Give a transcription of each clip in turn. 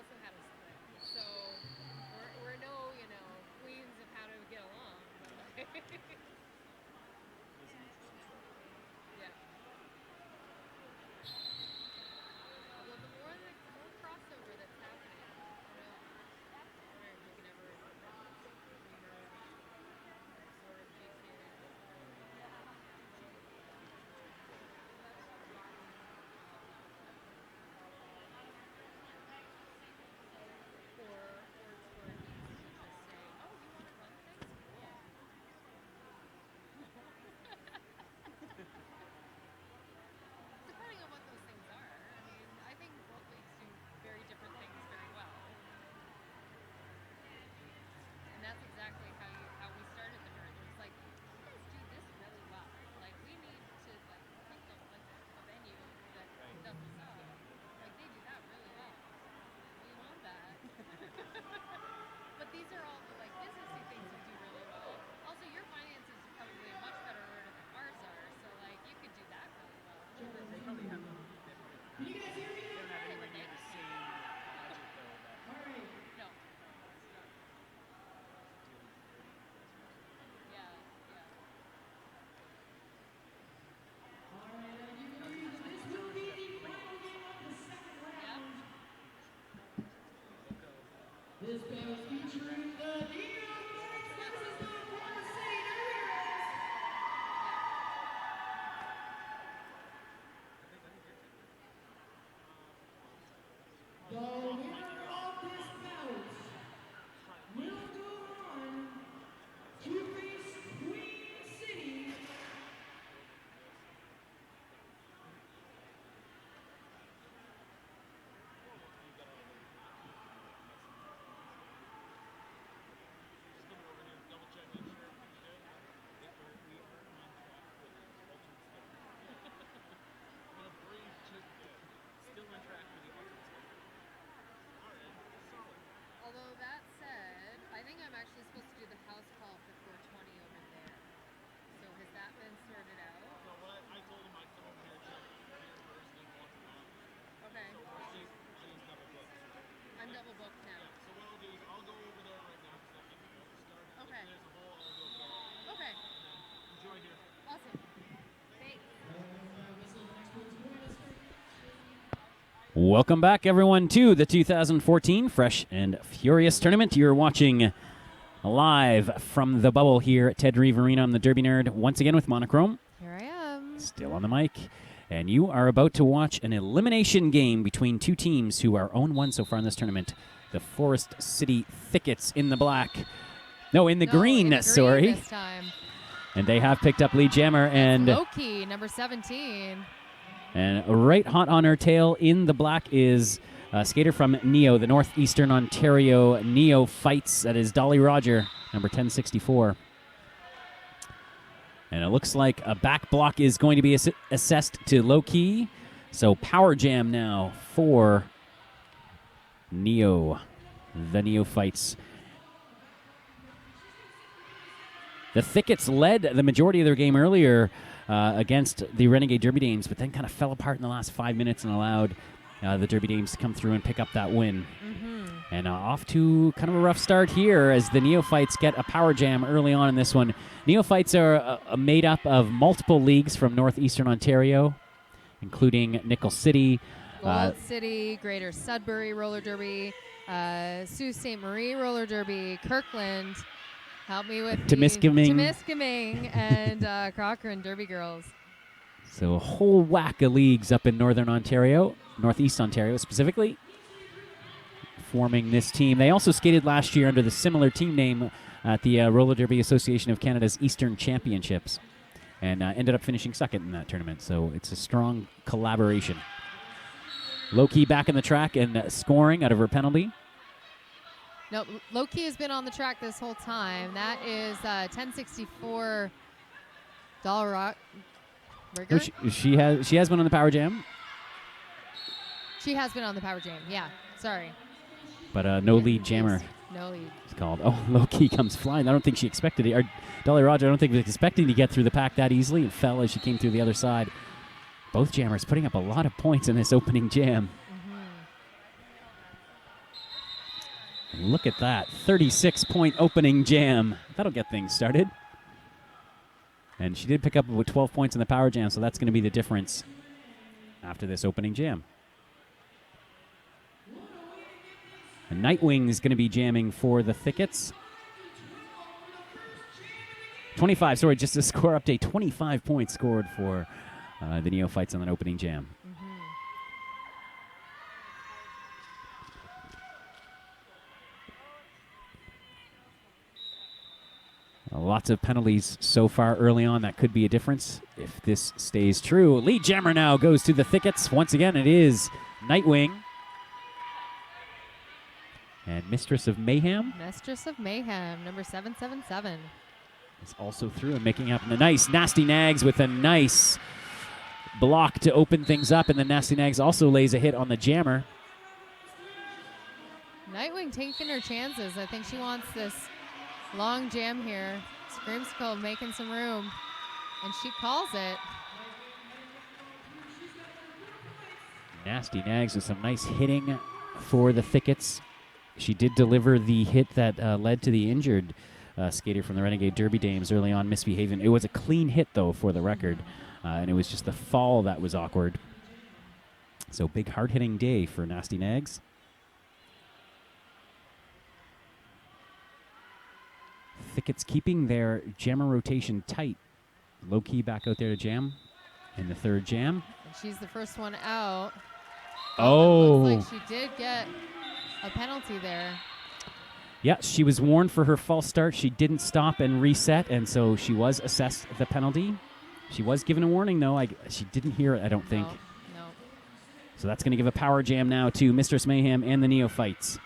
also had a split. So we're no, queens of how to get along. But yeah. Although the more crossover that's happening, we can never absorb G2. Depending on what those things are. I mean, I think both leagues do very different things very well. And that's exactly how we started the merge. It was like, you guys do this really well. Like, we need to pick a venue that doesn't suck. Like, they do that really well. We want that. But these are all the businessy things you do really well. Also, your finances are probably a much better order than ours are. So you could do that really well. They probably have them. Can you guys hear me? They don't have anywhere near the same budget though. All right. No. Yeah. All right, you can use this will be the final game of the second round. This battle is featuring the New York versus the Florida City RollerGirls. The winner of this bout will go on to face Queen City. Although that said, I think I'm actually supposed to do the house call for 420 over there. So has that been sorted out? No, I told him I'd come over here and check here first and then walk around. Okay. She's double booked. I'm double booked now. Yeah, so what I'll do is I'll go over there right now because I think we'll start. Okay. If there's a hole, I'll go there. Okay. Enjoy here. Awesome. Thanks. Welcome back, everyone, to the 2014 Fresh and Furious Tournament. You're watching live from the bubble here at Ted Reeve Arena. I'm the Derby Nerd, once again with Monochrome. Here I am. Still on the mic. And you are about to watch an elimination game between two teams who are 0-1 so far in this tournament. The Forest City Thickets in the black. No, in the green, sorry. This time. And they have picked up lead jammer and Loki, number 17. And right hot on her tail in the black is a skater from Neo, the Northeastern Ontario Neo Fights. That is Dolly Roger, number 1064. And it looks like a back block is going to be assessed to low key. So power jam now for Neo, the Neo Fights. The Thickets led the majority of their game earlier against the Renegade Derby Dames, but then kind of fell apart in the last 5 minutes and allowed the Derby Dames to come through and pick up that win. And off to kind of a rough start here as the Neophytes get a power jam early on in this one. Neophytes are made up of multiple leagues from Northeastern Ontario, including Nickel City, Gold City, Greater Sudbury Roller Derby, Sault Ste. Marie Roller Derby, Kirkland. Help me with Temiskaming and Cochrane Derby Girls. So a whole whack of leagues up in Northern Ontario, Northeast Ontario specifically, forming this team. They also skated last year under the similar team name at the Roller Derby Association of Canada's Eastern Championships and ended up finishing second in that tournament. So it's a strong collaboration. Low-key back in the track and scoring out of her penalty. No, Loki has been on the track this whole time. That is 1064 Dollar Rigger. She has been on the power jam. She has been on the power jam. Yeah, sorry. But no lead jammer. No lead. It's called. Oh, Loki comes flying. I don't think she expected it. Or Dolly Roger, I don't think was expecting to get through the pack that easily and fell as she came through the other side. Both jammers putting up a lot of points in this opening jam. Look at that. 36-point opening jam. That'll get things started. And she did pick up with 12 points in the power jam, so that's going to be the difference after this opening jam. And Nightwing is going to be jamming for the Thickets. 25, sorry, just a score update. 25 points scored for the Neophytes on that opening jam. Lots of penalties so far early on. That could be a difference if this stays true. Lead jammer now goes to the Thickets. Once again, it is Nightwing. And Mistress of Mayhem. Mistress of Mayhem, number 777. Is also through and making up the nice Nasty Nags with a nice block to open things up. And then Nasty Nags also lays a hit on the jammer. Nightwing taking her chances. I think she wants this long jam here. Screamsicle making some room, and she calls it. Nasty Nags with some nice hitting for the Thickets. She did deliver the hit that led to the injured skater from the Renegade Derby Dames early on, misbehaving. It was a clean hit, though, for the record, and it was just the fall that was awkward. So big hard-hitting day for Nasty Nags. Thickets keeping their jammer rotation tight. Low-key back out there to jam in the third jam. And she's the first one out. Oh. It looks like she did get a penalty there. Yeah, she was warned for her false start. She didn't stop and reset, and so she was assessed the penalty. She was given a warning, though. She didn't hear it, I don't think. No. So that's going to give a power jam now to Mistress Mayhem and the Neophytes.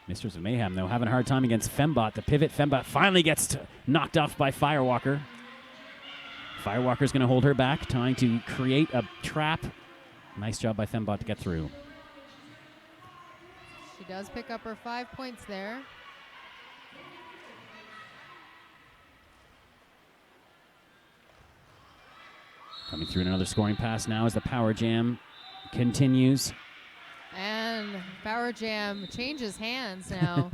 Mistress of Mayhem, though, having a hard time against Fembot. The pivot, Fembot finally gets knocked off by Firewalker. Firewalker's going to hold her back, trying to create a trap. Nice job by Fembot to get through. She does pick up her 5 points there. Coming through another scoring pass now as the power jam continues. And power jam changes hands now.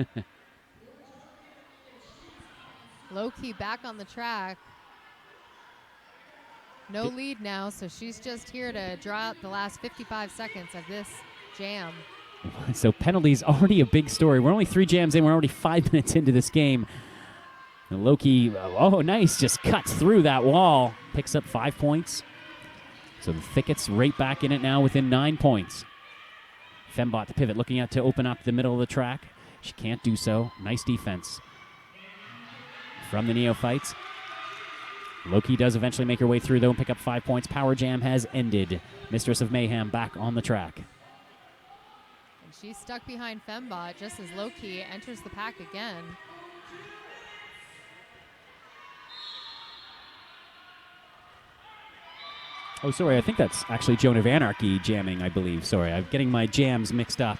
Low-key back on the track. No lead now, so she's just here to draw out the last 55 seconds of this jam. So penalties already a big story. We're only 3 jams in. We're already 5 minutes into this game. And Loki, oh, nice, just cuts through that wall. Picks up 5 points. So the Thickets right back in it now within 9 points. Fembot, the pivot, looking out to open up the middle of the track. She can't do so. Nice defense from the Neophytes. Loki does eventually make her way through, though, and pick up 5 points. Power jam has ended. Mistress of Mayhem back on the track. And she's stuck behind Fembot just as Loki enters the pack again. Oh, sorry, I think that's actually Joan of Anarchy jamming, I believe. Sorry, I'm getting my jams mixed up.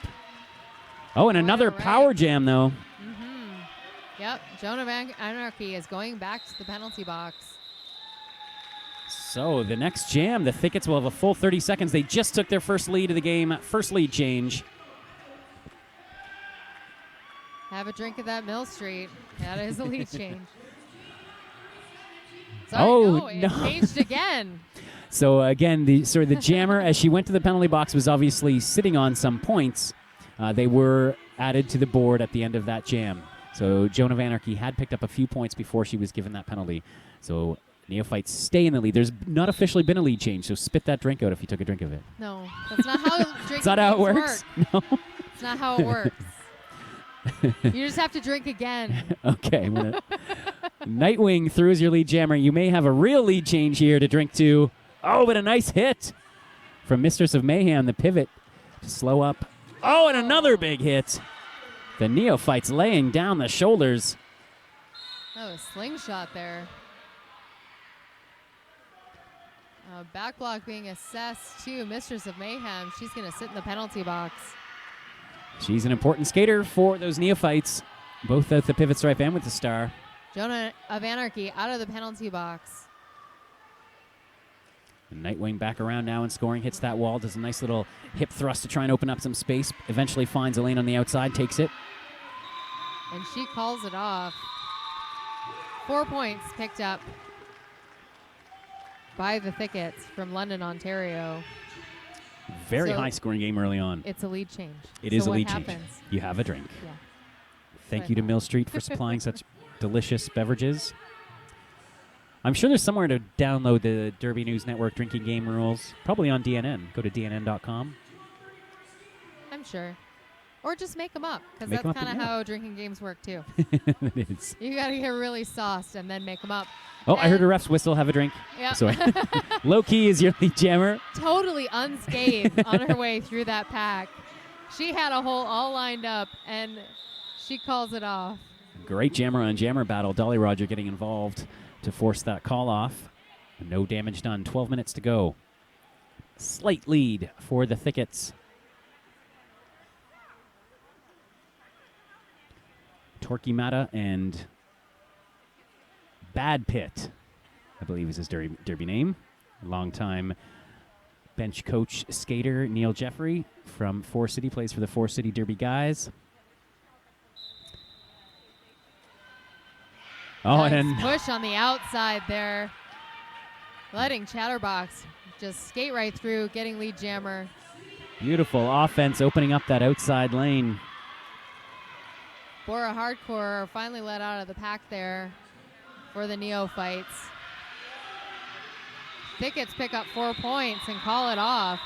Oh, and another power jam, though. Yep, Joan of Anarchy is going back to the penalty box. So the next jam, the Thickets will have a full 30 seconds. They just took their first lead of the game, first lead change. Have a drink of that Mill Street. That is a lead change. Sorry, Oh, it no. changed again. So again, the jammer, as she went to the penalty box, was obviously sitting on some points. They were added to the board at the end of that jam. So Joan of Anarchy had picked up a few points before she was given that penalty. So Neophytes stay in the lead. There's not officially been a lead change, so spit that drink out if you took a drink of it. No, that's not how drinking That's not how it works? work. No. It's not how it works. You just have to drink again. Okay. Nightwing through as your lead jammer. You may have a real lead change here to drink to. Oh, but a nice hit from Mistress of Mayhem, the pivot to slow up. Oh, and another big hit. The Neophytes laying down the shoulders. Oh, a slingshot there. Back block being assessed to Mistress of Mayhem. She's going to sit in the penalty box. She's an important skater for those Neophytes, both at the pivot stripe and with the star. Joan of Anarchy out of the penalty box. Nightwing back around now and scoring. Hits that wall. Does a nice little hip thrust to try and open up some space. Eventually finds a lane on the outside. Takes it. And she calls it off. 4 points picked up by the Thickets from London, Ontario. Very So high-scoring game early on. It's a lead change. It is So a lead what change. happens? You have a drink. Yeah. Thank you to Mill Street for supplying such delicious beverages. I'm sure there's somewhere to download the Derby News Network drinking game rules. Probably on DNN. Go to dnn.com. I'm sure. Or just make them up, because Make 'em that's up, kind of yeah. how drinking games work, too. It is. You got to get really sauced and then make them up. Oh, I heard a And- ref's whistle. Have a drink. Yeah. Sorry. Low key is your lead jammer. Totally unscathed on her way through that pack. She had a hole all lined up, and she calls it off. Great jammer on jammer battle. Dolly Roger getting involved to force that call off. No damage done. 12 minutes to go. Slight lead for the Thickets. Torquay Mata and Bad Pit, I believe is his derby name. Longtime bench coach skater Neil Jeffrey from Four City, plays for the Four City Derby Guys. Oh, Nice and push on the outside there. Letting Chatterbox just skate right through, getting lead jammer. beautiful offense opening up that outside lane. Bora Hardcore finally let out of the pack there for the neophytes. Thickets pick up 4 points and call it off.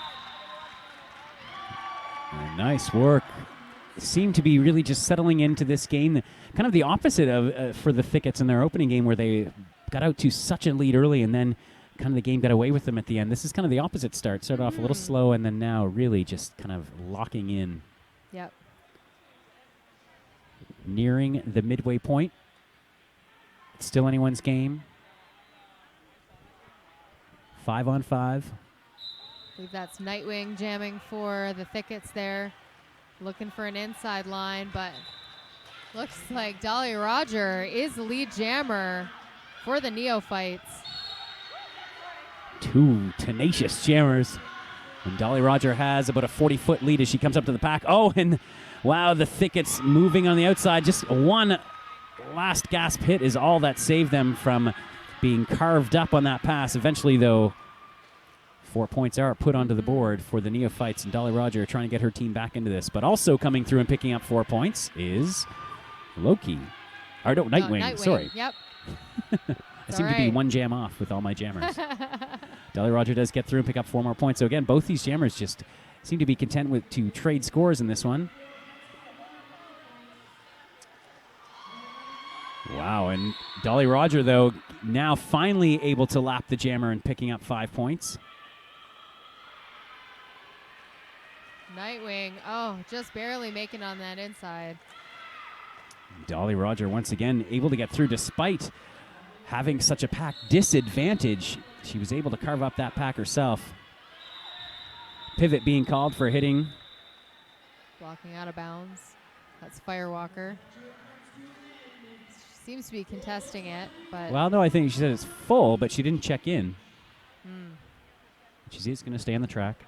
Nice work. Seem to be really just settling into this game. Kind of the opposite of for the Thickets in their opening game, where they got out to such a lead early and then kind of the game got away with them at the end. This is kind of the opposite start. Started off a little slow and then now really just kind of locking in. Yep. Nearing the midway point. It's still anyone's game. 5 on 5. I believe that's Nightwing jamming for the Thickets there. Looking for an inside line, but looks like Dolly Roger is the lead jammer for the neophytes. Two tenacious jammers. And Dolly Roger has about a 40-foot lead as she comes up to the pack. Oh, and wow, the Thickets moving on the outside. Just one last gasp hit is all that saved them from being carved up on that pass. Eventually, though, 4 points are put onto the board for the neophytes, and Dolly Roger trying to get her team back into this. But also coming through and picking up 4 points is Loki. Or no, Nightwing. Sorry. Yep. I seem to be one jam off with all my jammers. Dolly Roger does get through and pick up 4 more points. So again, both these jammers just seem to be content to trade scores in this one. Wow, and Dolly Roger, though, now finally able to lap the jammer and picking up 5 points. Nightwing, oh, just barely making on that inside. Dolly Roger once again able to get through despite having such a pack disadvantage. She was able to carve up that pack herself. Pivot being called for hitting. Blocking out of bounds. That's Firewalker. Seems to be contesting it, but Well, no, I think she said it's full, but she didn't check in. She's going to stay on the track.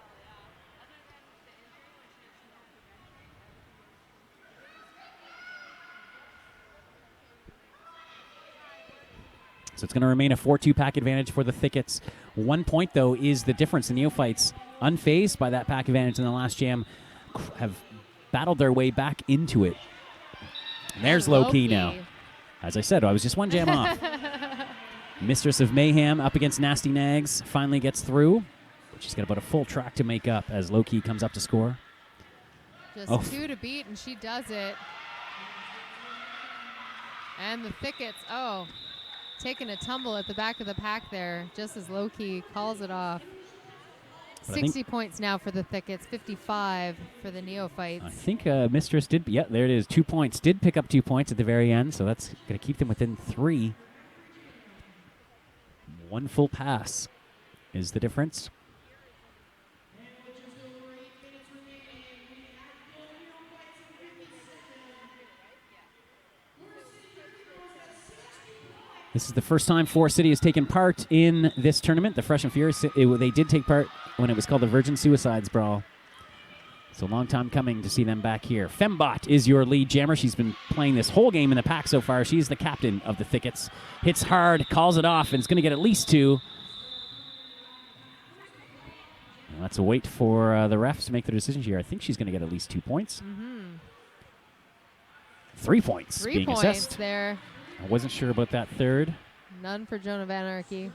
So it's going to remain a 4-2 pack advantage for the Thickets. 1 point, though, is the difference. The neophytes, unfazed by that pack advantage in the last jam, have battled their way back into it. And there's Low-Key now. As I said, I was just one jam off. Mistress of Mayhem up against Nasty Nags finally gets through. She's got about a full track to make up as Low-Key comes up to score. Just 2 to beat, and she does it. And the Thickets, taking a tumble at the back of the pack there, just as Low-Key calls it off. But 60 points now for the Thickets, 55 for the neophytes. I think Mistress did, yeah, there it is, 2 points. Did pick up 2 points at the very end, so that's going to keep them within 3. 1 full pass is the difference. This is the first time Forest City has taken part in this tournament. The Fresh and Furious, they did take part when it was called the Virgin Suicides Brawl. It's a long time coming to see them back here. Fembot is your lead jammer. She's been playing this whole game in the pack so far. She's the captain of the Thickets. Hits hard, calls it off, and is going to get at least 2. Let's wait for the refs to make their decision here. I think she's going to get at least 2 points. 3 points 3 being points assessed. there. I wasn't sure about that third. None for Joan of Anarchy.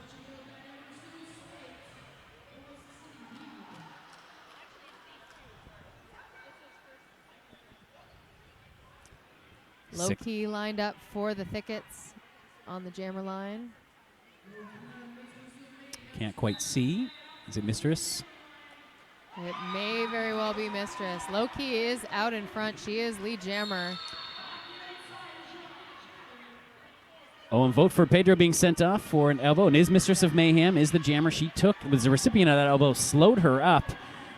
Low-key lined up for the Thickets on the jammer line. Can't quite see. Is it Mistress? It may very well be Mistress. Low-key is out in front. She is lead jammer. Oh, and vote for Pedro being sent off for an elbow. And is Mistress of Mayhem, is the jammer she took, was the recipient of that elbow, slowed her up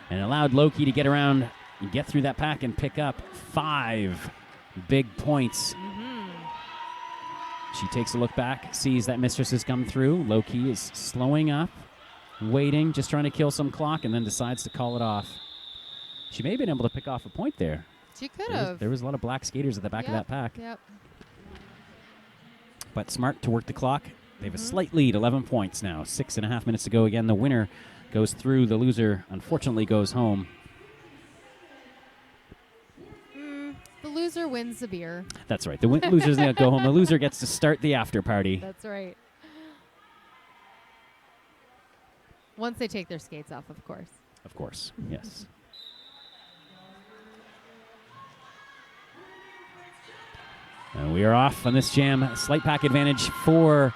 and allowed Loki to get around and get through that pack and pick up 5 big points. She takes a look back, sees that Mistress has come through. Loki is slowing up, waiting, just trying to kill some clock, and then decides to call it off. She may have been able to pick off a point there. She could have. There was a lot of black skaters at the back of that pack. Yep. But smart to work the clock. They have a slight lead, 11 points now. 6.5 minutes to go. Again, the winner goes through. The loser, unfortunately, goes home. The loser wins the beer. That's right. The loser's going to go home. The loser gets to start the after party. That's right. Once they take their skates off, of course. Of course, yes. And we are off on this jam. Slight pack advantage for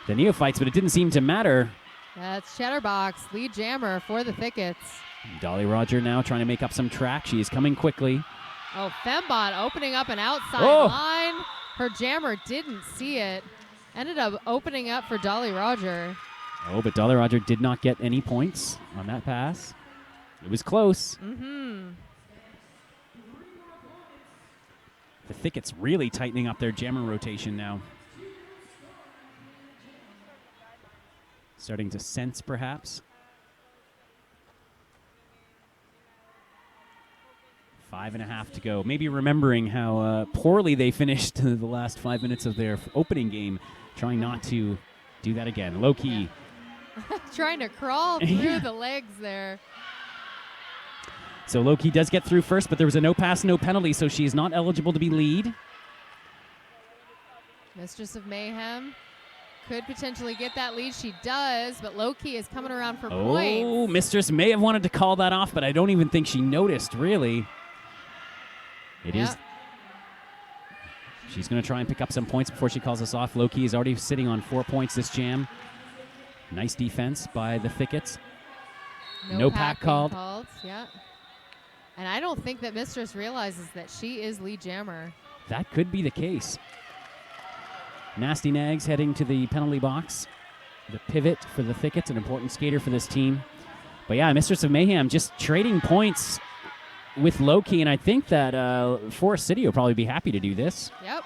the neophytes, but it didn't seem to matter. That's Chatterbox, lead jammer for the Thickets. Dolly Roger now trying to make up some track. She is coming quickly. Oh, Fembot opening up an outside line. Her jammer didn't see it. Ended up opening up for Dolly Roger. Oh, but Dolly Roger did not get any points on that pass. It was close. The Thickets really tightening up their jammer rotation now. Starting to sense, perhaps. 5.5 to go. Maybe remembering how poorly they finished the last 5 minutes of their opening game. Trying not to do that again. Low-key. Trying to crawl through the legs there. So Loki does get through first, but there was a no pass, no penalty, so she is not eligible to be lead. Mistress of Mayhem could potentially get that lead. She does, but Loki is coming around for points. Oh, Mistress may have wanted to call that off, but I don't even think she noticed, really. It is. She's going to try and pick up some points before she calls us off. Loki is already sitting on 4 points this jam. Nice defense by the Thickets. No pack called. Yeah. And I don't think that Mistress realizes that she is lead jammer. That could be the case. Nasty Nags heading to the penalty box. The pivot for the Thickets, an important skater for this team. But yeah, Mistress of Mayhem just trading points with Loki, and I think that Forest City will probably be happy to do this. Yep.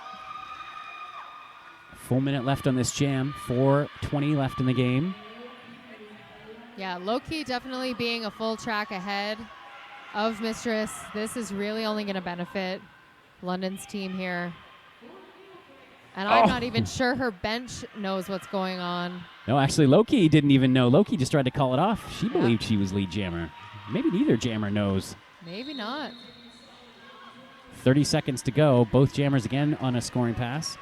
Full minute left on this jam. 4:20 left in the game. Yeah, Loki definitely being a full track ahead of Mistress. This is really only going to benefit London's team here. And I'm not even sure her bench knows what's going on. No, actually, Loki didn't even know. Loki just tried to call it off. She believed she was lead jammer. Maybe neither jammer knows. Maybe not. 30 seconds to go. Both jammers again on a scoring pass.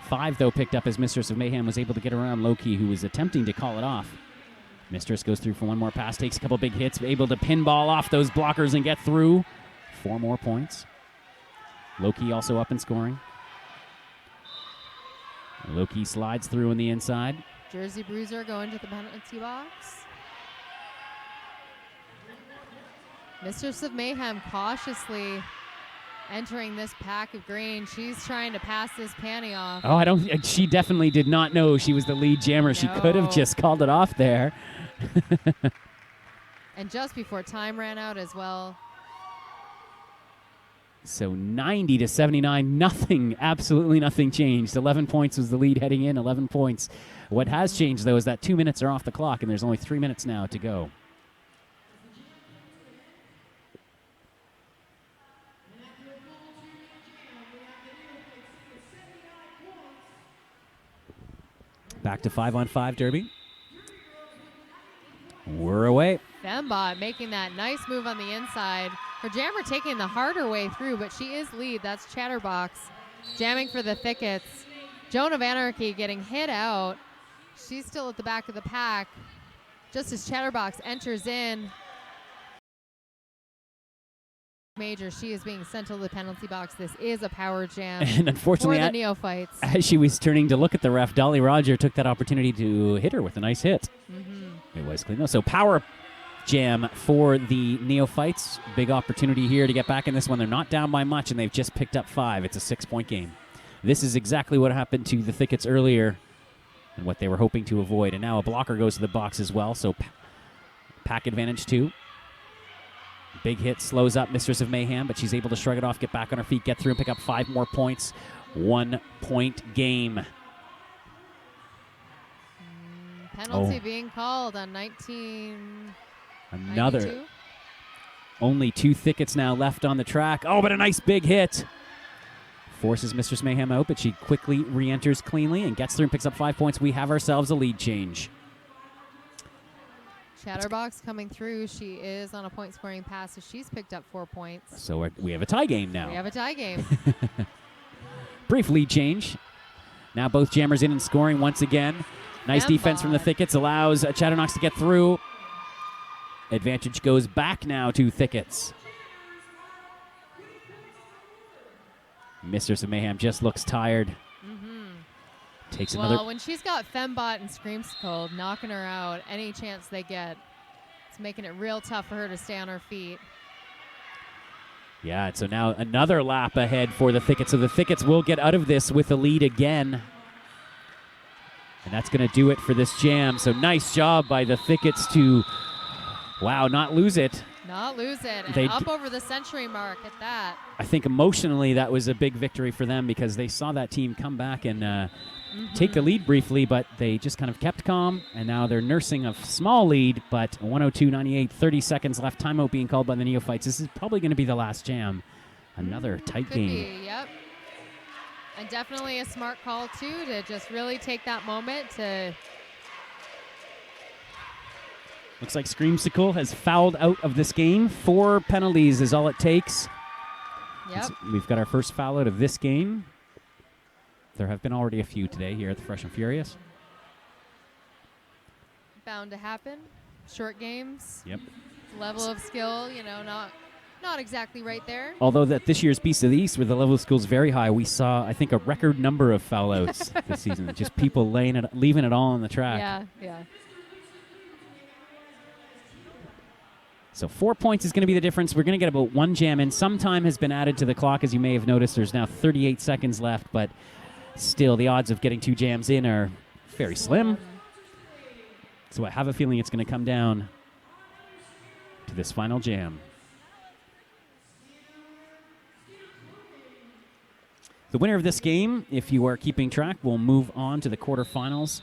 5, though, picked up as Mistress of Mayhem was able to get around Loki, who was attempting to call it off. Mistress goes through for one more pass, takes a couple big hits, able to pinball off those blockers and get through. 4 more points. Loki also up in scoring. Loki slides through on the inside. Jersey Bruiser going to the penalty box. Mistress of Mayhem cautiously entering this pack of green. She's trying to pass this panty off. Oh, she definitely did not know she was the lead jammer. No. She could have just called it off there. And just before time ran out as well. So 90 to 79, nothing, absolutely nothing changed. 11 points was the lead heading in, 11 points. What has changed, though, is that 2 minutes are off the clock, and there's only 3 minutes now to go. Back to 5-on-5 derby. We're away. Fembot making that nice move on the inside. Her jammer taking the harder way through, but she is lead. That's Chatterbox jamming for the thickets. Joan of Anarchy getting hit out. She's still at the back of the pack. Just as Chatterbox enters in. Major, she is being sent to the penalty box. This is a power jam And unfortunately, for the neophytes. as she was turning to look at the ref, Dolly Roger took that opportunity to hit her with a nice hit. It was clean though. So power jam for the neophytes. Big opportunity here to get back in this one. They're not down by much, and they've just picked up 5. It's a 6-point game. This is exactly what happened to the thickets earlier and what they were hoping to avoid. And now a blocker goes to the box as well, so pack advantage 2. Big hit slows up Mistress of Mayhem, but she's able to shrug it off, get back on her feet, get through, and pick up 5 more points. 1-point game. Penalty being called on 19. Another. 92? Only 2 thickets now left on the track. Oh, but a nice big hit. Forces Mistress Mayhem out, but she quickly re-enters cleanly and gets through and picks up 5 points. We have ourselves a lead change. Chatterbox coming through. She is on a point-scoring pass, so she's picked up 4 points. So we have a tie game now. We have a tie game. Brief lead change. Now both jammers in and scoring once again. Nice defense from the thickets allows Chatterbox to get through. Advantage goes back now to thickets. Mistress of Mayhem just looks tired. Takes another. Well, when she's got Fembot and Screamskull knocking her out, any chance they get, it's making it real tough for her to stay on her feet. Yeah, so now another lap ahead for the thickets. So the thickets will get out of this with a lead again. And that's going to do it for this jam. So nice job by the thickets to, wow, not lose it. Not lose it. And up over the century mark at that. I think emotionally that was a big victory for them because they saw that team come back and take the lead briefly, but they just kind of kept calm, and now they're nursing a small lead, but 102.98, 30 seconds left, timeout being called by the Neophytes. This is probably going to be the last jam. Another tight Could game. be, yep. And definitely a smart call, too, to just really take that moment to... Looks like Screamsicle has fouled out of this game. 4 penalties is all it takes. Yep. We've got our first foul out of this game. There have been already a few today here at the Fresh and Furious. Bound to happen. Short games. Yep. Level of skill, you know, not exactly right there. Although that this year's Beast of the East, where the level of skill is very high, we saw, I think, a record number of foul outs this season. Just people leaving it all on the track. Yeah. So 4 points is going to be the difference. We're going to get about 1 jam in. Some time has been added to the clock, as you may have noticed. There's now 38 seconds left, but still the odds of getting 2 jams in are very slim. So I have a feeling it's going to come down to this final jam. The winner of this game, if you are keeping track, will move on to the quarterfinals.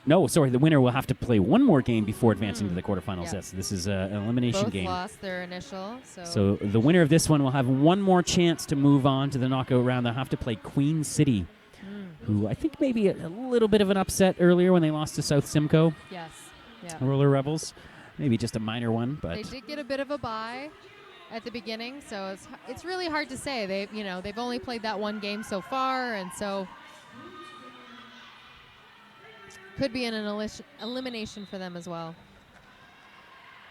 No, sorry, the winner will have to play 1 more game before advancing to the quarterfinals. Yeah. Yes, this is an elimination Both game. lost their initial. So the winner of this one will have 1 more chance to move on to the knockout round. They'll have to play Queen City, who I think maybe a little bit of an upset earlier when they lost to South Simcoe. Yes. Yeah. Roller Rebels. Maybe just a minor one, but They did get a bit of a bye at the beginning, so it's really hard to say. They've only played that 1 game so far, and so could be an elimination for them as well.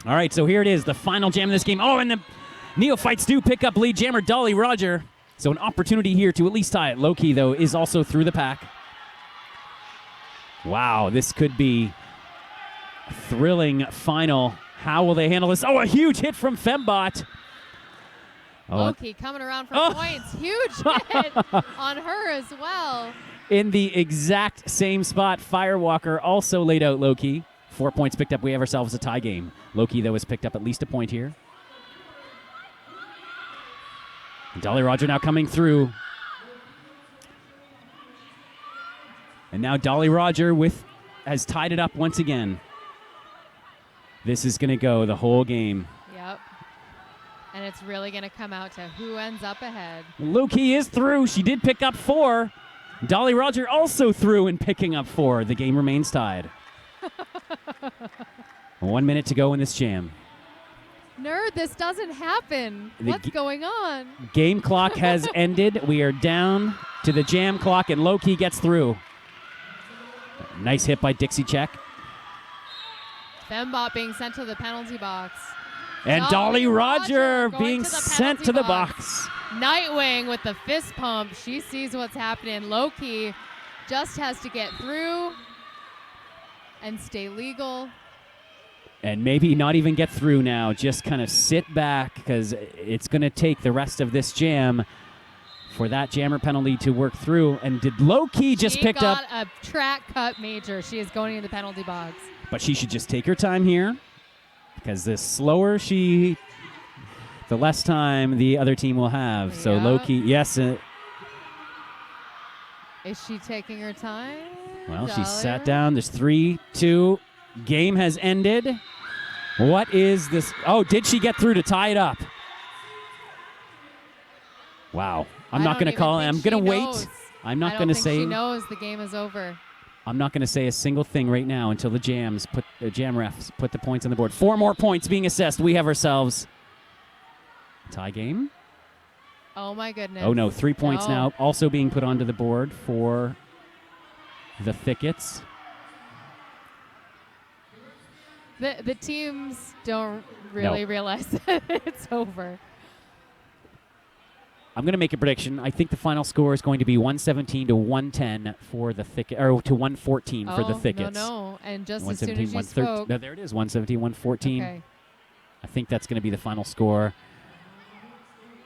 All right, so here it is, the final jam of this game. Oh, and the Neophytes do pick up lead jammer Dolly Roger. So an opportunity here to at least tie it. Low-key, though, is also through the pack. Wow, this could be a thrilling final. How will they handle this? Oh, a huge hit from Fembot. Loki coming around for points. Huge hit on her as well. In the exact same spot, Firewalker also laid out Loki. 4 points picked up. We have ourselves a tie game. Loki, though, has picked up at least a point here. Dolly Roger now coming through. And now Dolly Roger has tied it up once again. This is going to go the whole game. Yep. And it's really going to come out to who ends up ahead. Loki is through. She did pick up 4. Dolly Roger also through and picking up 4. The game remains tied. 1 minute to go in this jam. Nerd, this doesn't happen. What's going on? Game clock has ended. We are down to the jam clock, and Loki gets through. Nice hit by Dixie Check. Fembot being sent to the penalty box. And Dolly Roger going being to the sent penalty to the box. Nightwing with the fist pump. She sees what's happening. Loki just has to get through and stay legal. And maybe not even get through now. Just kind of sit back because it's going to take the rest of this jam for that jammer penalty to work through. And did Loki just picked up? She got a track cut major. She is going into the penalty box. But she should just take her time here because the slower the less time the other team will have. So Loki, yes. Is she taking her time? Well, she sat down. There's 3, 2. Game has ended. What is this? Oh, did she get through to tie it up? Wow. I'm not going to call it. I'm going to wait. I'm not going to say. She knows the game is over. I'm not going to say a single thing right now until the jam refs put the points on the board. 4 more points being assessed. We have ourselves a tie game. Oh, my goodness. Oh, no. 3 points now also being put onto the board for the Thickets. The teams don't really realize that it's over. I'm going to make a prediction. I think the final score is going to be 117 to 110 for the Thicket, or to 114 for the Thickets. No. And just as soon as you spoke. No, there it is, 117, 114. Okay. I think that's going to be the final score.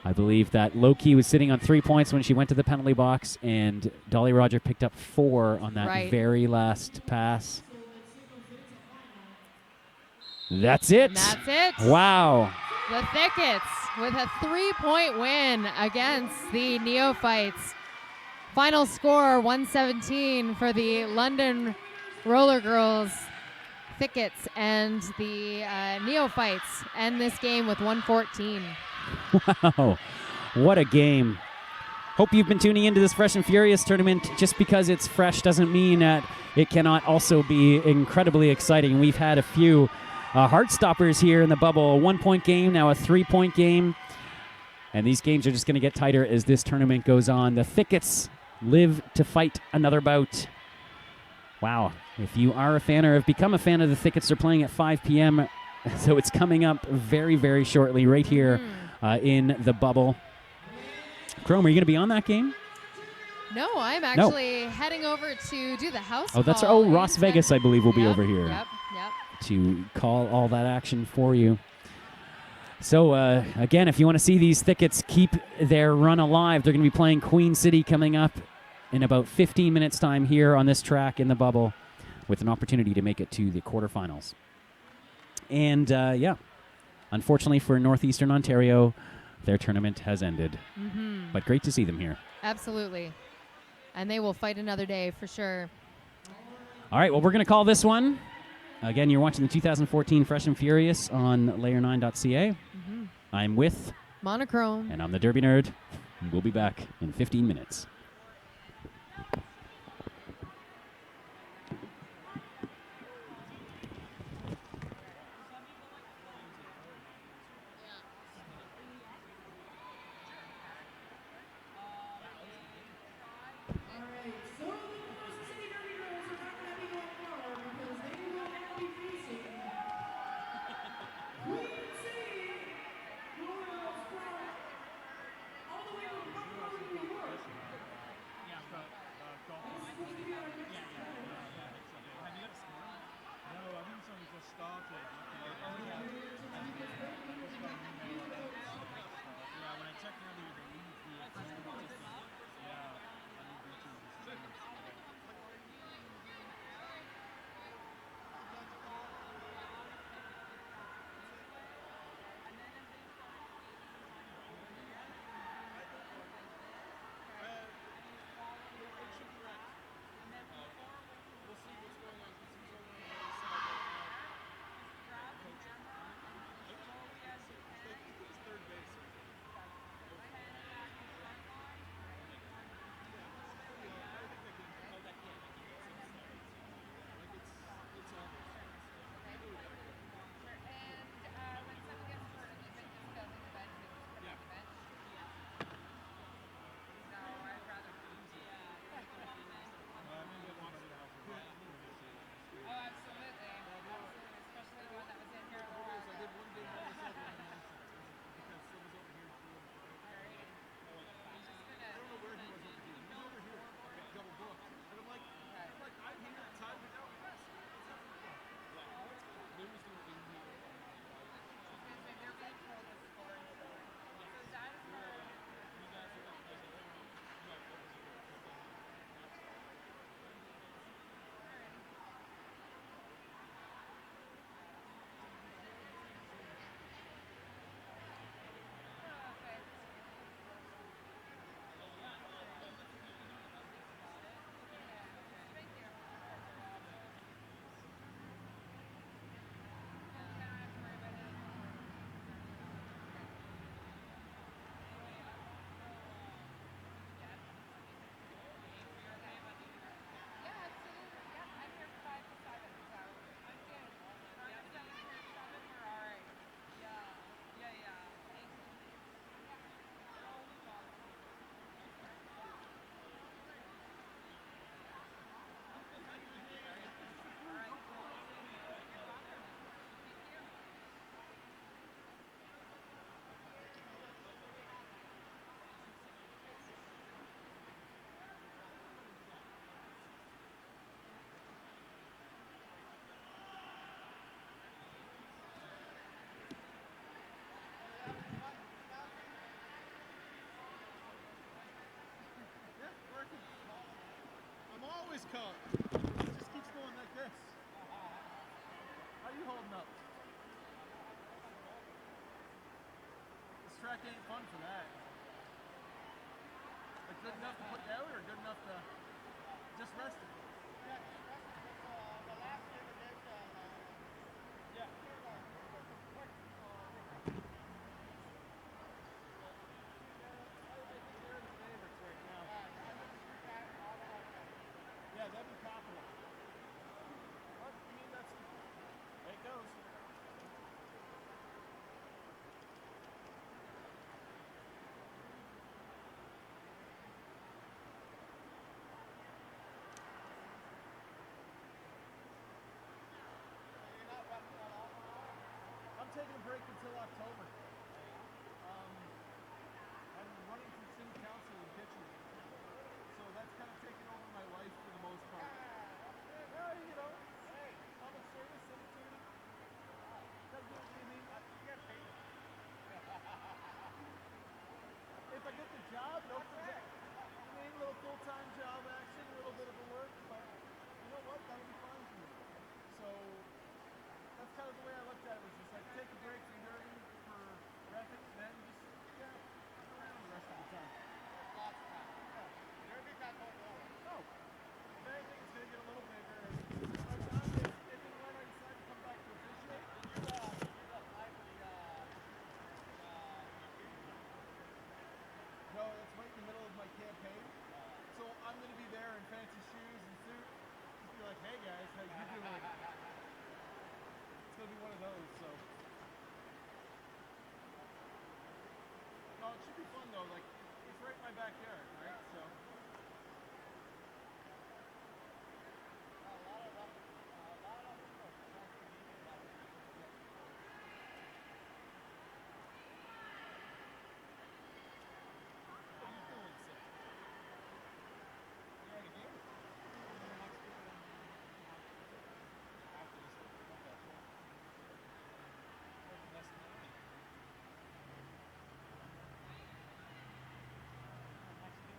I believe that Loki was sitting on 3 points when she went to the penalty box, and Dolly Roger picked up 4 on that very last pass. That's it. And that's it. Wow. The Thickets with a 3-point win against the Neophytes. Final score 117 for the London RollerGirls Thickets, and the Neophytes end this game with 114. Wow. What a game. Hope you've been tuning into this Fresh and Furious tournament. Just because it's fresh doesn't mean that it cannot also be incredibly exciting. We've had a few heart stoppers here in the bubble. A 1-point game, now a 3-point game. And these games are just going to get tighter as this tournament goes on. The Thickets live to fight another bout. Wow. If you are a fan or have become a fan of the Thickets, they're playing at 5 p.m. So it's coming up very, very shortly right here in the bubble. Chrome, are you going to be on that game? No, I'm actually heading over to do the house Oh, that's call. Ross Vegas, I believe, will be over here. Yep. To call all that action for you. So, again, if you want to see these Thickets keep their run alive, they're going to be playing Queen City coming up in about 15 minutes' time here on this track in the bubble with an opportunity to make it to the quarterfinals. And, unfortunately for Northeastern Ontario, their tournament has ended. Mm-hmm. But great to see them here. Absolutely. And they will fight another day for sure. All right, well, we're going to call this one. Again, you're watching the 2014 Fresh and Furious on layer9.ca. Mm-hmm. I'm with Monochrome. And I'm the Derby Nerd. We'll be back in 15 minutes. always caught. It just keeps going like this. How you holding up? This track ain't fun for that. Like good enough to put out or good enough to just rest it? Yeah, the last year we did, yeah. Yeah, that'd be capital. Well, I mean, that's... There it goes. I'm taking a break until October. I'm running for city council in Kitchener. So that's kind of taken over my life for the most part. Yeah, you know, hey, public service, civic duty. Gotta do what you mean. You get paid. If I get the job, no forget. I mean, a little full-time job action, a little bit of a work, but you know what? That'll be fine for me. So that's kind of the way I looked at it. Was just like take a break from derby for graphic, then just go around the rest of the time. Lots of time. Derby's not going over. No. If anything, it's going to get a little bigger. By the time if and when I decide to come back to officiate, Did you apply for the no, that's right in the middle of my campaign. So I'm going to be there in fancy shoes and suit. Just be like, hey guys, how you doing? It's going to be one of those, so. No, it should be fun though. Like, it's right in my backyard, right? So. What are you doing, Sid? You already here? After this one. Okay. Working less than that. Next week.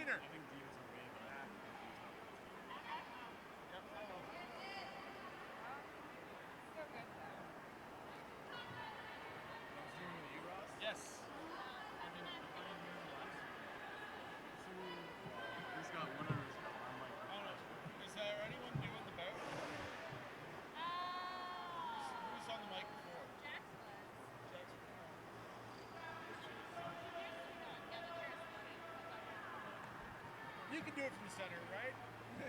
screener. I think D was away, but I think D was out. Yep. So good though. I was doing with you, Ross? Yes. I mean, I thought you knew him last year. He's got one under his belt. I'm like, oh no. Is there anyone new in the boat? Who's on the mic before? Jax was. Jax. You can do it from the center, right? We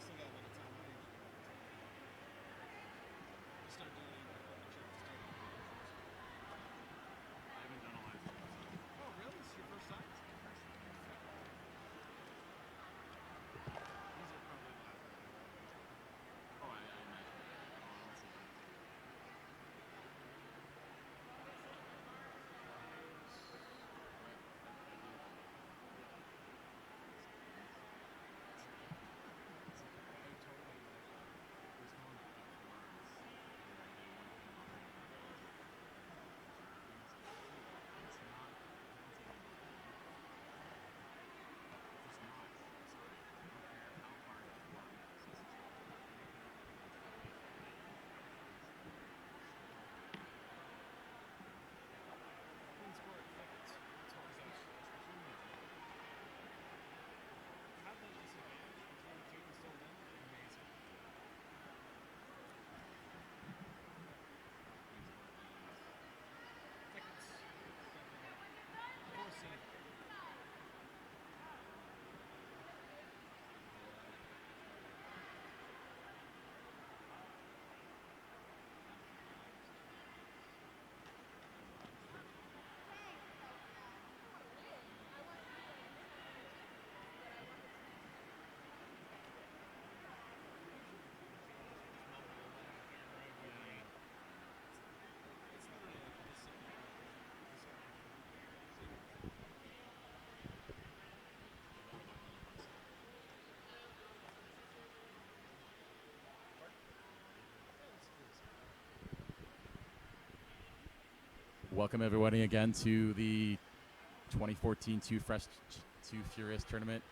still got a little time. Start doing it. I haven't done a live stream. Oh, really? This is your first time? These are probably live. Oh, I imagine. Let's see. Welcome everybody again to the 2014 Too Fresh, Too Furious tournament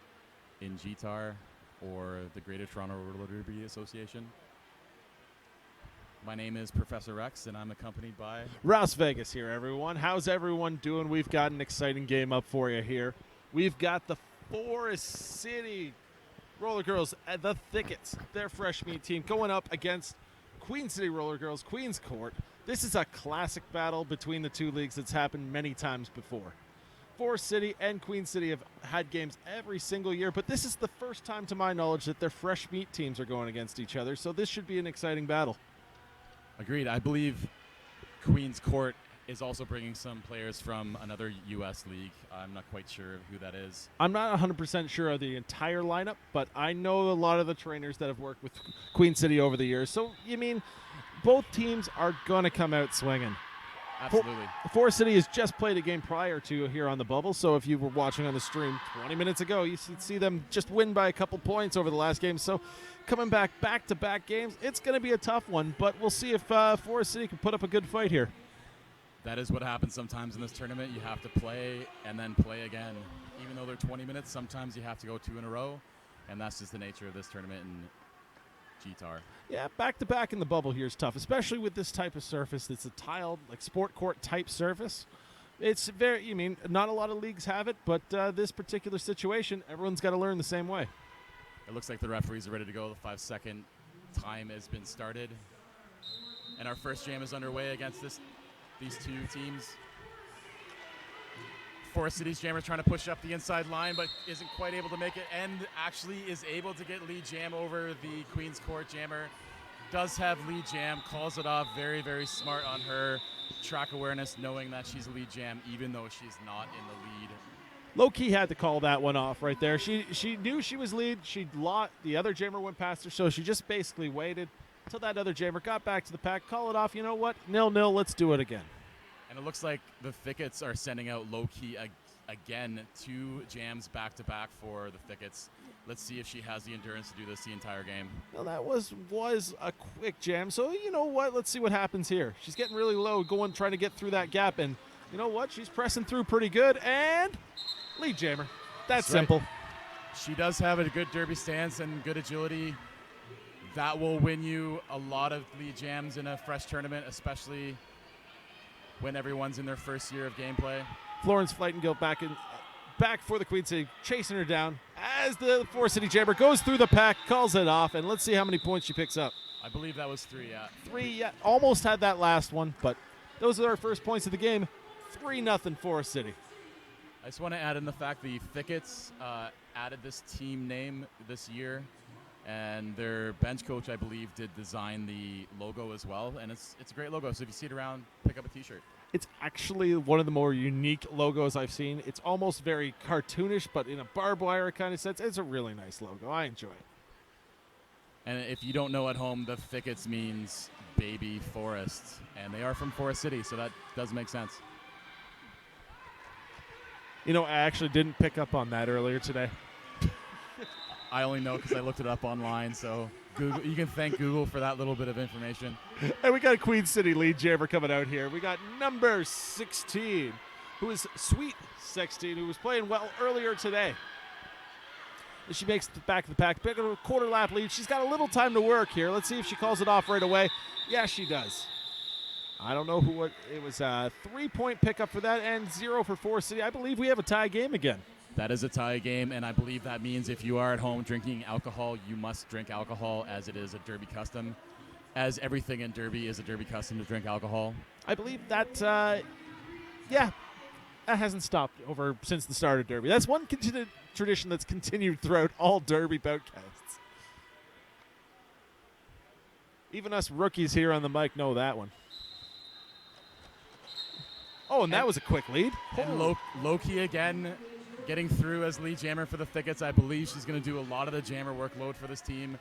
in GTAR, or the Greater Toronto Roller Derby Association. My name is Professor Rex, and I'm accompanied by Las Vegas here, everyone. How's everyone doing? We've got an exciting game up for you here. We've got the Forest City RollerGirls at the Thickets, their fresh meat team, going up against Queen City RollerGirls, Queen's Court. This is a classic battle between the two leagues that's happened many times before. Forest City and Queen City have had games every single year, but this is the first time, to my knowledge, that their fresh meat teams are going against each other, so this should be an exciting battle. Agreed. I believe Queen's Court is also bringing some players from another U.S. league. I'm not quite sure who that is. I'm not 100% sure of the entire lineup, but I know a lot of the trainers that have worked with Queen City over the years. So, you mean, both teams are going to come out swinging. Absolutely. Forest City has just played a game prior to here on the bubble, so if you were watching on the stream 20 minutes ago, you see them just win by a couple points over the last game. So coming back-to-back games, it's going to be a tough one, but we'll see if Forest City can put up a good fight here. That is what happens sometimes in this tournament. You have to play and then play again. Even though they're 20 minutes, sometimes you have to go two in a row, and that's just the nature of this tournament in GTAR. Yeah, back-to-back in the bubble here is tough, especially with this type of surface. It's a tiled, like sport court type surface. It's very, not a lot of leagues have it, but this particular situation, everyone's got to learn the same way. It looks like the referees are ready to go. The 5-second time has been started. And our first jam is underway against these two teams. Forest City's jammer trying to push up the inside line, but isn't quite able to make it, and actually is able to get lead jam over the Queen's Court jammer. Does have lead jam, calls it off. Very, very smart on her track awareness, knowing that she's lead jam, even though she's not in the lead. Low-key had to call that one off right there. She knew she was lead. The other jammer went past her, so she just basically waited until that other jammer got back to the pack. Call it off. You know what? 0-0. Let's do it again. And it looks like the Thickets are sending out low-key again, 2 jams back-to-back for the Thickets. Let's see if she has the endurance to do this the entire game. Well, that was a quick jam. So you know what? Let's see what happens here. She's getting really low, trying to get through that gap, and you know what? She's pressing through pretty good, and lead jammer. That's simple. She does have a good derby stance and good agility. That will win you a lot of lead jams in a fresh tournament, especially when everyone's in their first year of gameplay. Florence Flightengill back for the Queen City, chasing her down as the Forest City Jammer goes through the pack, calls it off, and let's see how many points she picks up. I believe that was 3, yeah. 3, yeah. Almost had that last one, but those are our first points of the game. 3-0 Forest City. I just want to add in the fact the Thickets added this team name this year, and their bench coach, I believe, did design the logo as well, and it's a great logo. So if you see it around, pick up a T-shirt. It's actually one of the more unique logos I've seen. It's almost very cartoonish, but in a barbed wire kind of sense. It's a really nice logo. I enjoy it. And if you don't know at home, the Thickets means baby forest, and they are from Forest City, so that does make sense. You know, I actually didn't pick up on that earlier today. I only know because I looked it up online, so Google, you can thank Google for that little bit of information. And we got a Queen City lead jammer coming out here. We got number 16, who is Sweet 16, who was playing well earlier today. She makes the back of the pack, big a quarter lap lead. She's got a little time to work here. Let's see if she calls it off right away. Yeah, she does. I don't know what it was. A 3-point pickup for that, and 0 for Forest City. I believe we have a tie game again. That is a tie game, and I believe that means if you are at home drinking alcohol, you must drink alcohol, as it is a Derby custom. As everything in Derby is a Derby custom to drink alcohol. I believe that, that hasn't stopped over since the start of Derby. That's one tradition that's continued throughout all Derby boutcasts. Even us rookies here on the mic know that one. Oh, and that was a quick lead. And Loki again getting through as lead jammer for the Thickets. I believe she's going to do a lot of the jammer workload for this team,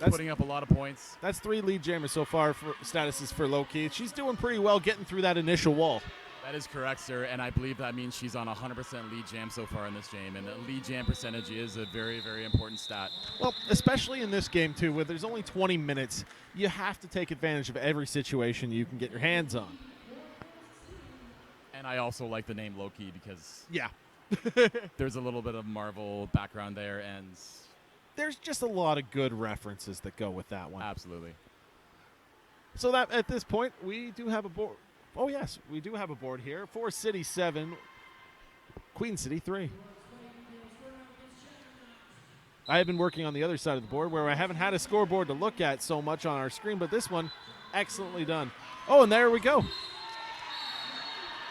putting up a lot of points. That's 3 lead jammers so far for statuses for Loki. She's doing pretty well getting through that initial wall. That is correct, sir, and I believe that means she's on 100% lead jam so far in this game, and the lead jam percentage is a very, very important stat. Well, especially in this game, too, where there's only 20 minutes, you have to take advantage of every situation you can get your hands on. And I also like the name Loki because yeah, there's a little bit of Marvel background there, and there's just a lot of good references that go with that one. Absolutely. So that at this point, we do have a board. Oh, yes, we do have a board here. Forest City 7, Queen City 3. I have been working on the other side of the board where I haven't had a scoreboard to look at so much on our screen, but this one, excellently done. Oh, and there we go.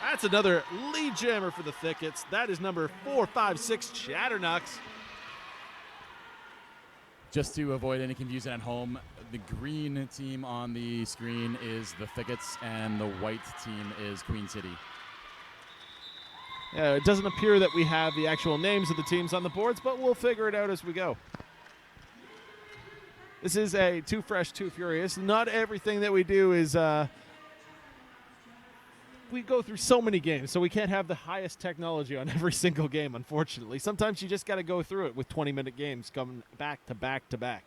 That's another lead jammer for the Thickets. That is number 456, Chatterknocks. Just to avoid any confusion at home, the green team on the screen is the Thickets, and the white team is Queen City. Yeah, it doesn't appear that we have the actual names of the teams on the boards, but we'll figure it out as we go. This is a Too Fresh, Too Furious. Not everything that we do is... we go through so many games, so we can't have the highest technology on every single game, unfortunately. Sometimes you just got to go through it with 20-minute games coming back to back to back.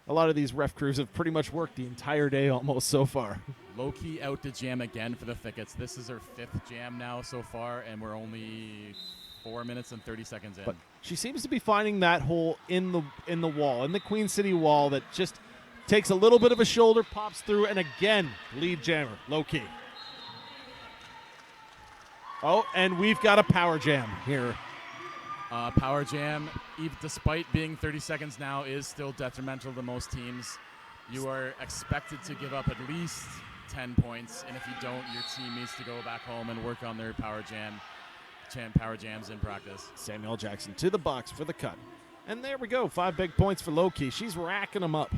A lot of these ref crews have pretty much worked the entire day almost so far. Loki out to jam again for the Thickets. This is her 5th jam now so far, and we're only 4 minutes and 30 seconds in. But she seems to be finding that hole in the wall, in the Queen City wall, that just takes a little bit of a shoulder, pops through, and again, lead jammer, Loki. Oh, and we've got a power jam here. Power jam, even despite being 30 seconds now, is still detrimental to most teams. You are expected to give up at least 10 points, and if you don't, your team needs to go back home and work on their power jams in practice. Samuel Jackson to the box for the cut. And there we go, 5 big points for Loki. She's racking them up.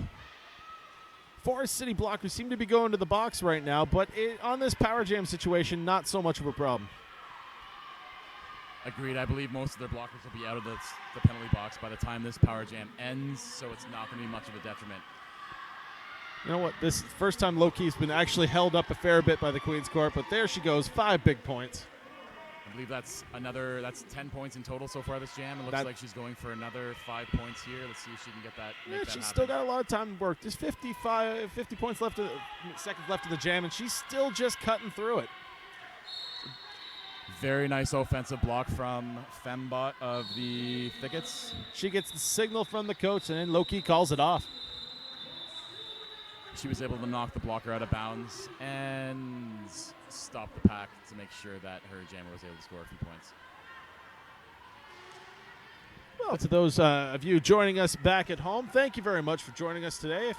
Forest City blockers seem to be going to the box right now, but on this power jam situation, not so much of a problem. Agreed. I believe most of their blockers will be out of the penalty box by the time this power jam ends, so it's not going to be much of a detriment. You know what? This is the first time Loki's been actually held up a fair bit by the Queen's Court, but there she goes, 5 big points. I believe that's 10 points in total so far this jam. It looks like she's going for another 5 points here. Let's see if she can get that. Yeah, she's still got a lot of time to work. There's 50 points left, seconds left in the jam, and she's still just cutting through it. Very nice offensive block from Fembot of the Thickets. She gets the signal from the coach, and then low-key calls it off. She was able to knock the blocker out of bounds and stop the pack to make sure that her jammer was able to score a few points. Well, to those of you joining us back at home, thank you very much for joining us today.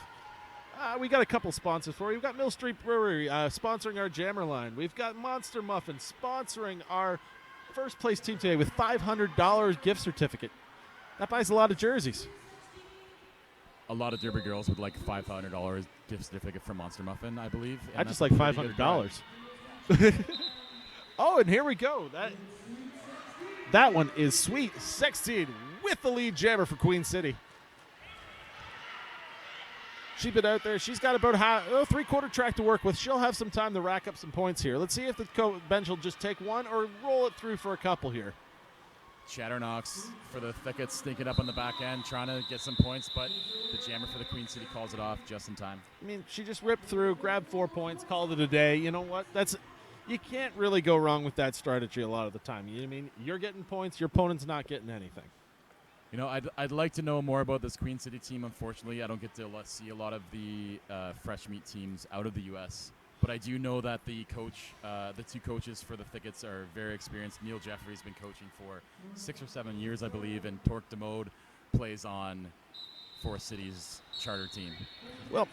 We got a couple sponsors for you. We've got Mill Street Brewery sponsoring our jammer line. We've got Monster Muffin sponsoring our first place team today with $500 gift certificate. That buys a lot of jerseys. A lot of Derby girls would like $500 gift certificate from Monster Muffin, I believe. I just like $500. Oh, and here we go. That one is Sweet 16 with the lead jammer for Queen City. She's been out there. She's got about three-quarter track to work with. She'll have some time to rack up some points here. Let's see if the bench will just take one or roll it through for a couple here. Chatternox for the Thickets sneaking up on the back end, trying to get some points, but the jammer for the Queen City calls it off just in time. I mean, she just ripped through, grabbed 4 points, called it a day. You know what? You can't really go wrong with that strategy a lot of the time. You know what I mean? You're getting points, your opponent's not getting anything. You know, I'd like to know more about this Queen City team. Unfortunately, I don't get to see a lot of the fresh meat teams out of the U.S., but I do know that the two coaches for the Thickets are very experienced. Neil Jeffrey's been coaching for 6 or 7 years, I believe, and Torque DeMode plays on Forest City's charter team. Well,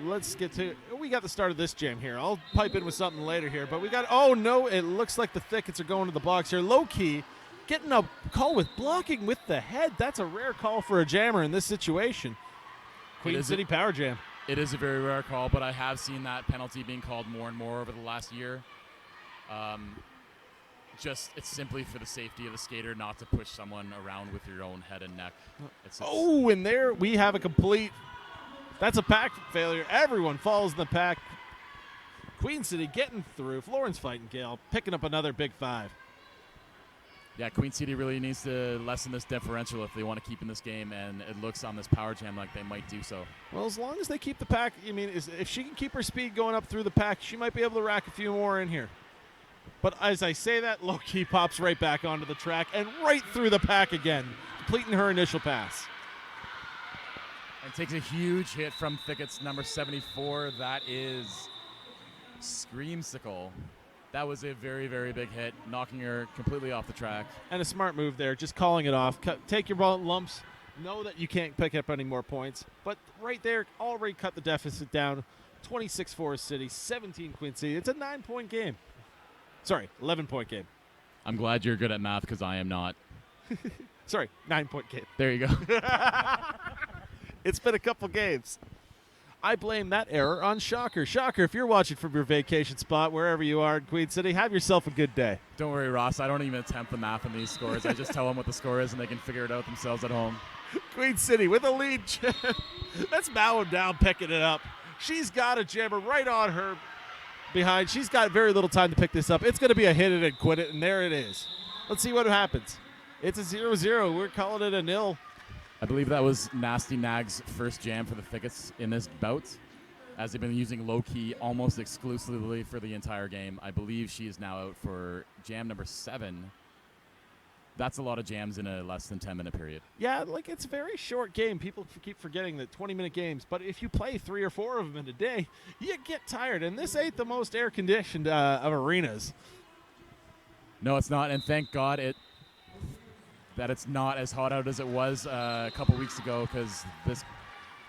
let's get to – we got the start of this jam here. I'll pipe in with something later here, but we got – oh, no, it looks like the Thickets are going to the box here. Low-key, getting a call with blocking with the head. That's a rare call for a jammer in this situation. Queen City power jam. It is a very rare call, but I have seen that penalty being called more and more over the last year. It's simply for the safety of the skater, not to push someone around with your own head and neck. And there we have a complete – that's a pack failure. Everyone falls in the pack. Queen City getting through. Florence fighting Gale, picking up another big 5. Yeah, Queen City really needs to lessen this differential if they want to keep in this game, and it looks on this power jam like they might do so. Well, as long as they keep the pack, if she can keep her speed going up through the pack, she might be able to rack a few more in here. But as I say that, low-key pops right back onto the track and right through the pack again, completing her initial pass. And takes a huge hit from Thickets number 74. That is Screamsicle. That was a very, very big hit, knocking her completely off the track. And a smart move there, just calling it off. Take your lumps. Know that you can't pick up any more points. But right there, already cut the deficit down. 26 Forest City, 17 Queen City. It's a 9-point game. Sorry, 11-point game. I'm glad you're good at math because I am not. Sorry, 9-point game. There you go. It's been a couple games. I blame that error on Shocker. Shocker, if you're watching from your vacation spot, wherever you are in Queen City, have yourself a good day. Don't worry, Ross. I don't even attempt the math on these scores. I just tell them what the score is, and they can figure it out themselves at home. Queen City with a lead. That's Mallow down, picking it up. She's got a jammer right on her behind. She's got very little time to pick this up. It's going to be a hit it and quit it, and there it is. Let's see what happens. It's a 0-0. We're calling it a 0. I believe that was Nasty Nag's first jam for the Thickets in this bout, as they've been using low-key almost exclusively for the entire game. I believe she is now out for jam number 7. That's a lot of jams in a less than 10-minute period. Yeah, it's a very short game. People keep forgetting that 20-minute games, but if you play 3 or 4 of them in a day, you get tired, and this ain't the most air-conditioned of arenas. No, it's not, and thank God that it's not as hot out as it was a couple weeks ago, because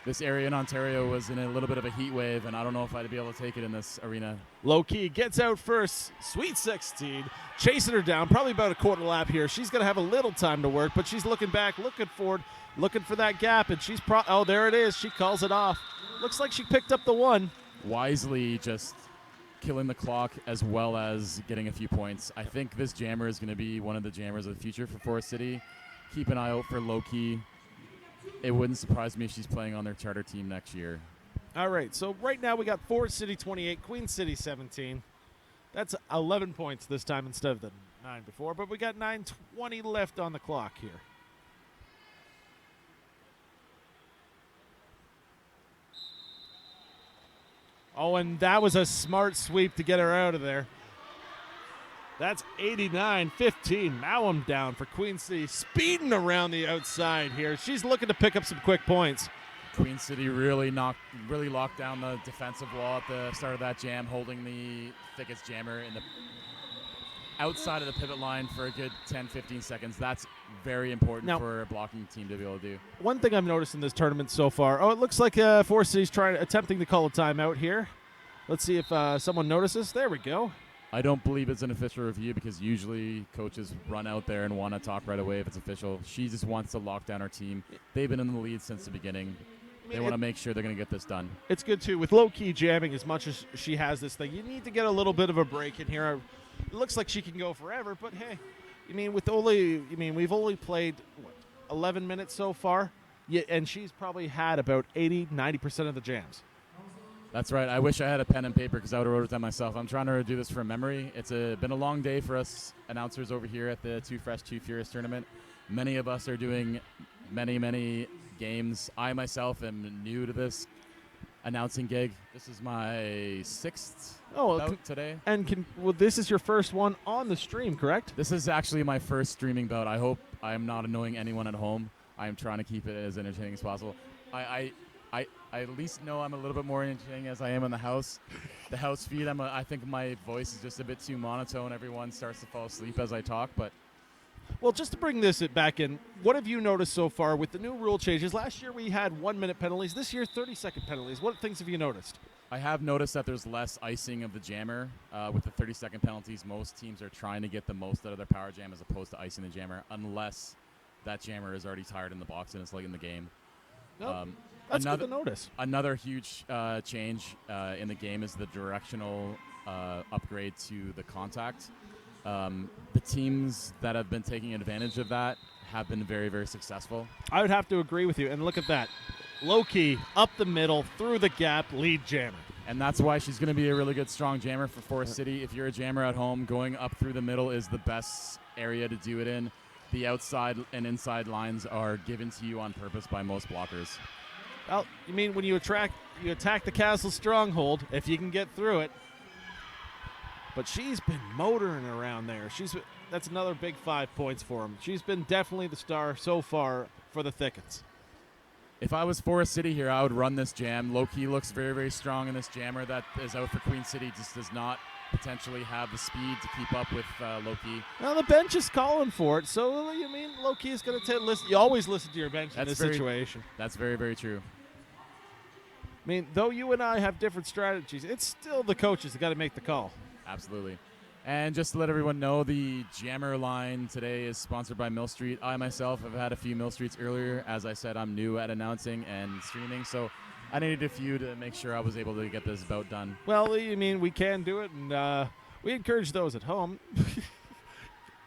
this area in Ontario was in a little bit of a heat wave, and I don't know if I'd be able to take it in this arena. Low-key gets out first. Sweet 16, chasing her down, probably about a quarter lap here. She's going to have a little time to work, but she's looking back, looking forward, looking for that gap, and she's oh, there it is. She calls it off. Looks like she picked up the 1. Wisely just killing the clock as well as getting a few points. I think this jammer is going to be one of the jammers of the future for Forest City. Keep an eye out for Low-key. It wouldn't surprise me if she's playing on their charter team next year. All right, so right now we got Forest City 28, Queen City 17. That's 11 points this time instead of the 9 before, but we got 9:20 left on the clock here. Oh, and that was a smart sweep to get her out of there. That's 89-15. Mauam down for Queen City, speeding around the outside here. She's looking to pick up some quick points. Queen City really locked down the defensive wall at the start of that jam, holding the Thickets jammer in the outside of the pivot line for a good 10-15 seconds. That's very important Now, for a blocking team to be able to do. One thing I've noticed in this tournament so far, it looks like Forest City's attempting to call a timeout here. Let's see if someone notices. There we go. I don't believe it's an official review because usually coaches run out there and want to talk right away if it's official. She just wants to lock down her team. They've been in the lead since the beginning. They want to make sure they're going to get this done. It's good, too. With low-key jamming, as much as she has this thing, you need to get a little bit of a break in here. It looks like she can go forever, but hey, we've only played, 11 minutes so far, and she's probably had about 80-90% of the jams. That's right. I wish I had a pen and paper because I would have wrote it down myself. I'm trying to do this from memory. It's been a long day for us announcers over here at the Too Fresh, Too Furious tournament. Many of us are doing many games. I myself am new to this announcing gig. This is my 6th bout today. And this is your first one on the stream, correct? This is actually my first streaming bout. I hope I am not annoying anyone at home. I am trying to keep it as entertaining as possible. I at least know I'm a little bit more entertaining as I am in the house. The house feed, I think my voice is just a bit too monotone. Everyone starts to fall asleep as I talk, but... Well, just to bring this back in, what have you noticed so far with the new rule changes? Last year we had 1-minute penalties. This year, 30-second penalties. What things have you noticed? I have noticed that there's less icing of the jammer. With the 30-second penalties, most teams are trying to get the most out of their power jam as opposed to icing the jammer, unless that jammer is already tired in the box and it's late in the game. Nope. That's good to notice. Another huge change in the game is the directional upgrade to the contact. The teams that have been taking advantage of that have been very, very successful. I would have to agree with you. And look at that. Low-key, up the middle, through the gap, lead jammer. And that's why she's going to be a really good, strong jammer for Forest City. If you're a jammer at home, going up through the middle is the best area to do it in. The outside and inside lines are given to you on purpose by most blockers. Well, you mean when you attack the castle stronghold, if you can get through it. But she's been motoring around there. That's another big 5 points for him. She's been definitely the star so far for the Thickets. If I was Forest City here, I would run this jam. Low-key looks very, very strong in this jammer that is out for Queen City. Just does not potentially have the speed to keep up with Low-key. Well, the bench is calling for it. So, you mean Low-key is going to listen? You always listen to your bench in this situation. That's very, very true. I mean, though you and I have different strategies, it's still the coaches that got to make the call. Absolutely. And just to let everyone know, the jammer line today is sponsored by Mill Street. I myself have had a few Mill Streets earlier. As I said, I'm new at announcing and streaming, so I needed a few to make sure I was able to get this bout done. Well, you mean we can do it, and we encourage those at home.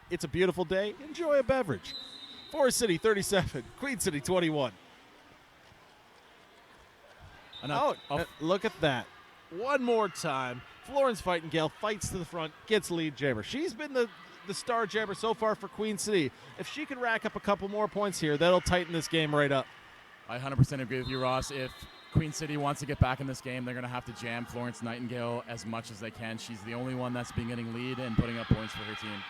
It's a beautiful day. Enjoy a beverage. Forest City 37, Queen City 21. Look at that. One more time. Florence Fightingale fights to the front, gets lead jammer. She's been the star jammer so far for Queen City. If she can rack up a couple more points here, that'll tighten this game right up. I 100% agree with you, Ross. If Queen City wants to get back in this game, they're going to have to jam Florence Nightingale as much as they can. She's the only one that's been getting lead and putting up points for her team.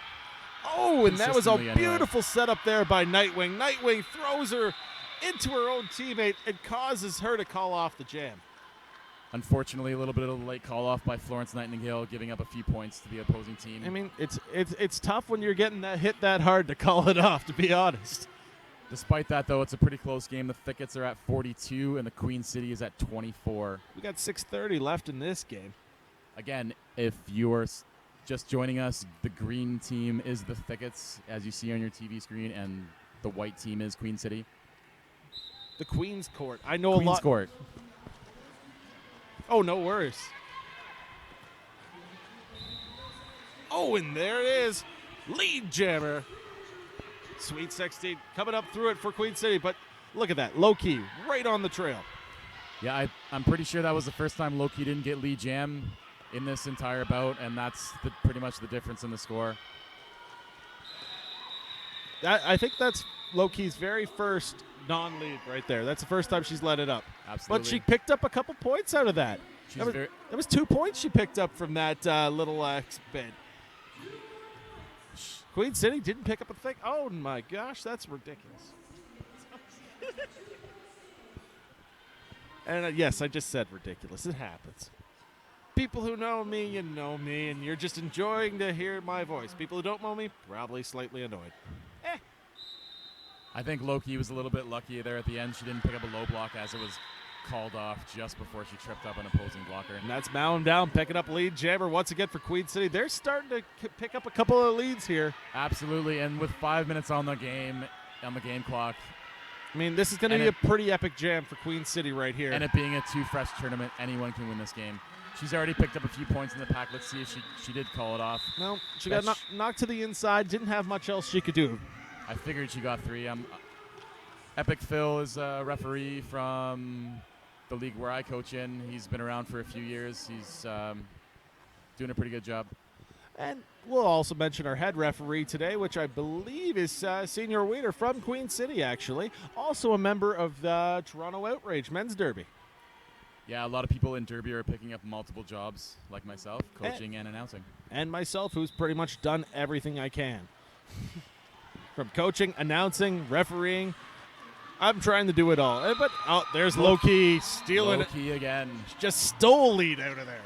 Oh, and that was a beautiful setup there by Nightwing. Nightwing throws her into her own teammate and causes her to call off the jam. Unfortunately, a little bit of a late call-off by Florence Nightingale, giving up a few points to the opposing team. I mean, it's tough when you're getting hit that hard to call it off, to be honest. Despite that, though, it's a pretty close game. The Thickets are at 42, and the Queen City is at 24. We got 6:30 left in this game. Again, if you're just joining us, the green team is the Thickets, as you see on your TV screen, and the white team is Queen City. The Queen's Court. I know Queen's a lot. Court. Oh, no worries. Oh, and there it is. Lead jammer. Sweet 16 coming up through it for Queen City, but look at that. Low-key, right on the trail. Yeah, I'm pretty sure that was the first time Low-key didn't get lead jam in this entire bout, and that's pretty much the difference in the score. I think that's low-key's very first non-lead right there. That's the first time she's let it up. Absolutely. But she picked up a couple points out of that. She's That was 2 points she picked up from that little spin. Queen City didn't pick up a thing. Oh, my gosh, that's ridiculous. And yes, I just said ridiculous. It happens. People who know me, you know me, and you're just enjoying to hear my voice. People who don't know me, probably slightly annoyed. I think Loki was a little bit lucky there at the end. She didn't pick up a low block as it was called off just before she tripped up an opposing blocker. And that's Malum down, picking up lead jammer once again for Queen City. They're starting to pick up a couple of leads here. Absolutely, and with 5 minutes on the game clock. I mean, this is going to be a pretty epic jam for Queen City right here. And it being a 2 fresh tournament, anyone can win this game. She's already picked up a few points in the pack. Let's see if she did call it off. No, she got knocked to the inside. Didn't have much else she could do. I figured she got 3. Epic Phil is a referee from the league where I coach in. He's been around for a few years. He's doing a pretty good job. And we'll also mention our head referee today, which I believe is Senior Weeder from Queen City, actually. Also a member of the Toronto Outrage Men's Derby. Yeah, a lot of people in Derby are picking up multiple jobs, like myself, coaching and announcing. And myself, who's pretty much done everything I can. From coaching, announcing, refereeing. I'm trying to do it all. But, there's Loki stealing Loki again. She just stole lead out of there.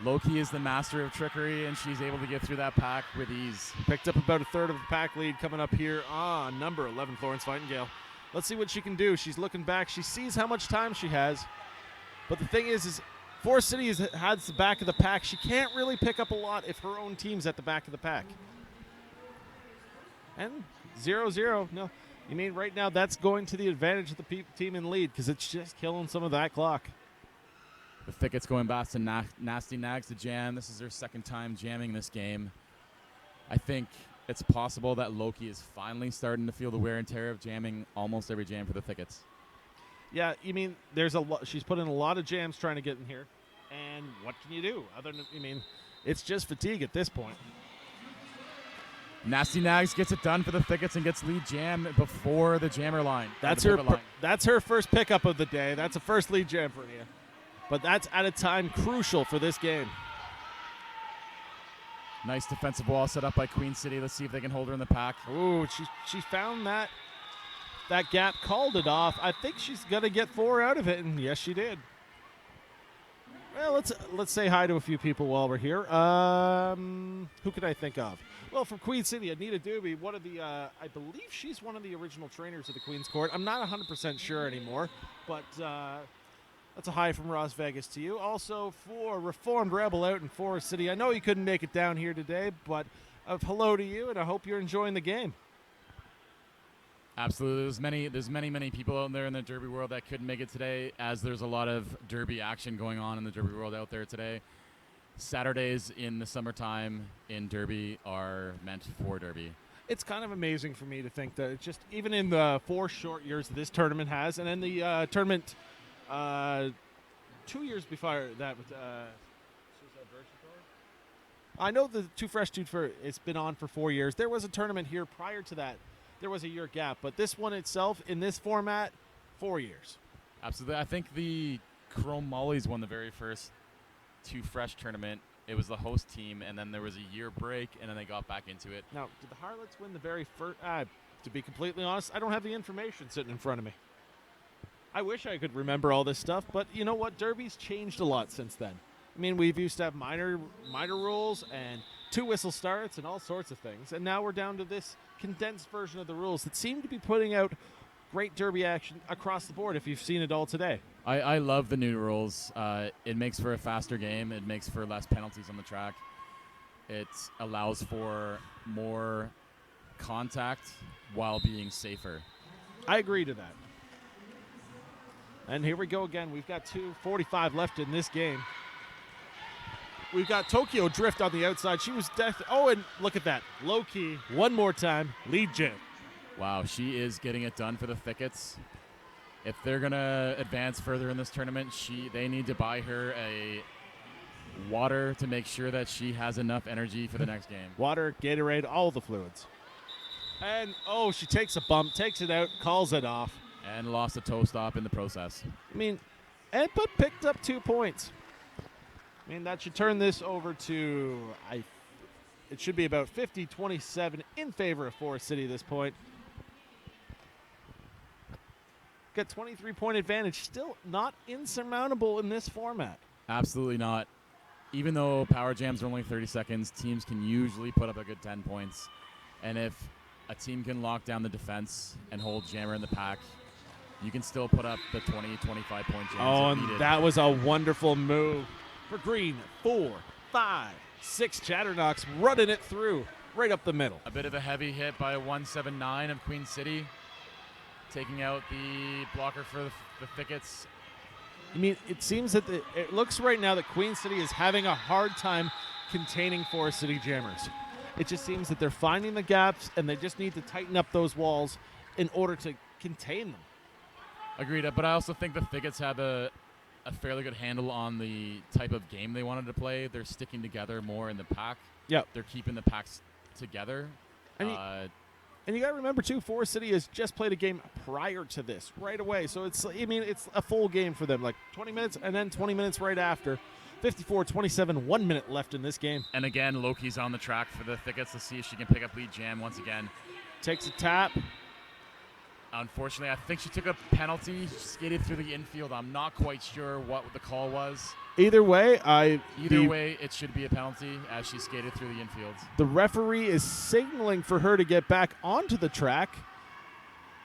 Loki is the master of trickery, and she's able to get through that pack with ease. Picked up about a third of the pack lead coming up here on number 11, Florence Nightingale. Let's see what she can do. She's looking back. She sees how much time she has. But the thing is Forest City has the back of the pack. She can't really pick up a lot if her own team's at the back of the pack. And 0-0. No, you mean right now that's going to the advantage of the team in lead because it's just killing some of that clock. The Thicket's going back to Nasty Nags to jam. This is her second time jamming this game. I think it's possible that Loki is finally starting to feel the wear and tear of jamming almost every jam for the Thickets. Yeah, you mean there's she's put in a lot of jams trying to get in here. And what can you do? It's just fatigue at this point. Nasty Nags gets it done for the Thickets and gets lead jam before the jammer line. That's her first pickup of the day. That's a first lead jam for you. But that's at a time crucial for this game. Nice defensive wall set up by Queen City. Let's see if they can hold her in the pack. Ooh, she found that gap, called it off. I think she's going to get 4 out of it, and yes, she did. Well, let's say hi to a few people while we're here. Who can I think of? Well, from Queen City, Anita Doobie, one of the, I believe she's one of the original trainers of the Queen's Court. I'm not 100% sure anymore, but that's a hi from Las Vegas to you. Also for Reformed Rebel out in Forest City. I know you couldn't make it down here today, but hello to you, and I hope you're enjoying the game. Absolutely. There's many people out there in the Derby world that couldn't make it today, as there's a lot of Derby action going on in the Derby world out there today. Saturdays in the summertime in Derby are meant for Derby. It's kind of amazing for me to think that it's just, even in the 4 short years this tournament has, and then the tournament 2 years before that with I know the Too Fresh Dude for it's been on for 4 years. There was a tournament here prior to that. There was a year gap, but this one itself in this format, 4 years. Absolutely. I think the Chrome Mollies won the very first Too Fresh tournament. It was the host team, and then there was a year break, and then they got back into it. Now, did the Harlots win the very first? To be completely honest, I don't have the information sitting in front of me. I wish I could remember all this stuff, but you know what? Derby's changed a lot since then. I mean, we've used to have minor rules and 2 whistle starts and all sorts of things, and now we're down to this condensed version of the rules that seem to be putting out great Derby action across the board if you've seen it all today. I love the new rules. It makes for a faster game. It makes for less penalties on the track. It allows for more contact while being safer. I agree to that. And here we go again. We've got 2:45 left in this game. We've got Tokyo Drift on the outside. She was and look at that. Low key, one more time, lead jam. Wow, she is getting it done for the Thickets. If they're going to advance further in this tournament, they need to buy her a water to make sure that she has enough energy for the next game. Water, Gatorade, all the fluids. And, oh, she takes a bump, takes it out, calls it off. And lost a toe stop in the process. I mean, but picked up 2 points. I mean, that should turn this over to, it should be about 50-27 in favor of Forest City at this point. Got 23-point advantage, still not insurmountable in this format. Absolutely not. Even though power jams are only 30 seconds, teams can usually put up a good 10 points. And if a team can lock down the defense and hold Jammer in the pack, you can still put up the 20, 25-point jams. Oh, if and needed. that was a wonderful move for Green. 4, 5, 6 Chatternocks running it through right up the middle. A bit of a heavy hit by 179 of Queen City, taking out the blocker for the Thickets. I mean, it seems that it looks right now that Queen City is having a hard time containing Forest City Jammers. It just seems that they're finding the gaps, and they just need to tighten up those walls in order to contain them. Agreed, but I also think the Thickets have a fairly good handle on the type of game they wanted to play. They're sticking together more in the pack. Yep. They're keeping the packs together. And you got to remember, too, Forest City has just played a game prior to this, right away. So, it's a full game for them, like 20 minutes and then 20 minutes right after. 54-27, 1 minute left in this game. And again, Loki's on the track for the Thickets to see if she can pick up lead jam once again. Takes a tap. Unfortunately, I think she took a penalty. She skated through the infield. I'm not quite sure what the call was. Either way, it should be a penalty as she skated through the infield. The referee is signaling for her to get back onto the track.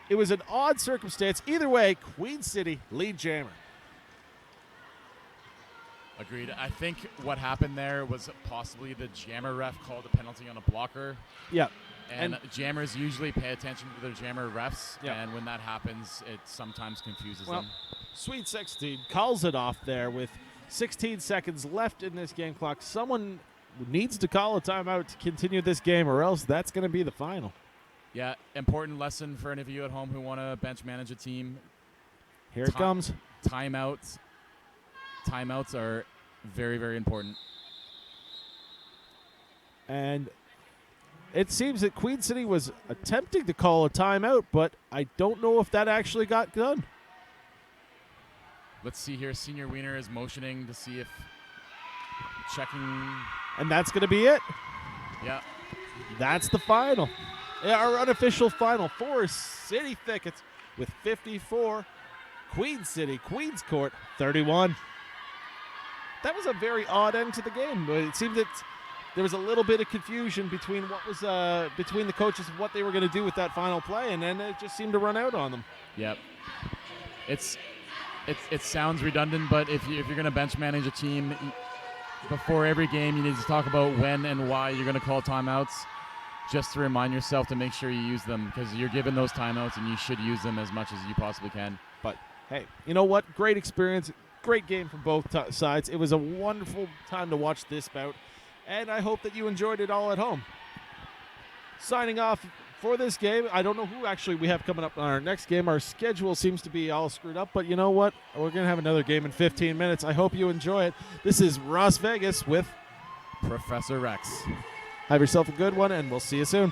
It was an odd circumstance. Either way, Queen City lead Jammer. Agreed. I think what happened there was possibly the Jammer ref called a penalty on a blocker. Yeah. And Jammers usually pay attention to their Jammer refs, yeah. And when that happens, it sometimes confuses them. Sweet 16 calls it off there with 16 seconds left in this game clock. Someone needs to call a timeout to continue this game, or else that's going to be the final. Yeah, important lesson for any of you at home who want to bench manage a team. Here it comes. Timeouts are very, very important. And it seems that Queen City was attempting to call a timeout, but I don't know if that actually got done. Let's see here. Senior Wiener is motioning to see if checking. And that's going to be it. Yeah. That's the final. Our unofficial final. Forest City Thickets with 54. Queen City, Queens Court, 31. That was a very odd end to the game, but it seemed that there was a little bit of confusion between what was between the coaches of what they were going to do with that final play, and then it just seemed to run out on them. Yep. It sounds redundant, but if you're going to bench manage a team, before every game you need to talk about when and why you're going to call timeouts, just to remind yourself to make sure you use them, because you're given those timeouts and you should use them as much as you possibly can. But hey, you know what? Great experience, great game from both sides. It was a wonderful time to watch this bout, and I hope that you enjoyed it all at home. Signing off for this game, I don't know who actually we have coming up on our next game. Our schedule seems to be all screwed up, but you know what? We're going to have another game in 15 minutes. I hope you enjoy it. This is Las Vegas with Professor Rex. Have yourself a good one, and we'll see you soon.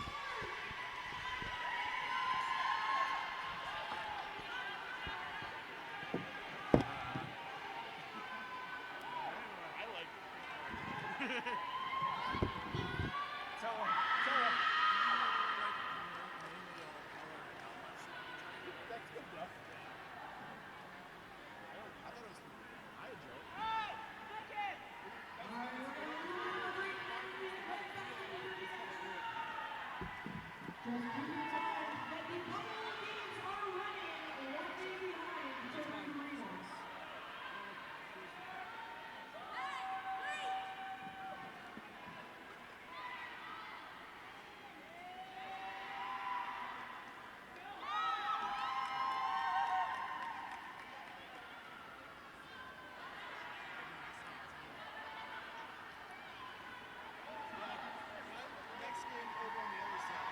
Next game over on the other side.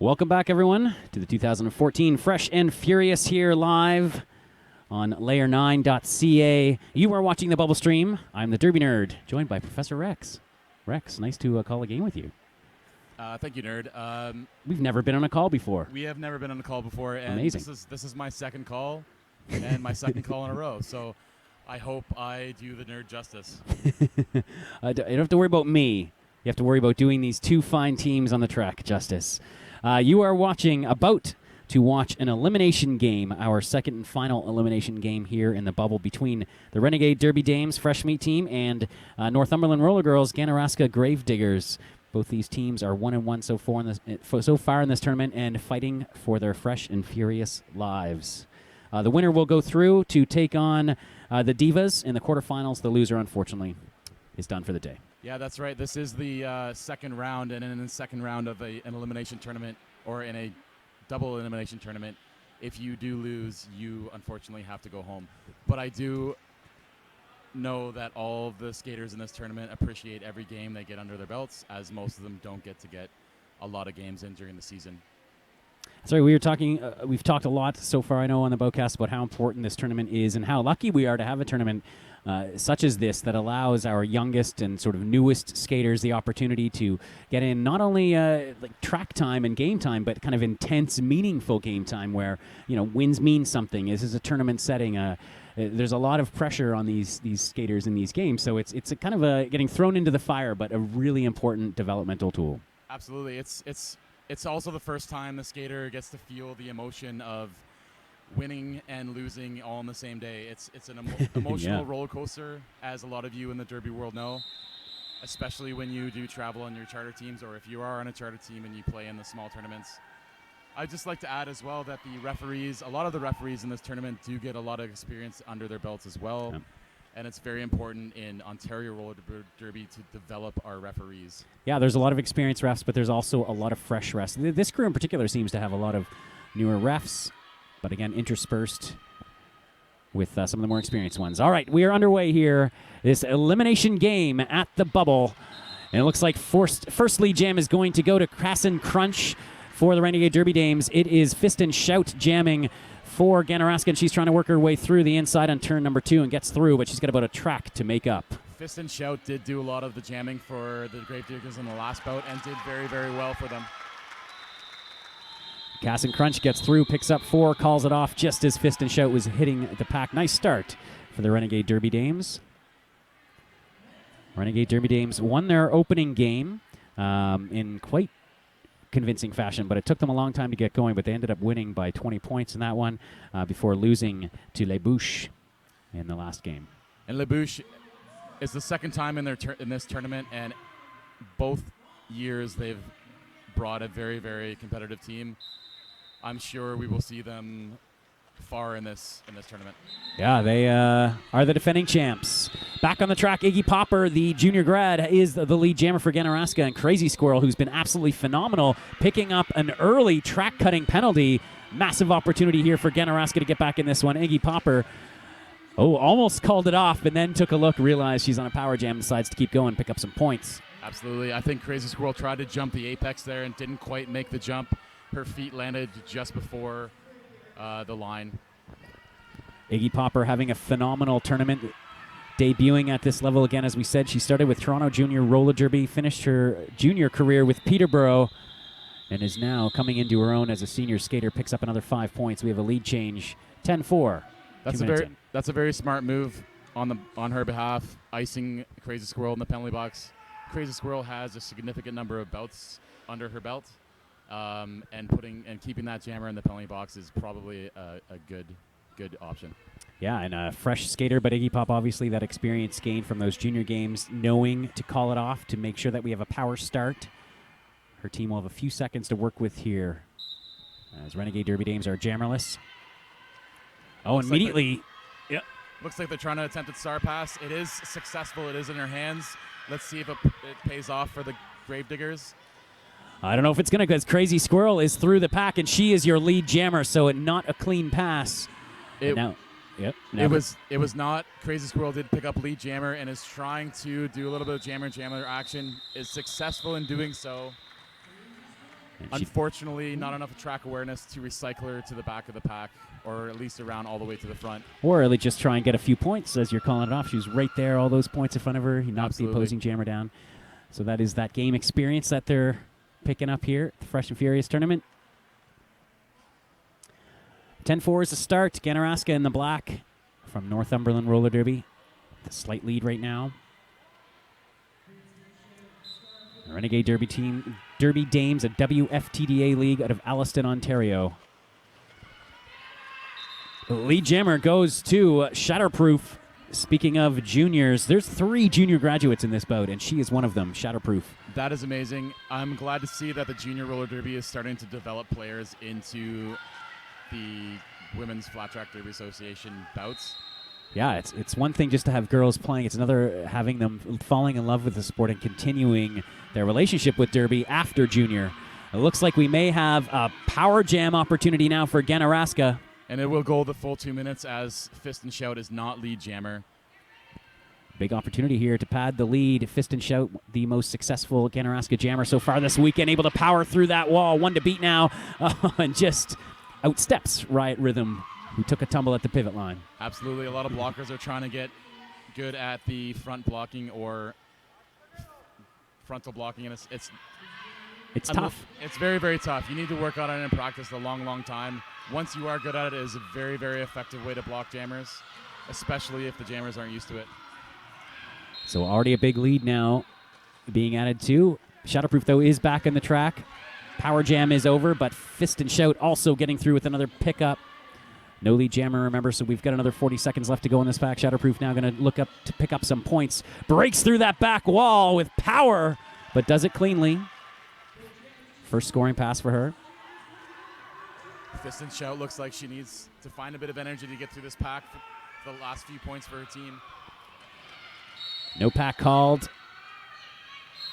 Welcome back, everyone, to the 2014 Fresh and Furious here live on layer9.ca. You are watching the Bubble Stream. I'm the Derby Nerd, joined by Professor Rex. Rex, nice to call a game with you. Thank you, Nerd. We've never been on a call before. We have never been on a call before, and Amazing. This is my second call, and my second call in a row. So I hope I do the nerd justice. You don't have to worry about me. You have to worry about doing these two fine teams on the track justice. You are about to watch an elimination game, our second and final elimination game here in the bubble between the Renegade Derby Dames Fresh Meat team and Northumberland RollerGirls Ganaraska Gravediggers. Both these teams are 1-1 so far in this tournament and fighting for their fresh and furious lives. The winner will go through to take on the Divas in the quarterfinals. The loser, unfortunately, is done for the day. Yeah, that's right. This is the second round, and in the second round of an elimination tournament, or in a double elimination tournament, if you do lose, you unfortunately have to go home. But I do know that all of the skaters in this tournament appreciate every game they get under their belts, as most of them don't get a lot of games in during the season. Sorry, we've talked a lot so far, I know, on the Bowcast about how important this tournament is and how lucky we are to have a tournament such as this that allows our youngest and sort of newest skaters the opportunity to get in not only like track time and game time, but kind of intense, meaningful game time where, wins mean something. This is a tournament setting. There's a lot of pressure on these skaters in these games, so it's a kind of getting thrown into the fire, but a really important developmental tool. Absolutely. It's also the first time the skater gets to feel the emotion of winning and losing all on the same day. It's an emotional roller coaster, as a lot of you in the Derby world know, especially when you do travel on your charter teams, or if you are on a charter team and you play in the small tournaments. I'd just like to add as well that a lot of the referees in this tournament do get a lot of experience under their belts as well. Yeah. And it's very important in Ontario Roller Derby to develop our referees. Yeah, there's a lot of experienced refs, but there's also a lot of fresh refs. This crew in particular seems to have a lot of newer refs, but again, interspersed with some of the more experienced ones. All right, we are underway here. This elimination game at the bubble. And it looks like first lead jam is going to go to Crassin Crunch for the Renegade Derby Dames. It is Fist and Shout jamming for Ganaraska, and she's trying to work her way through the inside on turn number 2 and gets through, but she's got about a track to make up. Fist and Shout did do a lot of the jamming for the Gravediggers in the last bout and did very, very well for them. Cass and Crunch gets through, picks up 4, calls it off just as Fist and Shout was hitting the pack. Nice start for the Renegade Derby Dames. Renegade Derby Dames won their opening game in quite convincing fashion, but it took them a long time to get going, but they ended up winning by 20 points in that one before losing to Les Bouches in the last game. And Les Bouches is the second time in this tournament, and both years they've brought a very, very competitive team. I'm sure we will see them far in this tournament. Yeah, they are the defending champs. Back on the track, Iggy Popper, the junior grad, is the lead jammer for Ganaraska, and Crazy Squirrel, who's been absolutely phenomenal, picking up an early track-cutting penalty. Massive opportunity here for Ganaraska to get back in this one. Iggy Popper, almost called it off, and then took a look, realized she's on a power jam, decides to keep going, pick up some points. Absolutely. I think Crazy Squirrel tried to jump the apex there and didn't quite make the jump. Her feet landed just before the line. Iggy Popper having a phenomenal tournament, debuting at this level again. As we said, she started with Toronto Junior Roller Derby, finished her junior career with Peterborough, and is now coming into her own as a senior skater. Picks up another 5 points. We have a lead change, 10-4. That's a very smart move on her behalf, icing Crazy Squirrel in the penalty box. Crazy Squirrel has a significant number of bouts under her belt. And keeping that jammer in the penalty box is probably a good option. Yeah, and a fresh skater, but Iggy Pop, obviously that experience gained from those junior games, knowing to call it off to make sure that we have a power start. Her team will have a few seconds to work with here as Renegade Derby Dames are jammerless. Immediately. Looks like they're trying to attempt a star pass. It is successful. It is in her hands. Let's see if it pays off for the Gravediggers. I don't know if it's going to, because Crazy Squirrel is through the pack, and she is your lead jammer, so not a clean pass. It was not. Crazy Squirrel did pick up lead jammer and is trying to do a little bit of jammer action. Is successful in doing so. Unfortunately, not enough track awareness to recycle her to the back of the pack, or at least around all the way to the front. Or at least just try and get a few points as you're calling it off. She was right there, all those points in front of her. He knocked the opposing jammer down. So that is that game experience that they're picking up here at the Fresh and Furious tournament. 10-4 is the start. Ganaraska in the black from Northumberland Roller Derby. The slight lead right now. The Renegade Derby team, Derby Dames, a WFTDA league out of Alliston, Ontario. Lead jammer goes to Shatterproof. Speaking of juniors, there's 3 junior graduates in this bout, and she is one of them, Shatterproof. That is amazing. I'm glad to see that the Junior Roller Derby is starting to develop players into the Women's Flat Track Derby Association bouts. Yeah, it's one thing just to have girls playing. It's another having them falling in love with the sport and continuing their relationship with Derby after junior. It looks like we may have a power jam opportunity now for Ganaraska. And it will go the full 2 minutes as Fist and Shout is not lead jammer. Big opportunity here to pad the lead. Fist and Shout, the most successful Ganaraska jammer so far this weekend, able to power through that wall. 1 to beat now, and just outsteps Riot Rhythm, who took a tumble at the pivot line. Absolutely. A lot of blockers are trying to get good at the front blocking or frontal blocking, and it's tough. It's very, very tough. You need to work on it and practice a long, long time. Once you are good at it, it is a very, very effective way to block jammers, especially if the jammers aren't used to it. So already a big lead now being added to. Shatterproof, though, is back on the track. Power jam is over, but Fist and Shout also getting through with another pickup. No lead jammer, remember, so we've got another 40 seconds left to go in this pack. Shatterproof now going to look up to pick up some points. Breaks through that back wall with power, but does it cleanly. First scoring pass for her. Fist and Shout looks like she needs to find a bit of energy to get through this pack for the last few points for her team. No pack called.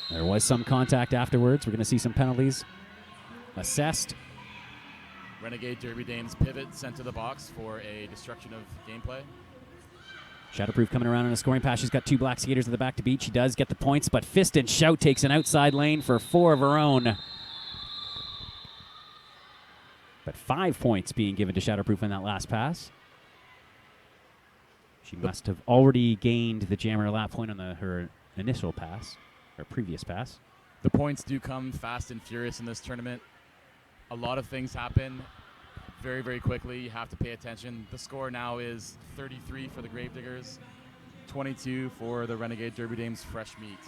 There was some contact afterwards. We're going to see some penalties assessed. Renegade Derby Dames pivot sent to the box for a destruction of gameplay. Shatterproof coming around on a scoring pass. She's got 2 black skaters at the back to beat. She does get the points, but Fist and Shout takes an outside lane for 4 of her own. But 5 points being given to Shatterproof in that last pass. She must have already gained the jammer lap point on her initial pass, or previous pass. The points do come fast and furious in this tournament. A lot of things happen very, very quickly. You have to pay attention. The score now is 33 for the Gravediggers, 22 for the Renegade Derby Dames Fresh Meat.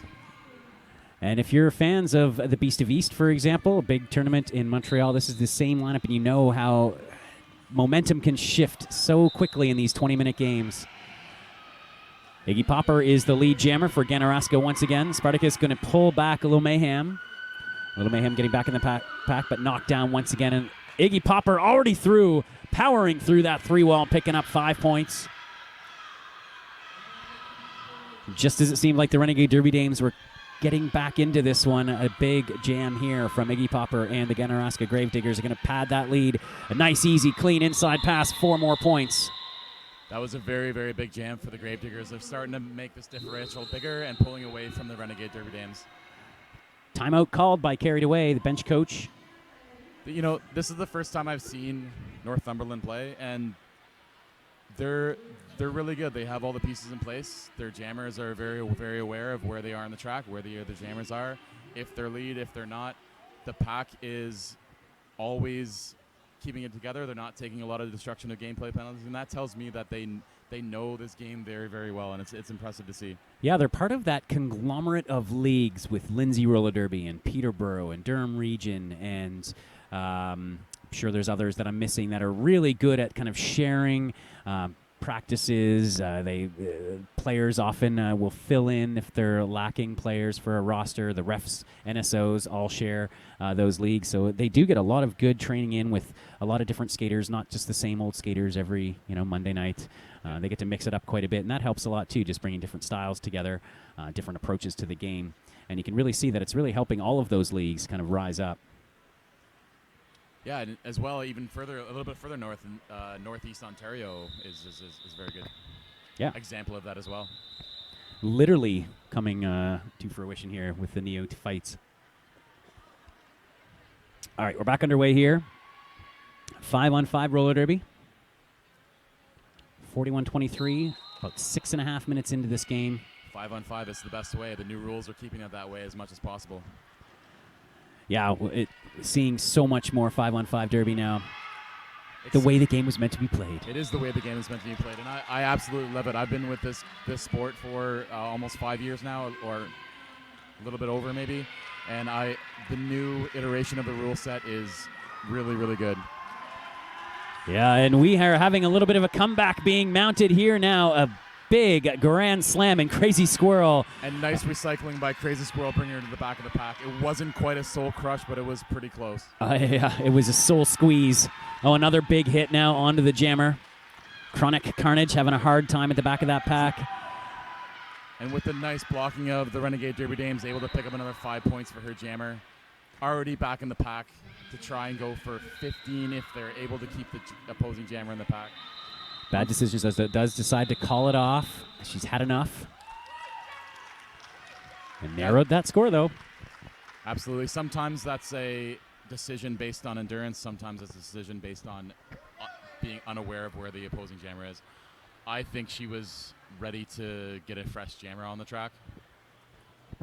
And if you're fans of the Beast of East, for example, a big tournament in Montreal, this is the same lineup, and you know how momentum can shift so quickly in these 20-minute games. Iggy Popper is the lead jammer for Ganaraska once again. Spartacus going to pull back Little Mayhem. Little Mayhem getting back in the pack, but knocked down once again. And Iggy Popper already through, powering through that 3-wall, picking up 5 points. Just as it seemed like the Renegade Derby Dames were getting back into this one, a big jam here from Iggy Popper, and the Ganaraska Gravediggers are going to pad that lead. A nice, easy, clean inside pass, 4 more points. That was a very, very big jam for the Gravediggers. They're starting to make this differential bigger and pulling away from the Renegade Derby Dames. Timeout called by Carried Away, the bench coach. You know, this is the first time I've seen Northumberland play, and they're really good. They have all the pieces in place. Their jammers are very, very aware of where they are on the track, where the other jammers are, if they're lead, if they're not. The pack is always keeping it together. They're not taking a lot of destruction of gameplay penalties, and that tells me that they know this game very, very well, and it's impressive to see. Yeah, they're part of that conglomerate of leagues with Lindsay Roller Derby and Peterborough and Durham Region, and I'm sure there's others that I'm missing that are really good at kind of sharing practices. Players often will fill in if they're lacking players for a roster. The refs, NSOs all share those leagues, so they do get a lot of good training in with a lot of different skaters, not just the same old skaters every Monday night. They get to mix it up quite a bit, and that helps a lot too, just bringing different styles together, different approaches to the game, and you can really see that it's really helping all of those leagues kind of rise up. Yeah, and as well, even further, a little bit further north, northeast Ontario is very good. Yeah, example of that as well. Literally coming to fruition here with the Neo fights. All right, we're back underway here. 5-on-5 roller derby. 41-23, about 6.5 minutes into this game. 5-on-5 is the best way. The new rules are keeping it that way as much as possible. Yeah, seeing so much more 5-on-5 derby now. The way the game was meant to be played. It is the way the game is meant to be played, and I absolutely love it. I've been with this sport for almost 5 years now, or a little bit over maybe, and the new iteration of the rule set is really, really good. Yeah, and we are having a little bit of a comeback being mounted here now. A big grand slam and Crazy Squirrel. And nice recycling by Crazy Squirrel, bringing her to the back of the pack. It wasn't quite a soul crush, but it was pretty close. Yeah, it was a soul squeeze. Oh, another big hit now onto the jammer. Chronic Carnage having a hard time at the back of that pack. And with the nice blocking of the Renegade Derby Dames, able to pick up another 5 points for her jammer. Already back in the pack to try and go for 15 if they're able to keep the opposing jammer in the pack. Bad decisions does decide to call it off. She's had enough. And narrowed that score, though. Absolutely. Sometimes that's a decision based on endurance. Sometimes it's a decision based on being unaware of where the opposing jammer is. I think she was ready to get a fresh jammer on the track.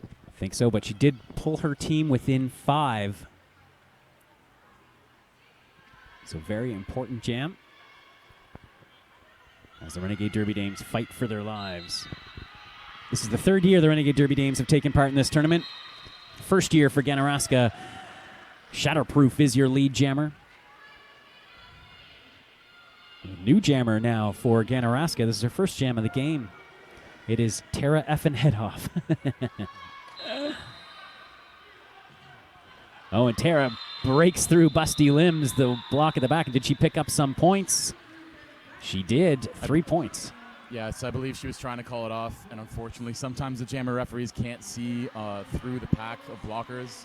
I think so, but she did pull her team within 5. So very important jam as the Renegade Derby Dames fight for their lives. This is the 3rd year the Renegade Derby Dames have taken part in this tournament. First year for Ganaraska. Shatterproof is your lead jammer. A new jammer now for Ganaraska. This is her first jam of the game. It is Tara effin' Headoff. Oh, and Tara breaks through Busty Limbs, the block at the back. Did she pick up some points? She did. 3 points. Yes, I believe she was trying to call it off, and unfortunately, sometimes the jammer referees can't see through the pack of blockers.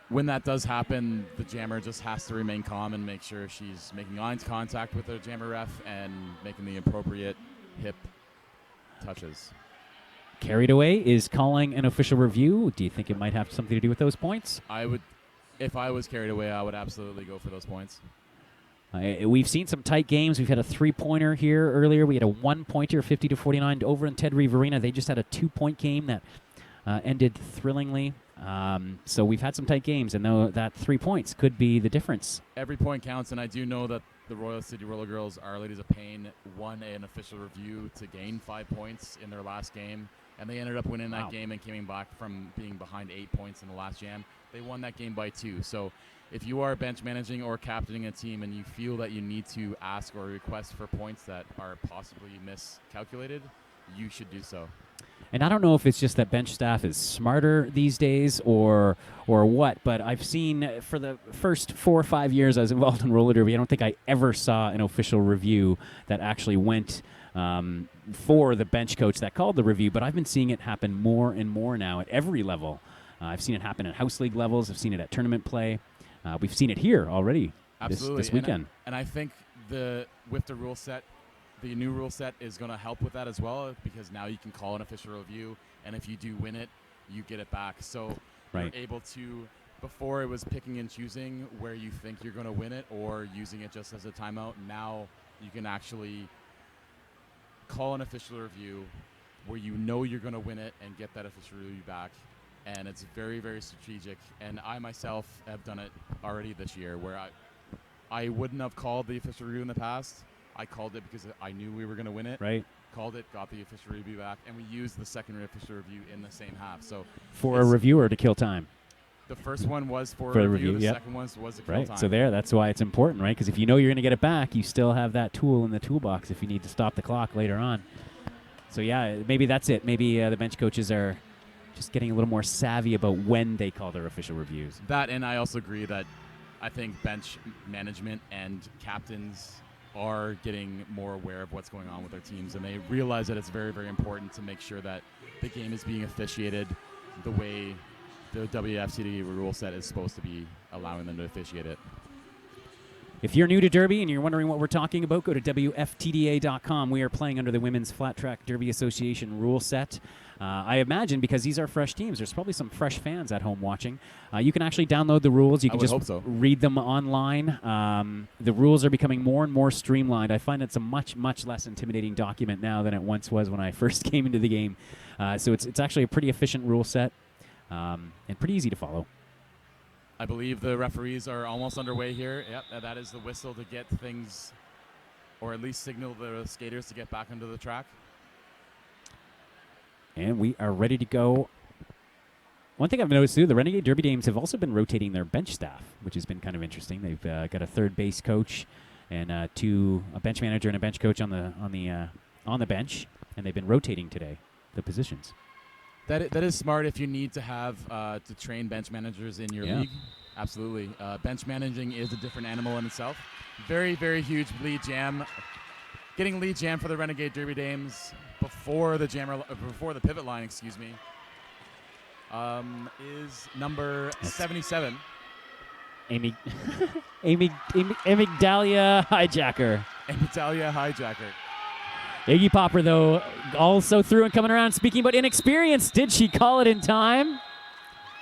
When that does happen, the jammer just has to remain calm and make sure she's making eye contact with the jammer ref and making the appropriate hip touches. Carried Away is calling an official review. Do you think it might have something to do with those points? If I was Carried Away, I would absolutely go for those points. We've seen some tight games. We've had a 3-pointer here earlier. We had a 1-pointer, 50-49 over in Ted Reeve Arena. They just had a 2-point game that ended thrillingly. So we've had some tight games, and though that 3 points could be the difference. Every point counts, and I do know that the Royal City RollerGirls, Our Ladies of Pain, won an official review to gain 5 points in their last game, and they ended up winning that game and came back from being behind 8 points in the last jam. They won that game by 2. So if you are bench managing or captaining a team and you feel that you need to ask or request for points that are possibly miscalculated, you should do so. And I don't know if it's just that bench staff is smarter these days or what, but I've seen for the first 4 or 5 years I was involved in roller derby, I don't think I ever saw an official review that actually went for the bench coach that called the review, but I've been seeing it happen more and more now at every level. I've seen it happen at house league levels. I've seen it at tournament play. We've seen it here already this weekend. And I think with the rule set, the new rule set is going to help with that as well, because now you can call an official review, and if you do win it, you get it back. So you're able to, before it was picking and choosing where you think you're going to win it or using it just as a timeout. Now you can actually call an official review where you know you're going to win it and get that official review back. And it's very, very strategic. And I myself have done it already this year where I wouldn't have called the official review in the past. I called it because I knew we were going to win it. Right. Called it, got the official review back, and we used the second official review in the same half. So for a reviewer to kill time. The first one was for a review. The second one was to kill time. So that's why it's important, right? Because if you know you're going to get it back, you still have that tool in the toolbox if you need to stop the clock later on. So yeah, maybe that's it. Maybe the bench coaches are just getting a little more savvy about when they call their official reviews. That, and I also agree that I think bench management and captains are getting more aware of what's going on with their teams, and they realize that it's very, very important to make sure that the game is being officiated the way the WFCD rule set is supposed to be, allowing them to officiate it. If you're new to Derby and you're wondering what we're talking about, go to WFTDA.com. We are playing under the Women's Flat Track Derby Association rule set. I imagine because these are fresh teams, there's probably some fresh fans at home watching. You can actually download the rules. You can just read them online. The rules are becoming more and more streamlined. I find it's a much, much less intimidating document now than it once was when I first came into the game. So it's actually a pretty efficient rule set and pretty easy to follow. I believe the referees are almost underway here. Yep, that is the whistle to get things, or at least signal the skaters to get back onto the track. And we are ready to go. One thing I've noticed, too, the Renegade Derby Dames have also been rotating their bench staff, which has been kind of interesting. They've got a third base coach and a bench manager and a bench coach on the bench, and they've been rotating today, the positions. That is smart if you need to have to train bench managers in your league. Absolutely. Bench managing is a different animal in itself. Very, very huge lead jam. Getting lead jam for the Renegade Derby Dames before the pivot line, excuse me, is number 77. Amy Dahlia Hijacker. Amy Dahlia Hijacker. Iggy Popper, though, also through and coming around. Speaking about inexperience, did she call it in time?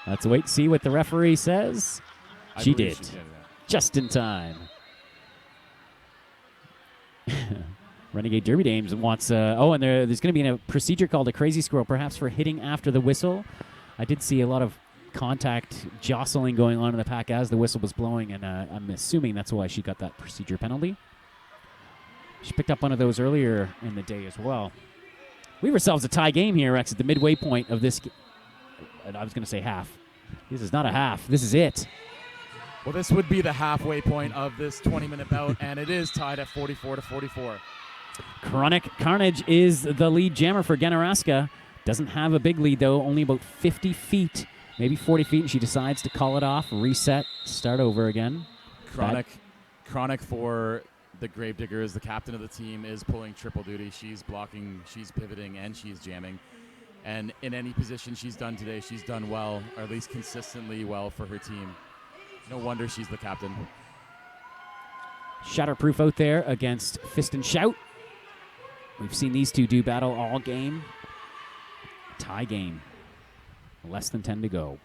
Let's wait and see what the referee says. She did. Just in time. Renegade Derby Dames wants... and there's going to be a procedure called a crazy squirrel, perhaps for hitting after the whistle. I did see a lot of contact jostling going on in the pack as the whistle was blowing, and I'm assuming that's why she got that procedure penalty. She picked up one of those earlier in the day as well. We have ourselves a tie game here, Rex, at the midway point of this. I was going to say half. This is not a half. This is it. Well, this would be the halfway point of this 20-minute bout, and it is tied at 44-44. Chronic Carnage is the lead jammer for Ganaraska. Doesn't have a big lead, though, only about 50 feet, maybe 40 feet, and she decides to call it off, reset, start over again. Chronic for the Gravediggers, the captain of the team, is pulling triple duty. She's blocking, she's pivoting, and she's jamming. And in any position she's done today, she's done well, or at least consistently well for her team. No wonder she's the captain. Shatterproof out there against Fist and Shout. We've seen these two do battle all game. Tie game. Less than 10 to go.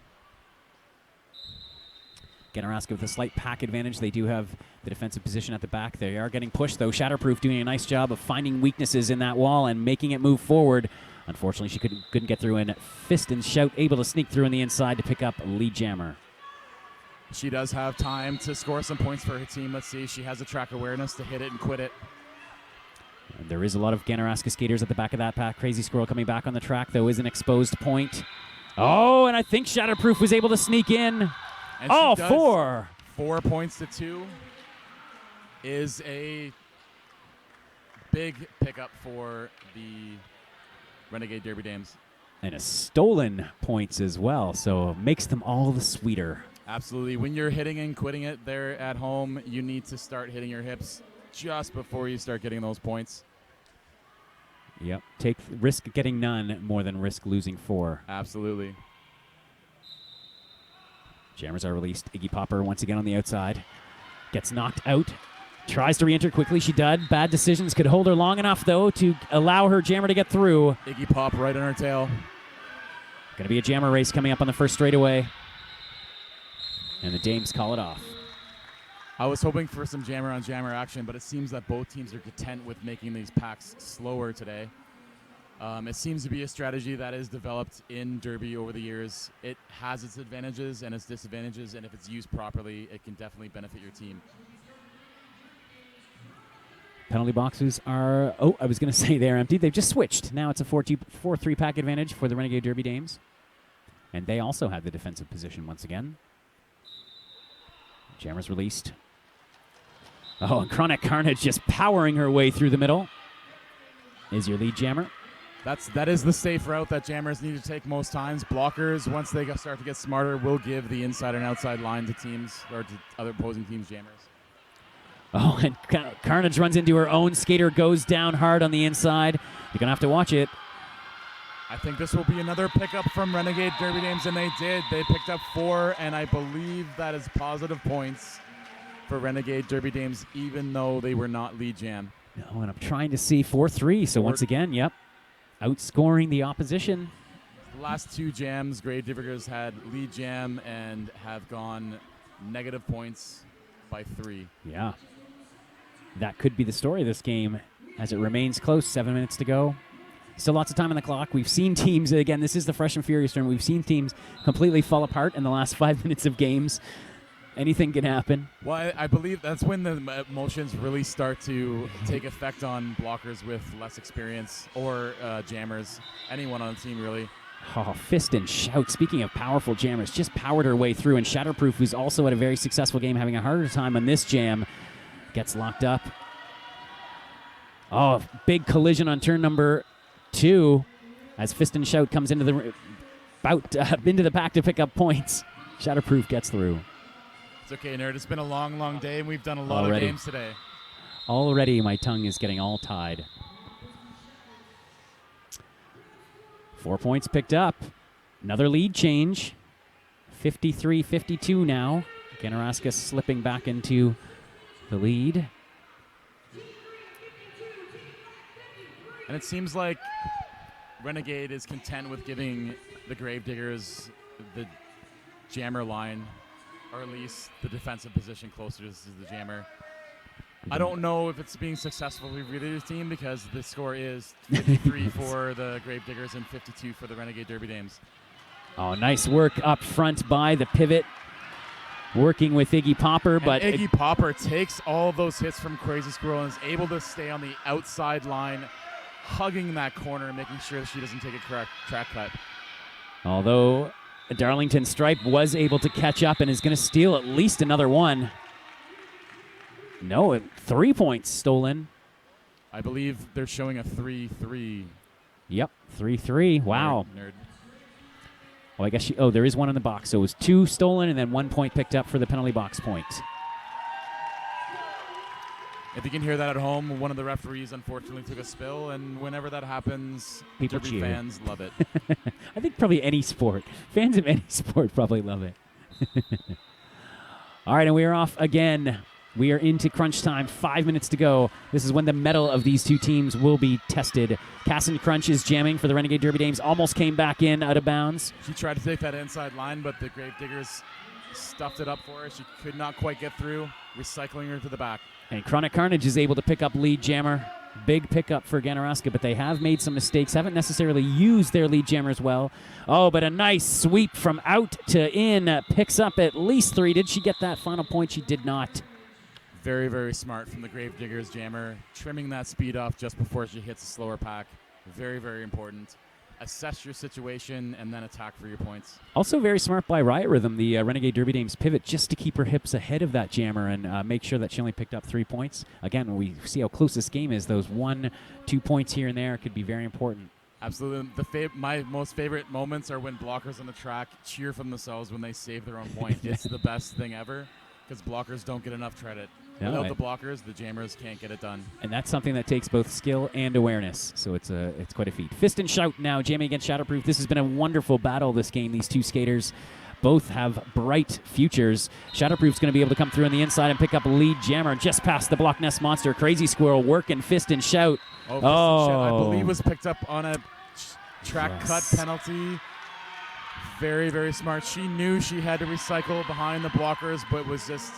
Ganaraska with a slight pack advantage. They do have the defensive position at the back. They are getting pushed, though. Shatterproof doing a nice job of finding weaknesses in that wall and making it move forward. Unfortunately, she couldn't get through, and Fist and Shout able to sneak through on the inside to pick up lead jammer. She does have time to score some points for her team. Let's see. She has a track awareness to hit it and quit it. And there is a lot of Ganaraska skaters at the back of that pack. Crazy Squirrel coming back on the track, though, is an exposed point. Oh, and I think Shatterproof was able to sneak in. And 4. 4 points to 2 is a big pickup for the Renegade Derby Dames. And a stolen points as well, so makes them all the sweeter. Absolutely. When you're hitting and quitting it there at home, you need to start hitting your hips just before you start getting those points. Yep. Risk getting none more than risk losing 4. Absolutely. Jammers are released. Iggy Popper once again on the outside. Gets knocked out. Tries to re-enter quickly. She did. Bad decisions could hold her long enough, though, to allow her jammer to get through. Iggy Pop right on her tail. Going to be a jammer race coming up on the first straightaway. And the Dames call it off. I was hoping for some jammer on jammer action, but it seems that both teams are content with making these packs slower today. It seems to be a strategy that is developed in Derby over the years. It has its advantages and its disadvantages, and if it's used properly, it can definitely benefit your team. Penalty boxes are, I was going to say they're empty. They've just switched. Now it's a 4-3 pack advantage for the Renegade Derby Dames. And they also have the defensive position once again. Jammer's released. Oh, and Chronic Carnage just powering her way through the middle. Is your lead jammer. That is the safe route that jammers need to take most times. Blockers, once they start to get smarter, will give the inside and outside line to teams or to other opposing teams' jammers. Oh, and Carnage runs into her own skater, goes down hard on the inside. You're going to have to watch it. I think this will be another pickup from Renegade Derby Dames, and they did. They picked up 4, and I believe that is positive points for Renegade Derby Dames, even though they were not lead jam. No, and I'm trying to see 4-3. So once again, yep, outscoring the opposition. The last 2 jams, Gravediggers had lead jam and have gone negative points by 3. Yeah. That could be the story of this game as it remains close. 7 minutes to go. Still lots of time on the clock. We've seen teams, again, this is the Fresh and Furious turn. We've seen teams completely fall apart in the last 5 minutes of games. Anything can happen. Well, I believe that's when the emotions really start to take effect on blockers with less experience or jammers, anyone on the team really. Oh, Fist and Shout, speaking of powerful jammers, just powered her way through. And Shatterproof, who's also had a very successful game, having a harder time on this jam, gets locked up. Oh, big collision on turn number 2 as Fist and Shout comes into the into the pack to pick up points. Shatterproof gets through. It's okay, Nerd. It's been a long, long day, and we've done a lot of games today. Already my tongue is getting all tied. 4 points picked up. Another lead change. 53-52 now. Ganaraska slipping back into the lead. And it seems like Renegade is content with giving the Gravediggers the jammer line, or at least the defensive position closer to the jammer. I don't know if it's being successful for either team because the score is 53 for the Gravediggers and 52 for the Renegade Derby Dames. Oh, nice work up front by the pivot, working with Iggy Popper. But Iggy Popper takes all of those hits from Crazy Squirrel and is able to stay on the outside line, hugging that corner, making sure that she doesn't take a correct track cut. Although Darlington Stripe was able to catch up and is going to steal at least another one. No, 3 points stolen. I believe they're showing a 3-3. Yep, 3-3. Wow. Nerd. Oh, I guess there is one in the box. So it was 2 stolen and then 1 point picked up for the penalty box point. If you can hear that at home, one of the referees unfortunately took a spill, and whenever that happens, People Derby cheer. fans love it. I think probably any sport. Fans of any sport probably love it. All right, and we are off again. We are into crunch time. 5 minutes to go. This is when the mettle of these two teams will be tested. Casson Crunch is jamming for the Renegade Derby Dames. Almost came back in out of bounds. She tried to take that inside line, but the Gravediggers stuffed it up for her. She could not quite get through, recycling her to the back. And Chronic Carnage is able to pick up lead jammer. Big pickup for Ganaraska, but they have made some mistakes. Haven't necessarily used their lead jammers well. Oh, but a nice sweep from out to in. Picks up at least 3. Did she get that final point? She did not. Very, very smart from the Gravediggers jammer, trimming that speed off just before she hits a slower pack. Very, very important. Assess your situation and then attack for your points. Also very smart by Riot Rhythm, the Renegade Derby Dames pivot, just to keep her hips ahead of that jammer and make sure that she only picked up 3 points. Again, when we see how close this game is, those 1-2 points here and there could be very important. Absolutely. My most favorite moments are when blockers on the track cheer from themselves when they save their own point. It's the best thing ever because blockers don't get enough credit. No, Without the blockers, the jammers can't get it done. And that's something that takes both skill and awareness. So it's quite a feat. Fist and Shout now jamming against Shatterproof. This has been a wonderful battle this game. These two skaters both have bright futures. Shatterproof's going to be able to come through on the inside and pick up a lead jammer just past the Block Nest Monster. Crazy Squirrel working Fist and Shout. Fist and Shout, I believe was picked up on a track cut penalty. Very, very smart. She knew she had to recycle behind the blockers, but was just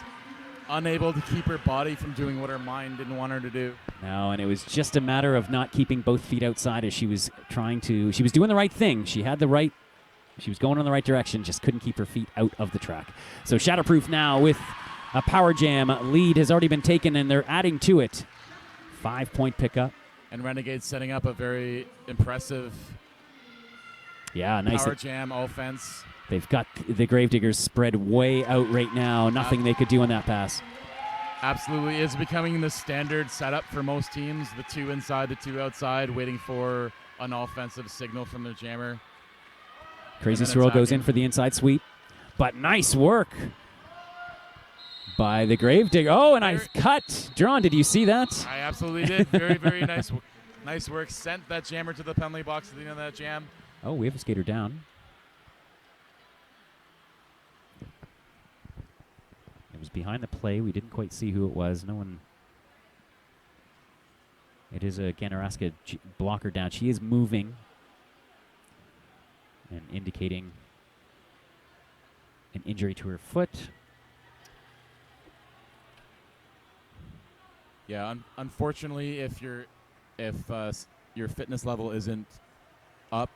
unable to keep her body from doing what her mind didn't want her to do. No, and it was just a matter of not keeping both feet outside as she was she was doing the right thing. She was going in the right direction, just couldn't keep her feet out of the track. So Shatterproof now with a power jam. Lead has already been taken, and they're adding to it. 5 point pickup. And Renegade setting up a very impressive nice power jam offense. They've got the Gravediggers spread way out right now. Nothing they could do on that pass. Absolutely. It's becoming the standard setup for most teams. The 2 inside, the 2 outside, waiting for an offensive signal from their jammer. Crazy Swirl goes in for the inside sweep. But nice work by the Gravedigger. Oh, and I cut. Drawn, did you see that? I absolutely did. Very, very nice. Nice work. Sent that jammer to the penalty box at the end of that jam. Oh, we have a skater down. It was behind the play. We didn't quite see who it was. No one. It is a Ganaraska blocker down. She is moving and indicating an injury to her foot. Yeah, unfortunately, if your fitness level isn't up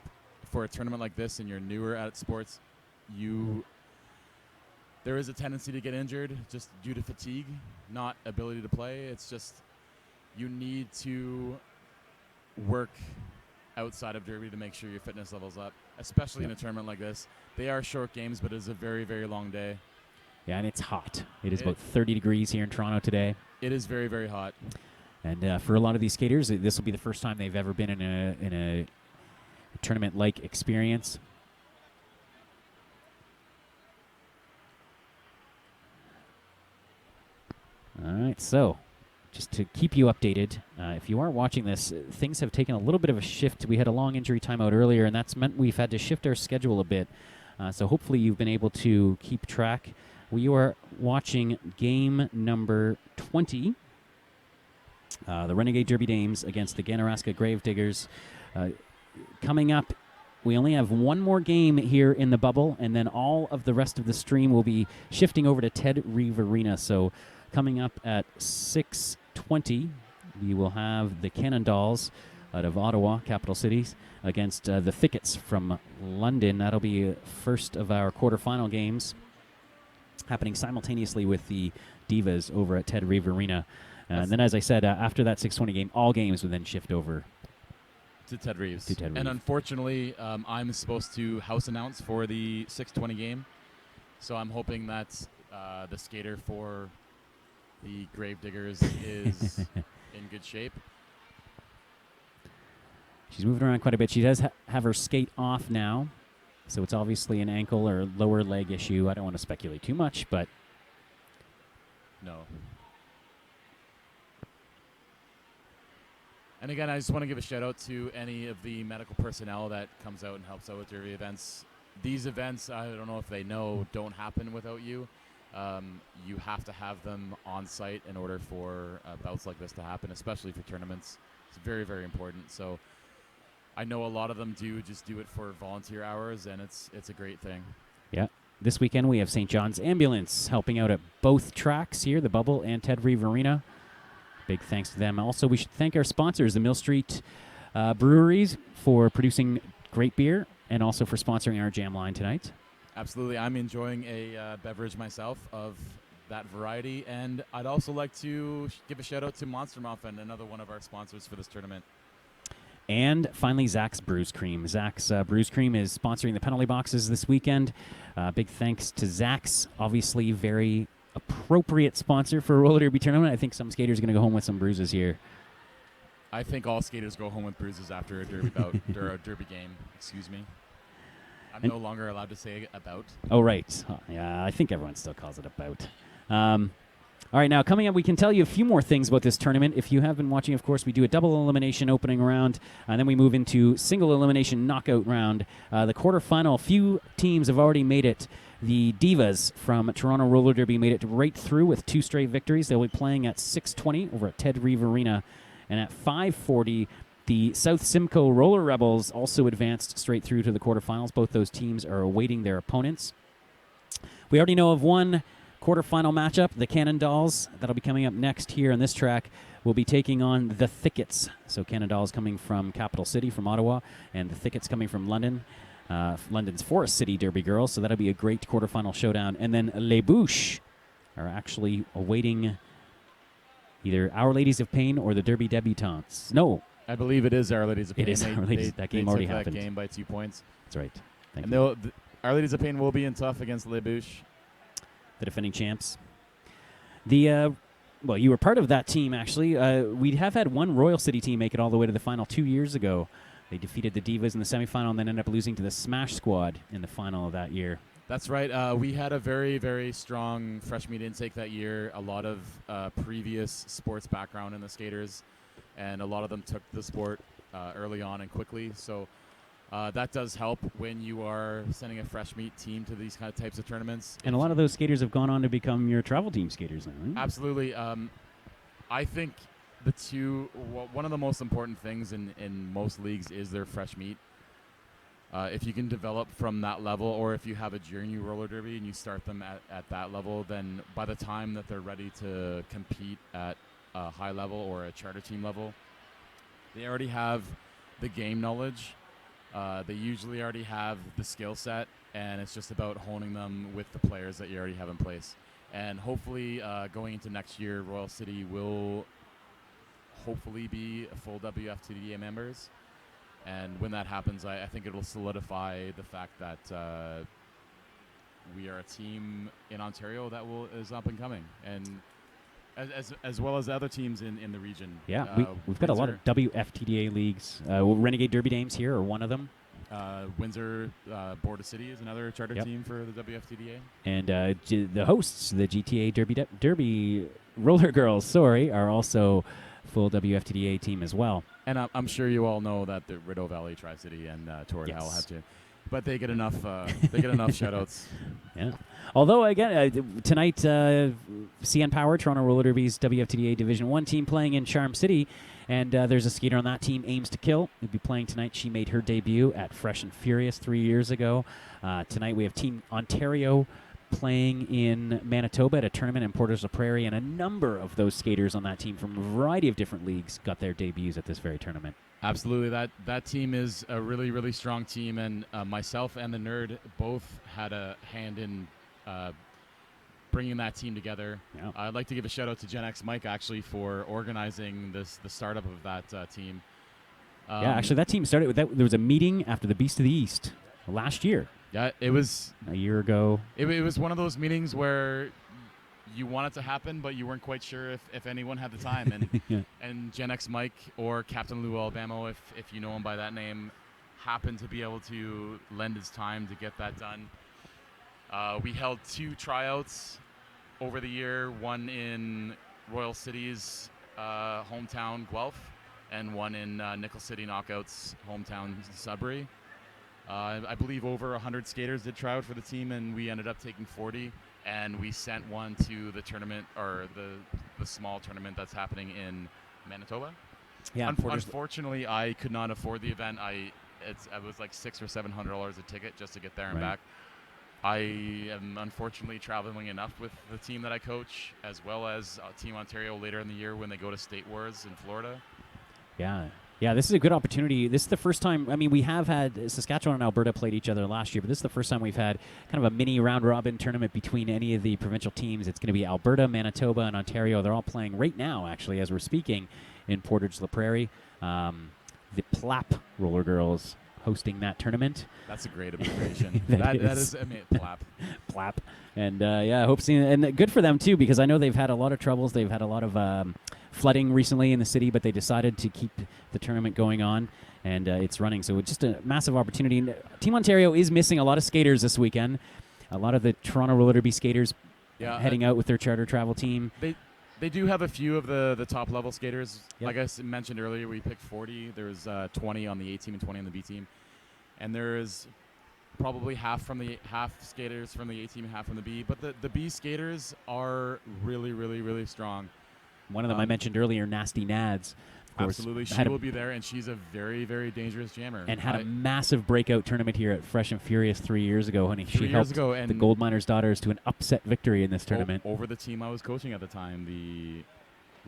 for a tournament like this and you're newer at sports, there is a tendency to get injured just due to fatigue, not ability to play. It's just you need to work outside of Derby to make sure your fitness level's up, especially in a tournament like this. They are short games, but it is a very, very long day. Yeah, and it's hot. It is about 30 degrees here in Toronto today. It is very, very hot. And for a lot of these skaters, this will be the first time they've ever been in a tournament-like experience. All right, so just to keep you updated, if you are watching this, things have taken a little bit of a shift. We had a long injury timeout earlier, and that's meant we've had to shift our schedule a bit. So hopefully you've been able to keep track. We are watching game number 20, the Renegade Derby Dames against the Ganaraska Gravediggers. Coming up, we only have one more game here in the bubble, and then all of the rest of the stream will be shifting over to Ted Reeve Arena. So coming up at 6:20, we will have the Cannondalls out of Ottawa, capital cities, against the Thickets from London. That'll be first of our quarterfinal games, happening simultaneously with the Divas over at Ted Reeve Arena. And then, as I said, after that 6:20 game, all games will then shift over to Ted Reeves. To Ted Reeve. And unfortunately, I'm supposed to house announce for the 6:20 game, so I'm hoping that the skater for the Gravediggers is in good shape. She's moving around quite a bit. She does have her skate off now, so it's obviously an ankle or lower leg issue. I don't want to speculate too much, but no. And again, I just want to give a shout out to any of the medical personnel that comes out and helps out with Derby events. These events, I don't know if they know, don't happen without you. You have to have them on site in order for bouts like this to happen, especially for tournaments. It's very, very important. So I know a lot of them do it for volunteer hours, and it's a great thing. Yeah. This weekend we have St. John's Ambulance helping out at both tracks here, the Bubble and Ted Reeve Arena. Big thanks to them. Also, we should thank our sponsors, the Mill Street Breweries, for producing great beer and also for sponsoring our jam line tonight. Absolutely. I'm enjoying a beverage myself of that variety, and I'd also like to give a shout out to Monster Muffin, another one of our sponsors for this tournament. And finally, Zach's Brews Cream. Zach's Brews Cream is sponsoring the penalty boxes this weekend. Big thanks to Zach's, obviously very appropriate sponsor for a roller derby tournament. I think some skaters are going to go home with some bruises here. I think all skaters go home with bruises after a derby bout or a derby game. Excuse me. I'm no longer allowed to say about. Oh, right. Yeah, I think everyone still calls it about. All right, now coming up, we can tell you a few more things about this tournament. If you have been watching, of course, we do a double elimination opening round, and then we move into single elimination knockout round. The quarterfinal, few teams have already made it. The Divas from Toronto Roller Derby made it right through with 2 straight victories. They'll be playing at 6:20 over at Ted Reeve Arena, and at 5:40, the South Simcoe Roller Rebels also advanced straight through to the quarterfinals. Both those teams are awaiting their opponents. We already know of one quarterfinal matchup, the Cannondalls. That'll be coming up next here on this track. Will be taking on the Thickets. So Cannondalls coming from Capital City, from Ottawa, and the Thickets coming from London. London's Forest City Derby Girls, so that'll be a great quarterfinal showdown. And then Les Bouches are actually awaiting either Our Ladies of Pain or the Derby Debutantes. No. I believe it is Our Ladies of Pain. It is Our Ladies. That game already happened. That game by 2 points. That's right. Thank and you. Our Ladies of Pain will be in tough against Les Bouches. The defending champs. Well, you were part of that team, actually. We have had one Royal City team make it all the way to the final 2 years ago. They defeated the Divas in the semifinal and then ended up losing to the Smash Squad in the final of that year. That's right. We had a very, very strong fresh meat intake that year. A lot of previous sports background in the skaters, and a lot of them took the sport early on and quickly. So That does help when you are sending a fresh meat team to these kind of types of tournaments. And a lot of those skaters have gone on to become your travel team skaters now, right? Absolutely. I think one of the most important things in most leagues is their fresh meat. If you can develop from that level, or if you have a junior roller derby and you start them at that level, then by the time that they're ready to compete at a high level or a charter team level, they already have the game knowledge. They usually already have the skill set, and it's just about honing them with the players that you already have in place. And hopefully, going into next year, Royal City will hopefully be full WFTDA members. And when that happens, I think it will solidify the fact that we are a team in Ontario that is up and coming, and as well as other teams in the region. Yeah, we've got a lot of WFTDA leagues. Renegade Derby Dames here are one of them. Windsor Border City is another charter team for the WFTDA. And the hosts, the GTA Derby RollerGirls, are also full WFTDA team as well. And I'm sure you all know that the Rideau Valley, Tri-City, and Torrid Howell have to. But they get enough. They get enough shoutouts. Yeah. Although again tonight, CN Power, Toronto Roller Derby's WFTDA Division 1 team playing in Charm City, and there's a skater on that team, Aims to Kill, who'll be playing tonight. She made her debut at Fresh and Furious 3 years ago. Tonight we have Team Ontario playing in Manitoba at a tournament in Portage la Prairie, and a number of those skaters on that team from a variety of different leagues got their debuts at this very tournament. Absolutely. That team is a really, really strong team, and myself and the Nerd both had a hand in bringing that team together. Yeah. I'd like to give a shout out to Gen X Mike, actually, for organizing the startup of that team. Yeah, actually that team started with that. There was a meeting after the Beast of the East last year. Yeah, it was a year ago. It was one of those meetings where you want it to happen, but you weren't quite sure if anyone had the time. And yeah. And Gen X Mike, or Captain Lou Alabama, if you know him by that name, happened to be able to lend his time to get that done. We held 2 tryouts over the year, one in Royal City's hometown, Guelph, and one in Nickel City Knockouts' hometown, Sudbury. I believe over 100 skaters did try out for the team, and we ended up taking 40. And we sent one to the tournament, or the small tournament that's happening in Manitoba. Yeah. Unfortunately, I could not afford the event. I was like $600 or $700 a ticket just to get there and back. I am unfortunately traveling enough with the team that I coach, as well as Team Ontario later in the year when they go to State Wars in Florida. Yeah. Yeah, this is a good opportunity. This is the first time, I mean, we have had Saskatchewan and Alberta played each other last year, but this is the first time we've had kind of a mini round-robin tournament between any of the provincial teams. It's going to be Alberta, Manitoba, and Ontario. They're all playing right now, actually, as we're speaking, in Portage la Prairie. The Plap Roller Girls hosting that tournament. That's a great observation. that is, I mean, Plap. Plap. And, yeah, I hope seeing, and good for them, too, because I know they've had a lot of troubles. They've had a lot of flooding recently in the city, but they decided to keep the tournament going on, and it's running. So it's just a massive opportunity. And Team Ontario is missing a lot of skaters this weekend. A lot of the Toronto Roller Derby skaters heading out with their charter travel team. They do have a few of the top-level skaters. Yep. Like I mentioned earlier, we picked 40. There's 20 on the A team and 20 on the B team. And there's probably half skaters from the A team and half from the B. But the B skaters are really, really, really strong. One of them I mentioned earlier, Nasty Nads. Absolutely. She will be there, and she's a very, very dangerous jammer. And had a massive breakout tournament here at Fresh and Furious 3 years ago, honey. She helped the Gold Miners' daughters to an upset victory in this tournament. Over the team I was coaching at the time, the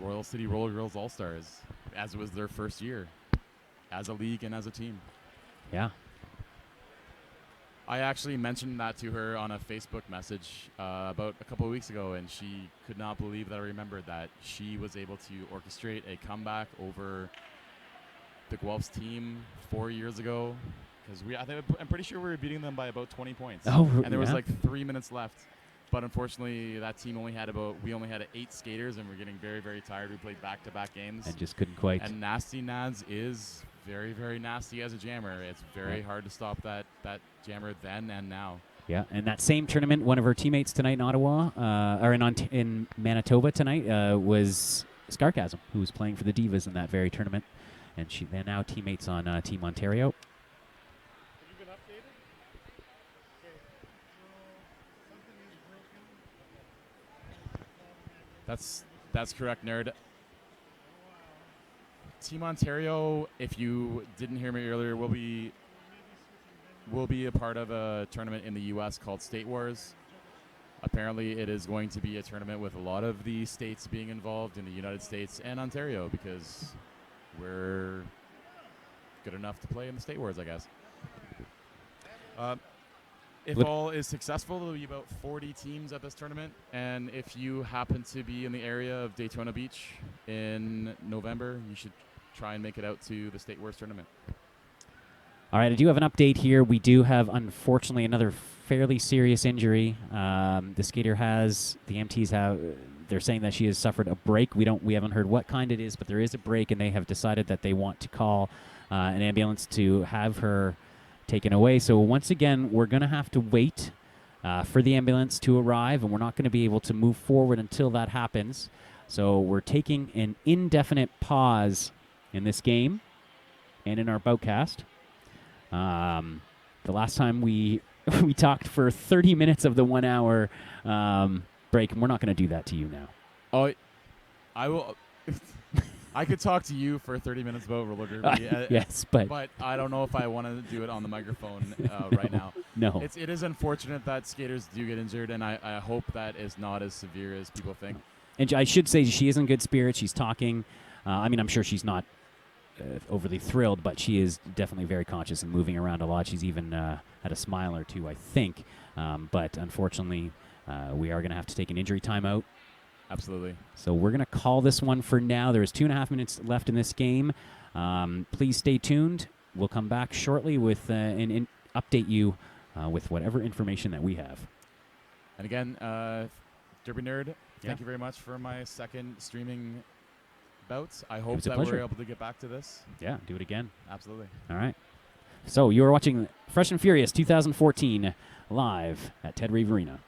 Royal City RollerGirls All-Stars, as it was their first year as a league and as a team. Yeah. I actually mentioned that to her on a Facebook message about a couple of weeks ago, and she could not believe that I remembered that she was able to orchestrate a comeback over the Guelph's team 4 years ago. Because I'm pretty sure we were beating them by about 20 points. Oh, and there was like 3 minutes left. But unfortunately, that team only had 8 skaters, and we're getting very, very tired. We played back-to-back games. And just couldn't quite. And Nasty Nads is very, very nasty as a jammer. It's very hard to stop that jammer then and now. Yeah, and that same tournament, one of her teammates tonight in Ottawa, or in Manitoba tonight, was Scarcasm, who was playing for the Divas in that very tournament. And they're now teammates on Team Ontario. That's correct, nerd. Team Ontario, if you didn't hear me earlier, will be a part of a tournament in the U.S. called State Wars. Apparently, it is going to be a tournament with a lot of the states being involved in the United States and Ontario because we're good enough to play in the State Wars, I guess. If all is successful, there will be about 40 teams at this tournament. And if you happen to be in the area of Daytona Beach in November, you should try and make it out to the State Wars tournament. All right, I do have an update here. We do have, unfortunately, another fairly serious injury. The skater has, the MTs have, they're saying that she has suffered a break. We haven't heard what kind it is, but there is a break, and they have decided that they want to call an ambulance to have her taken away. So once again, we're going to have to wait for the ambulance to arrive, and we're not going to be able to move forward until that happens. So we're taking an indefinite pause in this game and in our boutcast. The last time we talked for 30 minutes of the 1 hour break, and we're not going to do that to you now. Oh, I will. I could talk to you for 30 minutes about RollerGirls. Yes, but I don't know if I want to do it on the microphone right now. No. It is unfortunate that skaters do get injured, and I hope that is not as severe as people think. And I should say she is in good spirits. She's talking. I'm sure she's not overly thrilled, but she is definitely very conscious and moving around a lot. She's even had a smile or two, I think. But unfortunately, we are going to have to take an injury timeout. Absolutely. So we're going to call this one for now. There's 2.5 minutes left in this game. Please stay tuned. We'll come back shortly with and update you with whatever information that we have. And again, Derby Nerd, thank you very much for my second streaming bouts. I hope that we're able to get back to this. Yeah, do it again. Absolutely. All right. So you are watching Fresh and Furious 2014 live at Ted Reeve Arena.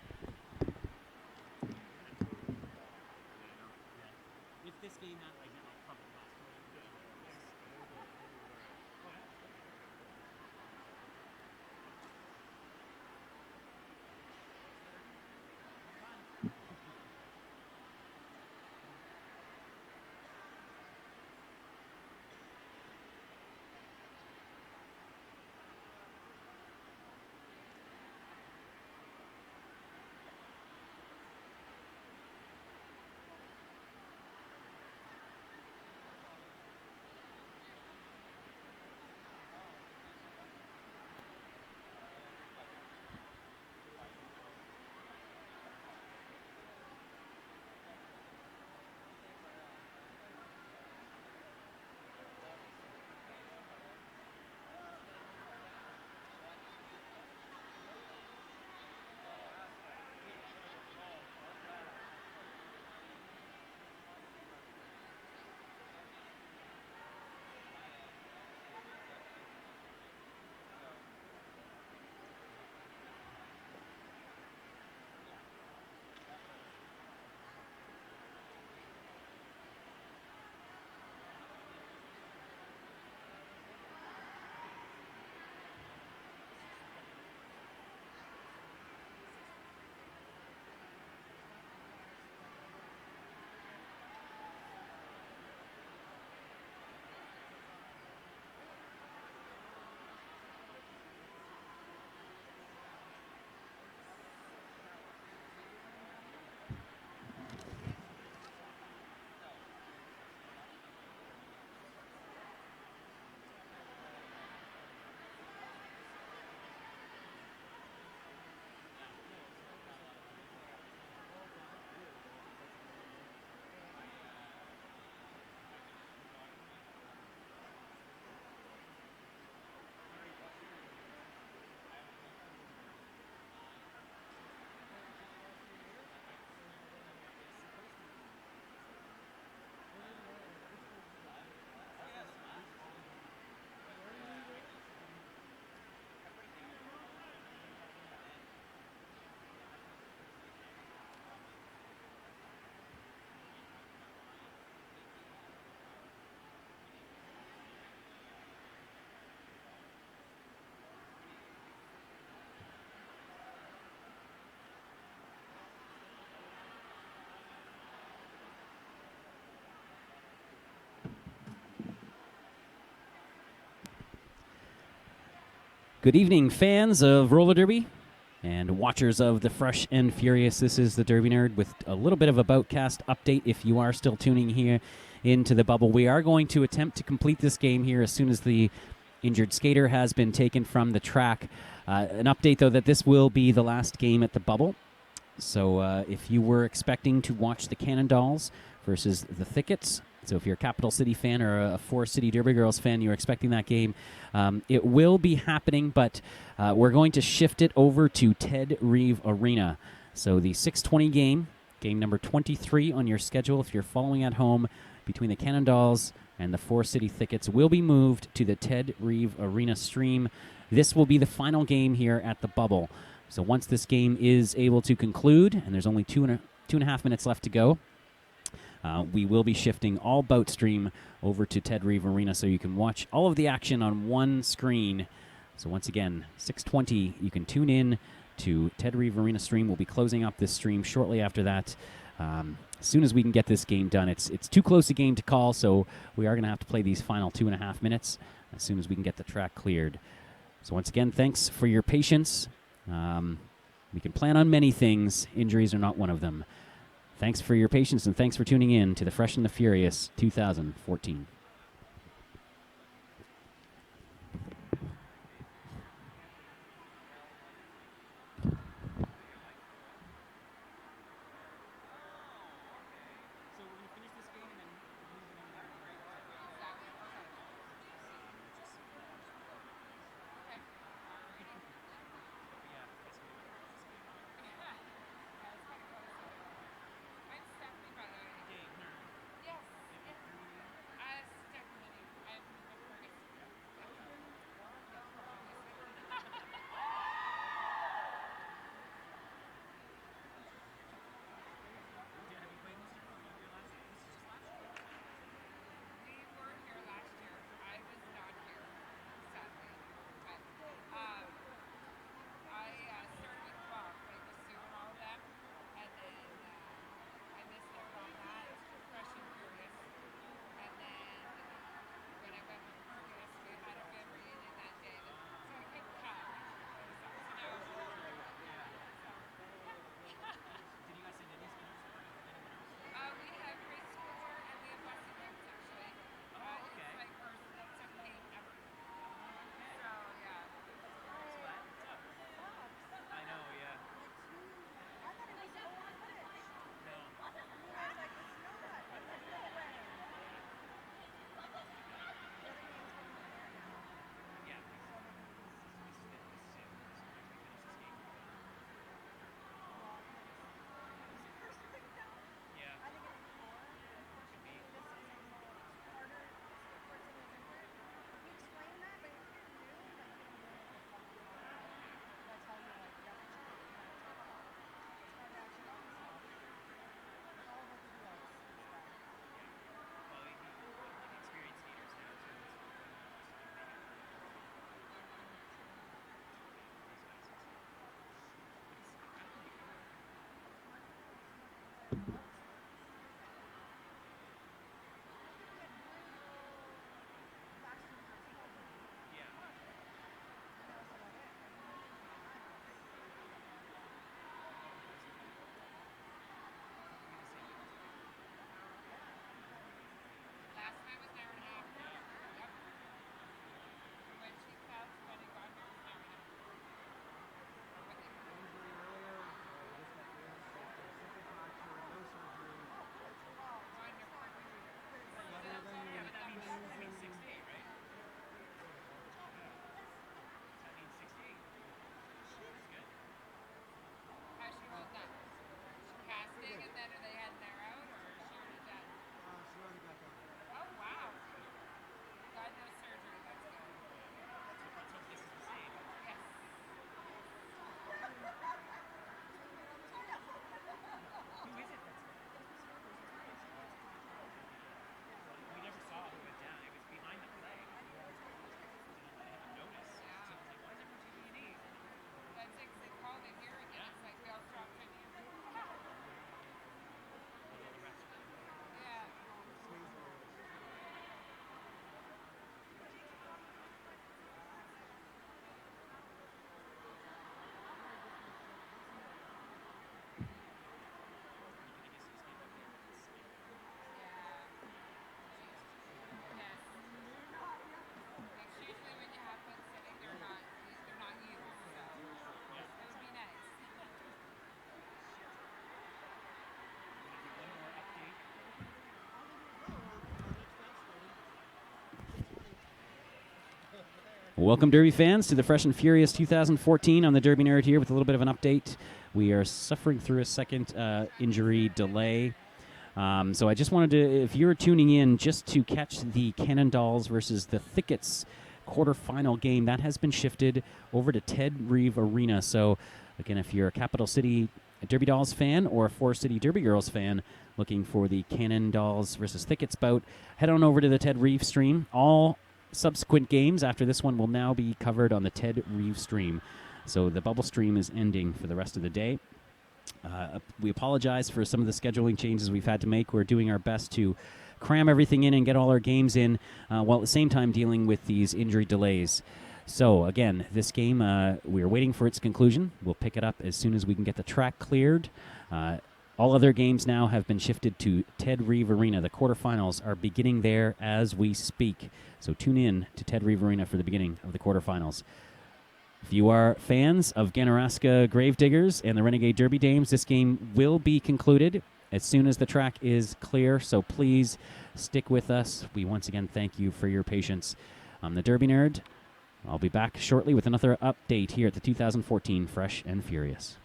Good evening, fans of roller derby and watchers of the Fresh and Furious. This is the Derby Nerd with a little bit of a Boutcast update if you are still tuning here into the bubble. We are going to attempt to complete this game here as soon as the injured skater has been taken from the track. An update, though, that this will be the last game at the bubble. So if you were expecting to watch the Cannondalls versus the Thickets, so if you're a Capital City fan or a Forest City Derby Girls fan, you're expecting that game, it will be happening, but we're going to shift it over to Ted Reeve Arena. So the 6:20 game number 23 on your schedule, if you're following at home, between the Cannondalls and the Forest City Thickets, will be moved to the Ted Reeve Arena stream. This will be the final game here at the bubble. So once this game is able to conclude, and there's only two and a half minutes left to go, we will be shifting all bout stream over to Ted Reeve Arena so you can watch all of the action on one screen. So once again, 6:20, you can tune in to Ted Reeve Arena stream. We'll be closing up this stream shortly after that. As soon as we can get this game done, it's too close a game to call, so we are going to have to play these final 2.5 minutes as soon as we can get the track cleared. So once again, thanks for your patience. We can plan on many things. Injuries are not one of them. Thanks for your patience, and thanks for tuning in to the Fresh and the Furious 2014. Welcome, Derby fans, to the Fresh and Furious 2014. I'm the Derby Nerd here with a little bit of an update. We are suffering through a second injury delay. So I just wanted to, if you're tuning in just to catch the Cannondalls versus the Thickets quarterfinal game, that has been shifted over to Ted Reeve Arena. So, again, if you're a Capital City Derby Dolls fan or a Forest City Derby Girls fan looking for the Cannondalls versus Thickets bout, head on over to the Ted Reeve stream. All subsequent games after this one will now be covered on the Ted Reeve stream. So the bubble stream is ending for the rest of the day. We apologize for some of the scheduling changes we've had to make. We're doing our best to cram everything in and get all our games in while at the same time dealing with these injury delays. So, again, this game, we're waiting for its conclusion. We'll pick it up as soon as we can get the track cleared. All other games now have been shifted to Ted Reeve Arena. The quarterfinals are beginning there as we speak. So tune in to Ted Reeve Arena for the beginning of the quarterfinals. If you are fans of Ganaraska Gravediggers and the Renegade Derby Dames, this game will be concluded as soon as the track is clear. So please stick with us. We once again thank you for your patience. I'm the Derby Nerd. I'll be back shortly with another update here at the 2014 Fresh and Furious.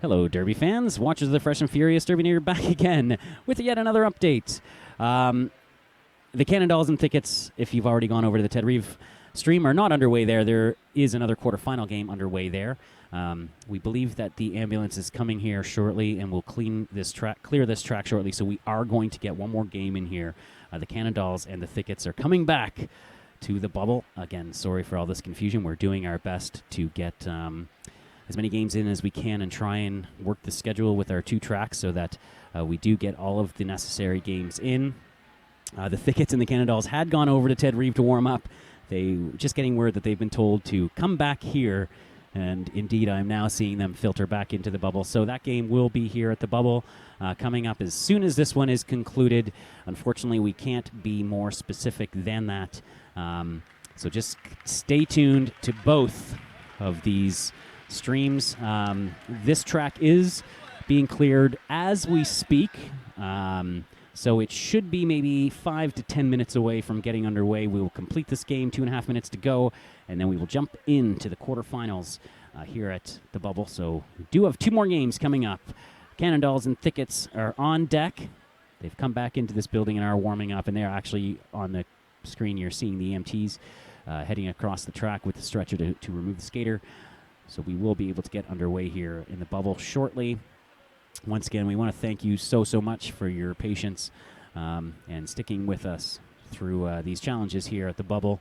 Hello, Derby fans, watchers of the Fresh and Furious Derby Nerd, back again with yet another update. The Cannondalls and Thickets, if you've already gone over to the Ted Reeve stream, are not underway there. There is another quarterfinal game underway there. We believe that the ambulance is coming here shortly and will clear this track shortly, so we are going to get one more game in here. The Cannondalls and the Thickets are coming back to the bubble. Again, sorry for all this confusion. We're doing our best to get as many games in as we can and try and work the schedule with our two tracks so that we do get all of the necessary games in. The Thickets and the Cannondalls had gone over to Ted Reeve to warm up. They just getting word that they've been told to come back here, and indeed I'm now seeing them filter back into the bubble. So that game will be here at the bubble coming up as soon as this one is concluded. Unfortunately, we can't be more specific than that. So just stay tuned to both of these streams. This track is being cleared as we speak, so it should be maybe 5 to 10 minutes away from getting underway. We will complete this game, 2.5 minutes to go, and then we will jump into the quarterfinals here at the bubble. So we do have two more games coming up. Cannondalls and Thickets are on deck. They've come back into this building and are warming up, and they're actually on the screen. You're seeing the EMTs heading across the track with the stretcher to remove the skater. So we will be able to get underway here in the bubble shortly. Once again, we want to thank you so much for your patience and sticking with us through these challenges here at the bubble.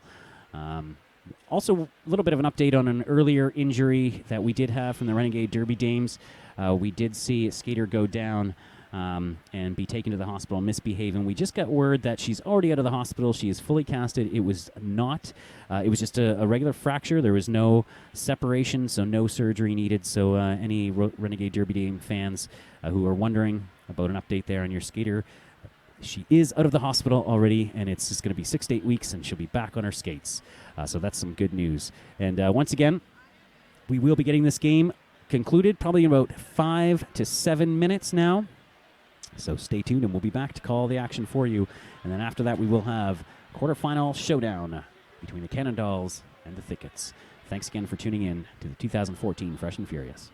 Also, a little bit of an update on an earlier injury that we did have from the Renegade Derby Dames. We did see a skater go down and be taken to the hospital and misbehave. And we just got word that she's already out of the hospital. She is fully casted. It was not. It was just a regular fracture. There was no separation, so no surgery needed. So any Renegade Derby Dame fans who are wondering about an update there on your skater, she is out of the hospital already, and it's just going to be 6 to 8 weeks, and she'll be back on her skates. So that's some good news. And once again, we will be getting this game concluded probably in about 5 to 7 minutes now. So stay tuned, and we'll be back to call the action for you. And then after that, we will have quarterfinal showdown between the Cannondalls and the Thickets. Thanks again for tuning in to the 2014 Fresh and Furious.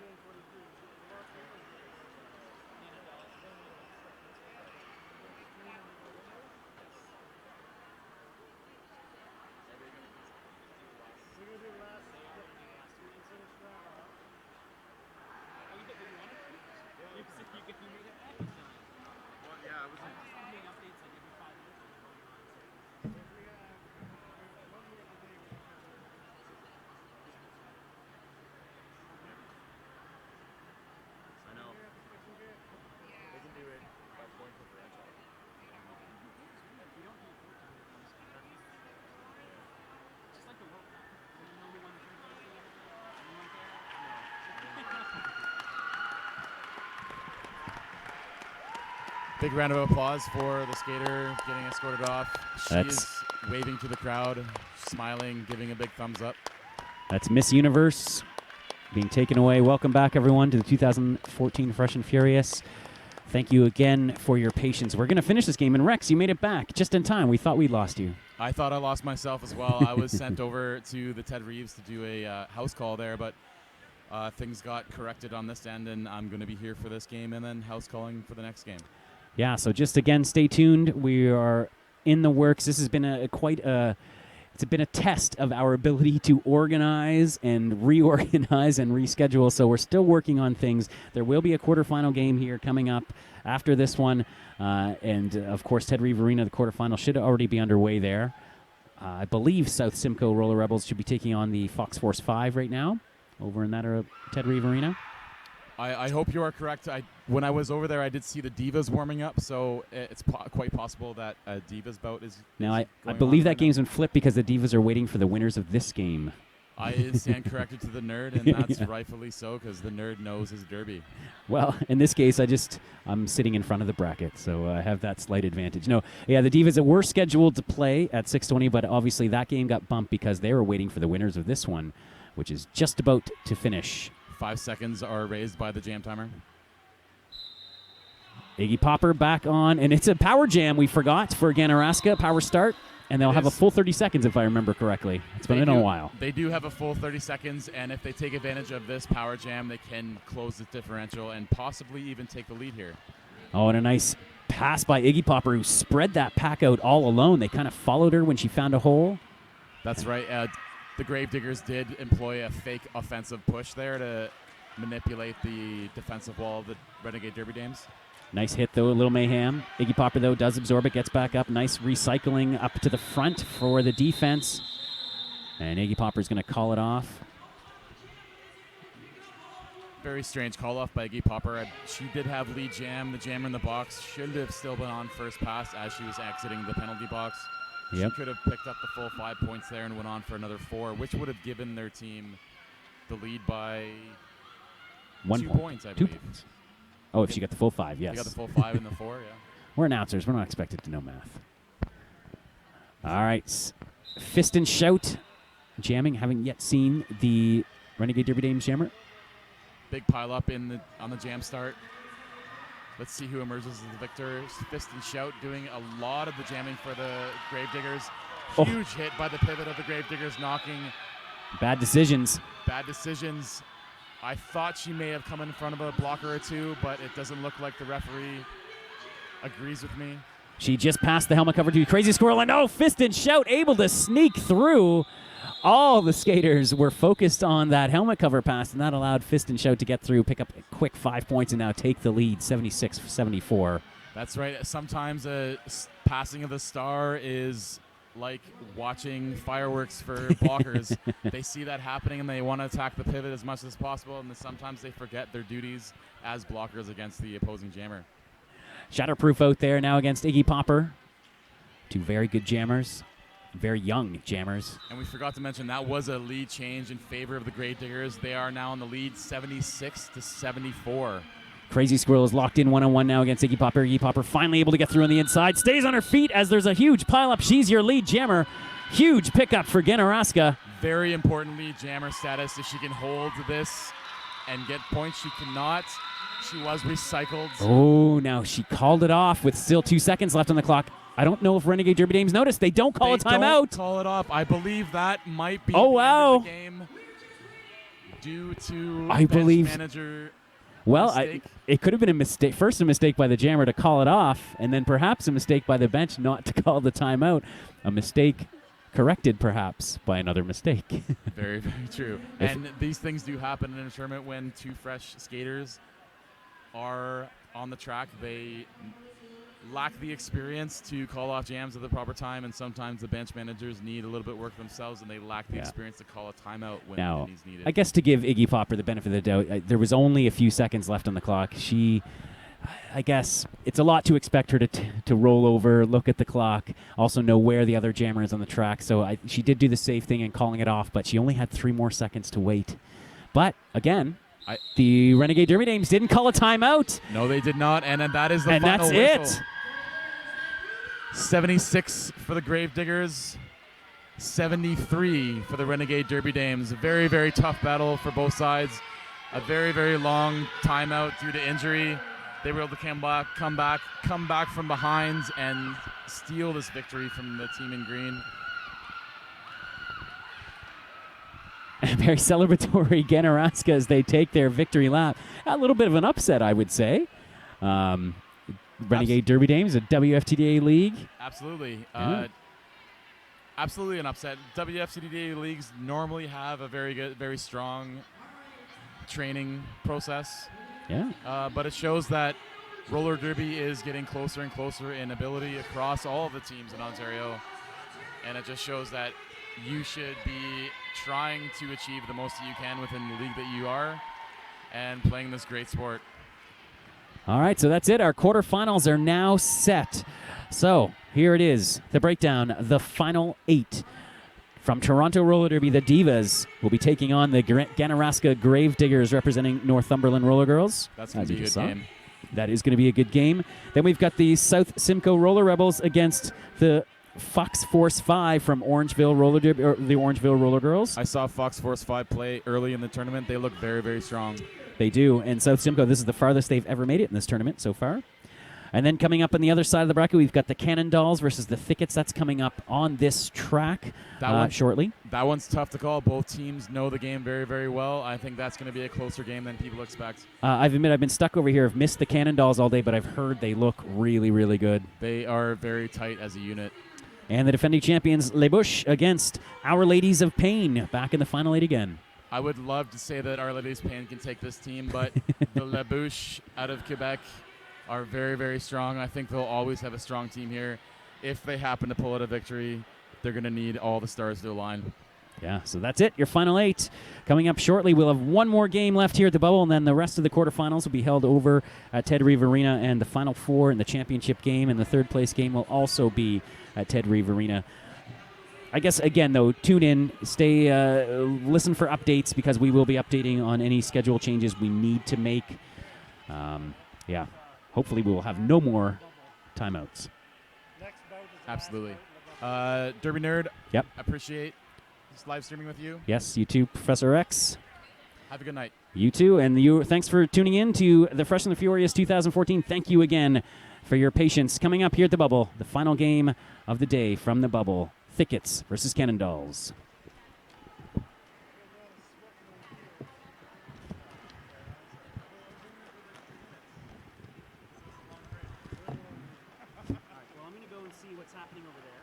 G23. We're gonna do the last. Finish round. Well, yeah, I was I know. They can do it by point differential. Big round of applause for the skater getting escorted off. She is waving to the crowd, smiling, giving a big thumbs up. That's Miss Universe being taken away. Welcome back, everyone, to the 2014 Fresh and Furious. Thank you again for your patience. We're going to finish this game. And Rex, you made it back just in time. We thought we'd lost you. I thought I lost myself as well. I was sent over to the Ted Reeves to do a house call there, but things got corrected on this end, and I'm going to be here for this game and then house calling for the next game. Yeah, so just again, stay tuned. We are in the works. This has been it's been a test of our ability to organize and reorganize and reschedule. So we're still working on things. There will be a quarterfinal game here coming up after this one. And, of course, Ted Reeve Arena, the quarterfinal, should already be underway there. I believe South Simcoe Roller Rebels should be taking on the Fox Force 5 right now over in that Ted Reeve Arena. I hope you are correct. When I was over there, I did see the Divas warming up, so it's quite possible that a Divas bout is Now, I going believe on that right game's been flipped because the Divas are waiting for the winners of this game. now. I stand corrected to the nerd, and that's rightfully so, because the nerd knows his derby. Well, in this case, I'm sitting in front of the bracket, so I have that slight advantage. No, yeah, the Divas that were scheduled to play at 6:20, but obviously that game got bumped because they were waiting for the winners of this one, which is just about to finish. 5 seconds are raised by the jam timer. Iggy Popper back on, and it's a power jam we forgot for Ganaraska, power start, and they'll have a full 30 seconds if I remember correctly. It's been a while. They do have a full 30 seconds, and if they take advantage of this power jam, they can close the differential and possibly even take the lead here. Oh, and a nice pass by Iggy Popper, who spread that pack out all alone. They kind of followed her when she found a hole. That's right. The Gravediggers did employ a fake offensive push there to manipulate the defensive wall of the Renegade Derby Dames. Nice hit, though, a little mayhem. Iggy Popper, though, does absorb it, gets back up. Nice recycling up to the front for the defense. And Iggy Popper's going to call it off. Very strange call-off by Iggy Popper. She did have lead jam. The jammer in the box should have still been on first pass as she was exiting the penalty box. Yep. She could have picked up the full 5 points there and went on for another 4, which would have given their team the lead by 1 2 point. points, I 2 believe. points. Oh, if she got the full 5, yes. They got the full 5 and the 4, yeah. We're announcers. We're not expected to know math. All right. Fist and shout. Jamming. Haven't yet seen the Renegade Derby Dames jammer. Big pile up on the jam start. Let's see who emerges as the victor. Fist and shout doing a lot of the jamming for the Gravediggers. Huge hit by the pivot of the Gravediggers, knocking. Bad decisions. Bad decisions. I thought she may have come in front of a blocker or two, but it doesn't look like the referee agrees with me. She just passed the helmet cover to Crazy Squirrel, and Fist and Shout able to sneak through. All the skaters were focused on that helmet cover pass, and that allowed Fist and Shout to get through, pick up a quick 5 points, and now take the lead, 76-74. That's right. Sometimes a passing of the star is like watching fireworks for blockers. They see that happening, and they want to attack the pivot as much as possible, and then sometimes they forget their duties as blockers against the opposing jammer. Shatterproof out there now against Iggy Popper. Two very good jammers. Very young jammers. And we forgot to mention that was a lead change in favor of the Gravediggers. They are now in the lead 76-74. Crazy Squirrel is locked in one-on-one now against Iggy Popper. Iggy Popper finally able to get through on the inside. Stays on her feet as there's a huge pile-up. She's your lead jammer. Huge pickup for Ganaraska. Very important lead jammer status. If she can hold this and get points, she cannot. She was recycled. Oh, now she called it off with still 2 seconds left on the clock. I don't know if Renegade Derby Dames noticed. They don't call a timeout. Don't call it off. I believe that might be the end of the game. due to I bench believe- manager Well, mistake? it could have been a mistake. First, a mistake by the jammer to call it off, and then perhaps a mistake by the bench not to call the timeout. A mistake corrected, perhaps, by another mistake. Very, very true. If- And these things do happen in a tournament when two fresh skaters are on the track. They lack the experience to call off jams at the proper time, and sometimes the bench managers need a little bit of work themselves, and they lack the Yeah. experience to call a timeout when Now, it is needed. I guess to give Iggy Popper the benefit of the doubt, there was only a few seconds left on the clock. I guess it's a lot to expect her to roll over, look at the clock, also know where the other jammer is on the track. So she did do the safe thing in calling it off, but she only had 3 more seconds to wait. But again, the Renegade Derby Dames didn't call a timeout. No, they did not, and that is the And final that's whistle. it. 76 for the Gravediggers, 73 for the Renegade Derby Dames. A very, very tough battle for both sides. A very, very long timeout due to injury. They were able to come back from behind and steal this victory from the team in green. Very celebratory Ganaraska as they take their victory lap. A little bit of an upset, I would say. Renegade Derby Dames, a WFTDA league. Absolutely. Yeah. Absolutely an upset. WFCDA leagues normally have a very strong training process. Yeah. But it shows that roller derby is getting closer and closer in ability across all of the teams in Ontario. And it just shows that you should be trying to achieve the most that you can within the league that you are and playing this great sport. All right, so that's it. Our quarterfinals are now set. So here it is, the breakdown, the final 8. From Toronto Roller Derby, the Divas will be taking on the Ganaraska Gravediggers representing Northumberland Roller Girls. That's going to be a good game. That is going to be a good game. Then we've got the South Simcoe Roller Rebels against the Fox Force 5 from Orangeville Roller Derby, or the Orangeville Roller Girls. I saw Fox Force 5 play early in the tournament. They look very, very strong. They do. And South Simcoe, this is the farthest they've ever made it in this tournament so far. And then coming up on the other side of the bracket, we've got the Cannon Dolls versus the Thickets. That's coming up on this track shortly. That one's tough to call. Both teams know the game very, very well. I think that's going to be a closer game than people expect. I've been stuck over here. I've missed the Cannon Dolls all day, but I've heard they look really, really good. They are very tight as a unit. And the defending champions, Les Bouches, against Our Ladies of Pain, back in the Final 8 again. I would love to say that Our Ladies of Pain can take this team, but the Les Bouches out of Quebec are very, very strong. I think they'll always have a strong team here. If they happen to pull out a victory, they're going to need all the stars to align. Yeah, so that's it, your Final 8. Coming up shortly, we'll have one more game left here at the Bubble, and then the rest of the quarterfinals will be held over at Ted Reeve Arena, and the Final 4 in the championship game and the third-place game will also be at Ted Reeve Arena. I guess, again, though, tune in, listen for updates, because we will be updating on any schedule changes we need to make. Hopefully we will have no more timeouts. Absolutely. Derby Nerd, Yep. appreciate this live streaming with you. Yes, you too, Professor X. Have a good night. You too, and thanks for tuning in to the Fresh and the Furious 2014. Thank you again for your patience. Coming up here at the Bubble, the final game of the day from the Bubble, Thickets versus Cannon Dolls. Well, I'm going to go and see what's happening over there.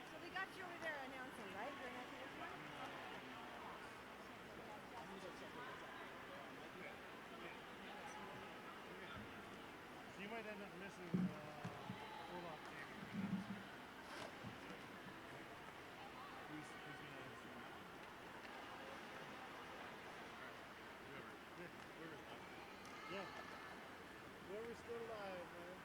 So they got you over there announcing, right? You're announcing this one? You might end up missing Olaf. Yeah. Whoever's still alive, man.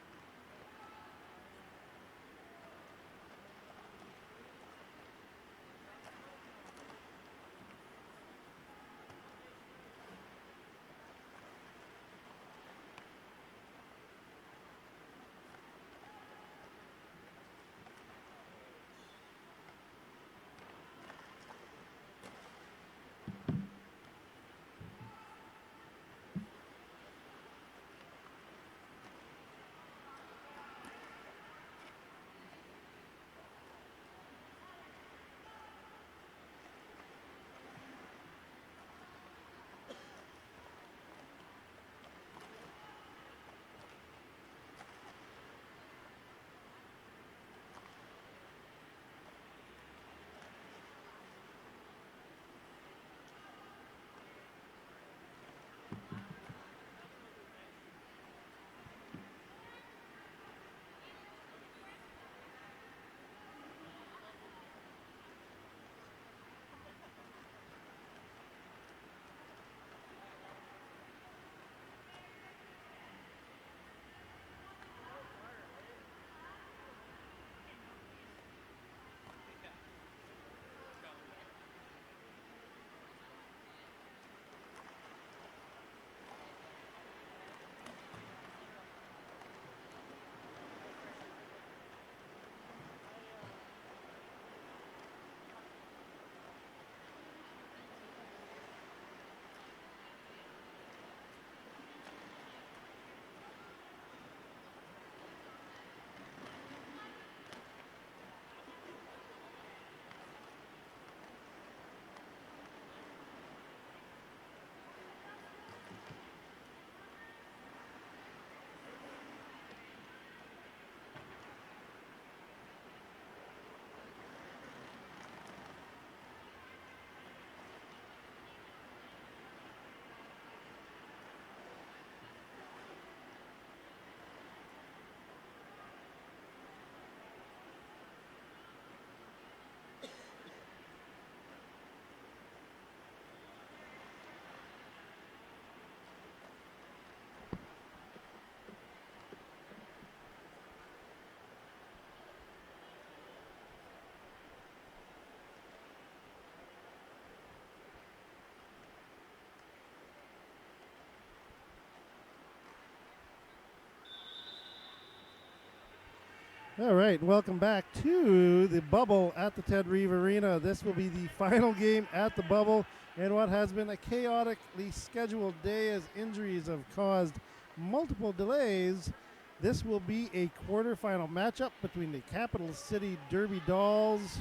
All right, welcome back to the bubble at the Ted Reeve Arena. This will be the final game at the bubble in what has been a chaotically scheduled day as injuries have caused multiple delays. This will be a quarterfinal matchup between the Capital City Derby Dolls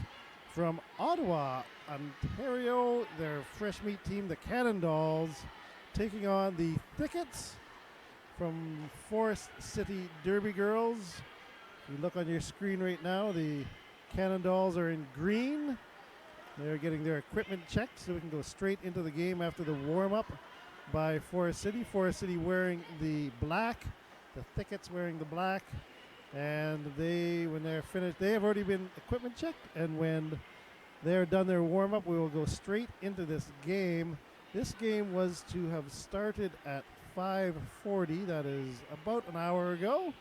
from Ottawa, Ontario, their fresh meat team, the Cannon Dolls, taking on the Thickets from Forest City Derby Girls. If you look on your screen right now, the Cannon Dolls are in green. They're getting their equipment checked so we can go straight into the game after the warm-up by Forest City. Forest City wearing the black, the Thickets wearing the black. And they, when they're finished, they have already been equipment checked. And when they're done their warm-up, we will go straight into this game. This game was to have started at 5:40. That is about an hour ago.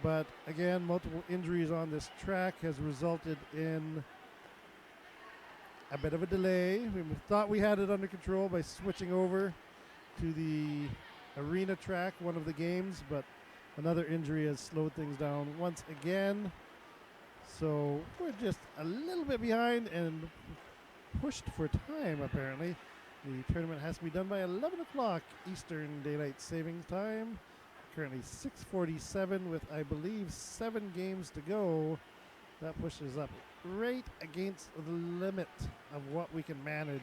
But again, multiple injuries on this track has resulted in a bit of a delay. We thought we had it under control by switching over to the arena track, one of the games, but another injury has slowed things down once again. So we're just a little bit behind and pushed for time, apparently. The tournament has to be done by 11 o'clock Eastern Daylight Savings Time. Currently 6:47 with, I believe, 7 games to go. That pushes up right against the limit of what we can manage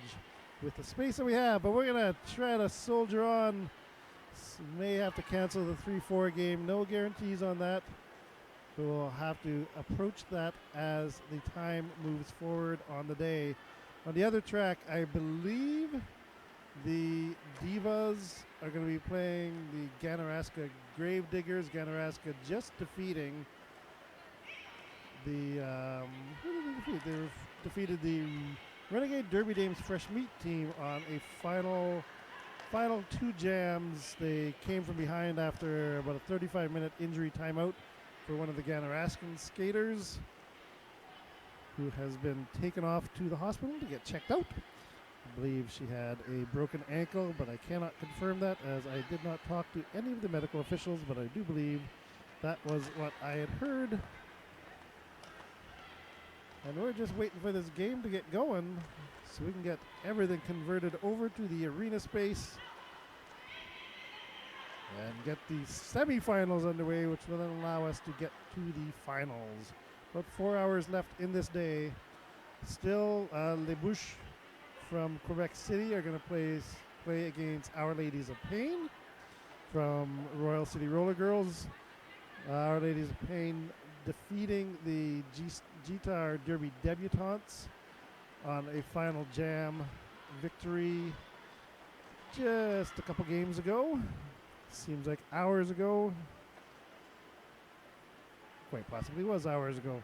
with the space that we have. But we're going to try to soldier on. May have to cancel the 3-4 game. No guarantees on that. We'll have to approach that as the time moves forward on the day. On the other track, I believe the Divas are going to be playing the Ganaraska Gravediggers. Ganaraska just defeating the who did they defeat? They defeated the Renegade Derby Dames Fresh Meat team on a final 2 jams. They came from behind after about a 35-minute injury timeout for one of the Ganaraskan skaters, who has been taken off to the hospital to get checked out. I believe she had a broken ankle, but I cannot confirm that as I did not talk to any of the medical officials, but I do believe that was what I had heard. And we're just waiting for this game to get going so we can get everything converted over to the arena space and get the semifinals underway, which will then allow us to get to the finals. About 4 hours left in this day. Still, Les Bouches from Quebec City are going to play against Our Ladies of Pain from Royal City RollerGirls. Our Ladies of Pain defeating the Guitar Derby Debutantes on a final jam victory just a couple games ago. Seems like hours ago. Quite possibly was hours ago.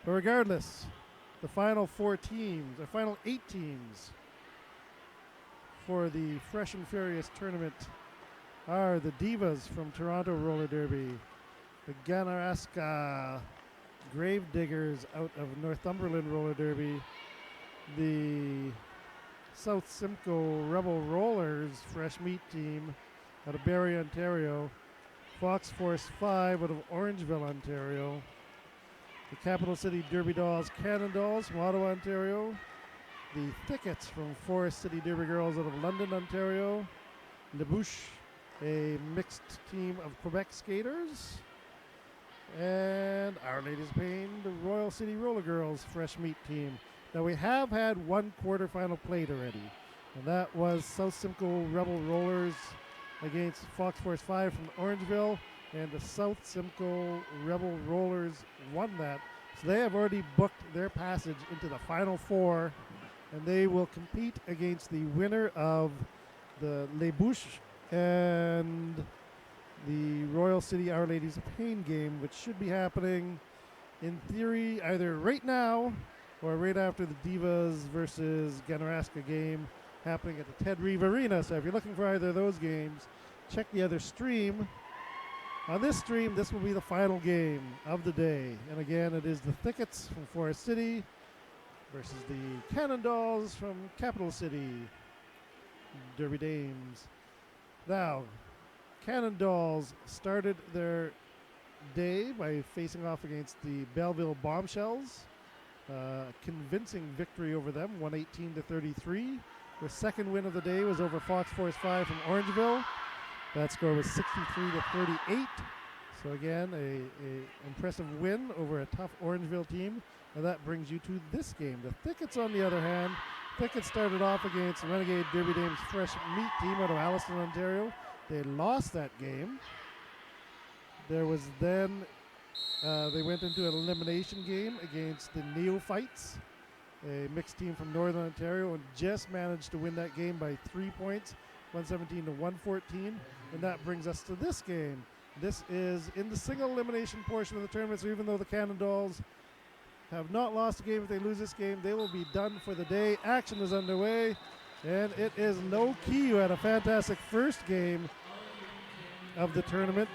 But regardless, the final 4 teams, the final 8 teams for the Fresh and Furious tournament are the Divas from Toronto Roller Derby, the Ganaraska Gravediggers out of Northumberland Roller Derby, the South Simcoe Rebel Rollers Fresh Meat team out of Barrie, Ontario, Fox Force 5 out of Orangeville, Ontario, the Capital City Derby Dolls Cannon Dolls from Ottawa, Ontario, the Thickets from Forest City Derby Girls out of London, Ontario, Les Bouches, a mixed team of Quebec skaters, and Our Ladies of Pain, the Royal City Roller Girls Fresh Meat team. Now we have had one quarterfinal played already, and that was South Simcoe Rebel Rollers against Fox Force 5 from Orangeville, and the South Simcoe Rebel Rollers won that. So they have already booked their passage into the Final 4, and they will compete against the winner of the Les Bouches and the Royal City Our Ladies of Pain game, which should be happening in theory either right now or right after the Divas versus Ganaraska game happening at the Ted Reeve Arena. So if you're looking for either of those games, check the other stream. On this stream, this will be the final game of the day. And again, it is the Thickets from Forest City versus the Cannon Dolls from Capital City Derby Dames. Now, Cannon Dolls started their day by facing off against the Belleville Bombshells. Convincing victory over them, 118-33. The second win of the day was over Fox Force 5 from Orangeville. That score was 63-38. So again, a impressive win over a tough Orangeville team. And that brings you to this game. The Thickets, on the other hand, Thickets started off against Renegade Derby Dames Fresh Meat team out of Alliston, Ontario. They lost that game. There was then, they went into an elimination game against the Neophytes, a mixed team from Northern Ontario, and just managed to win that game by 3 points, 117-114. And that brings us to this game. This is in the single elimination portion of the tournament, so even though the Cannondals have not lost a game, if they lose this game, they will be done for the day. Action is underway, and it is Low Key who had a fantastic first game of the tournament,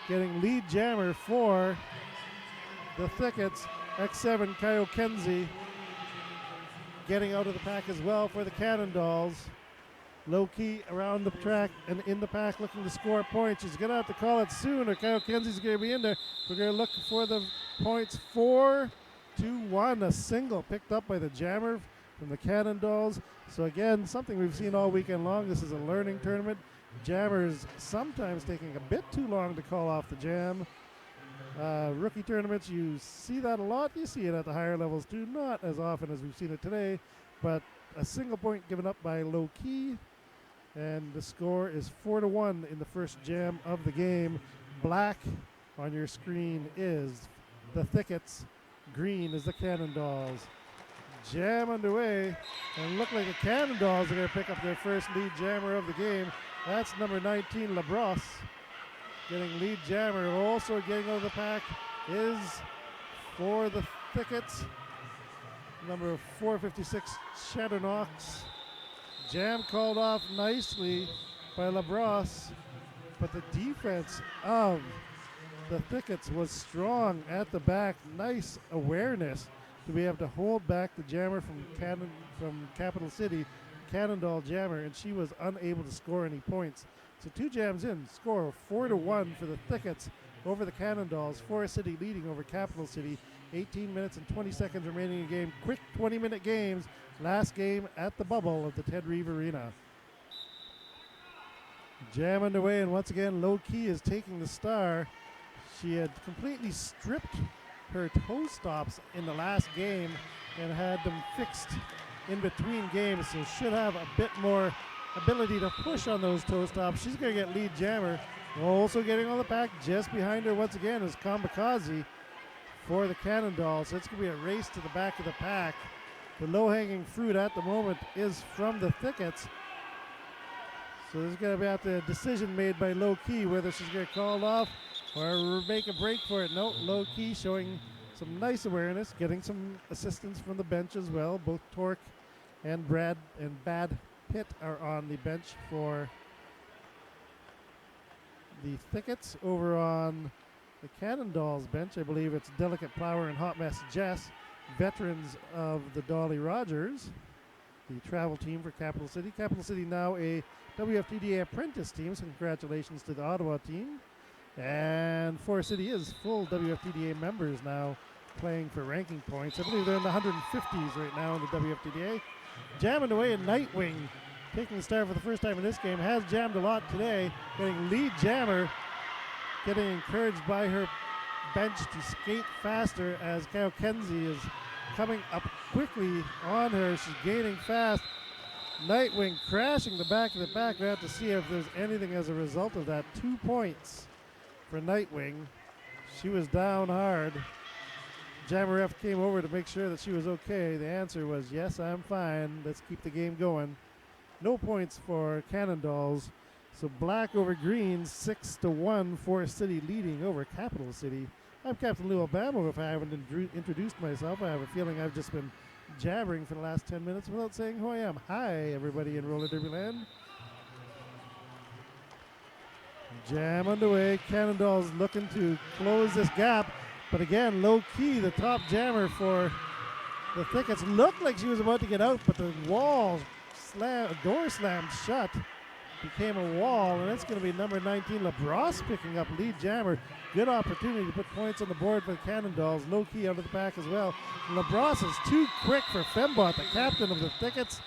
getting lead jammer for the Thickets. X7 Kyle Kenzie getting out of the pack as well for the Cannondals. Low Key around the track and in the pack looking to score points. She's going to have to call it soon, or Kyle Kenzie's going to be in there. We're going to look for the points. 4-1, a single picked up by the jammer from the Cannondals. So again, something we've seen all weekend long. This is a learning tournament. Jammers sometimes taking a bit too long to call off the jam. Rookie tournaments, you see that a lot. You see it at the higher levels too, not as often as we've seen it today, but a single point given up by Low Key, and the score is 4-1 in the first jam of the game. Black on your screen is the Thickets, green is the Cannondals. Jam underway, and look like the Cannondals are going to pick up their first lead jammer of the game. That's number 19, LaBrosse, getting lead jammer. Also getting out of the pack is for the Thickets, number 456, Chatternox. Jam called off nicely by LaBrosse, but the defense of the Thickets was strong at the back. Nice awareness to be able to hold back the jammer from Capital City, Cannondal jammer, and she was unable to score any points. So 2 jams in, score 4-1 for the Thickets over the Cannondals. Forest City leading over Capital City. 18 minutes and 20 seconds remaining in the game. Quick 20-minute games. Last game at the bubble of the Ted Reeve Arena. Jam underway, and once again, Low Key is taking the star. She had completely stripped her toe stops in the last game and had them fixed in between games, so should have a bit more ability to push on those toe stops. She's going to get lead jammer. Also getting on the pack just behind her once again is Kamikaze for the Cannondals. So it's going to be a race to the back of the pack. The low-hanging fruit at the moment is from the Thickets. So there's going to be a decision made by Low Key whether she's going to call it off or make a break for it. No, Low Key showing some nice awareness, getting some assistance from the bench as well. Both Torque and Brad and Bad Pitt are on the bench for the Thickets. Over on the Cannondals bench, I believe it's Delicate Flower and Hot Mess Jess, veterans of the Dolly Rogers, the travel team for Capital City. Capital City now a WFTDA apprentice team, so congratulations to the Ottawa team. And Forest City is full WFTDA members now, playing for ranking points. I believe they're in the 150s right now in the WFTDA. Jamming away in Nightwing, taking the start for the first time in this game, has jammed a lot today, getting lead jammer, getting encouraged by her bench to skate faster as Kyle Kenzie is coming up quickly on her. She's gaining fast. Nightwing crashing the back of the pack. We have to see if there's anything as a result of that. 2 points for Nightwing. She was down hard. Jammer F came over to make sure that she was okay. The answer was, yes, I'm fine. Let's keep the game going. No points for Cannondals. So black over green, 6-1. Forest City leading over Capital City. I'm Captain Lou Obama. If I haven't introduced myself, I have a feeling I've just been jabbering for the last 10 minutes without saying who I am. Hi, everybody in Roller Derby Land. Jam underway. Cannondals looking to close this gap. But again, Low Key, the top jammer for the Thickets, looked like she was about to get out, but the door slammed shut became a wall, and it's going to be number 19, LaBrosse, picking up lead jammer. Good opportunity to put points on the board for the Cannondals. Low key out of the back as well. LaBrosse is too quick for Fembot, the captain of the Thickets.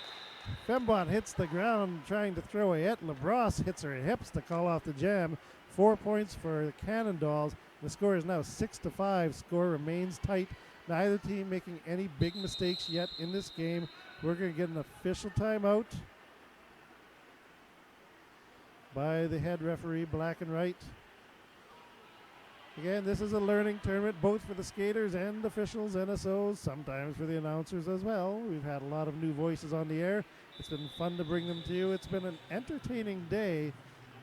Fembot hits the ground trying to throw a hit. LaBrosse hits her hips to call off the jam. 4 points for the Cannondals. The score is now 6-5. Score remains tight. Neither team making any big mistakes yet in this game. We're going to get an official timeout by the head referee, black and right. Again, this is a learning tournament, both for the skaters and officials, NSOs, sometimes for the announcers as well. We've had a lot of new voices on the air. It's been fun to bring them to you. It's been an entertaining day.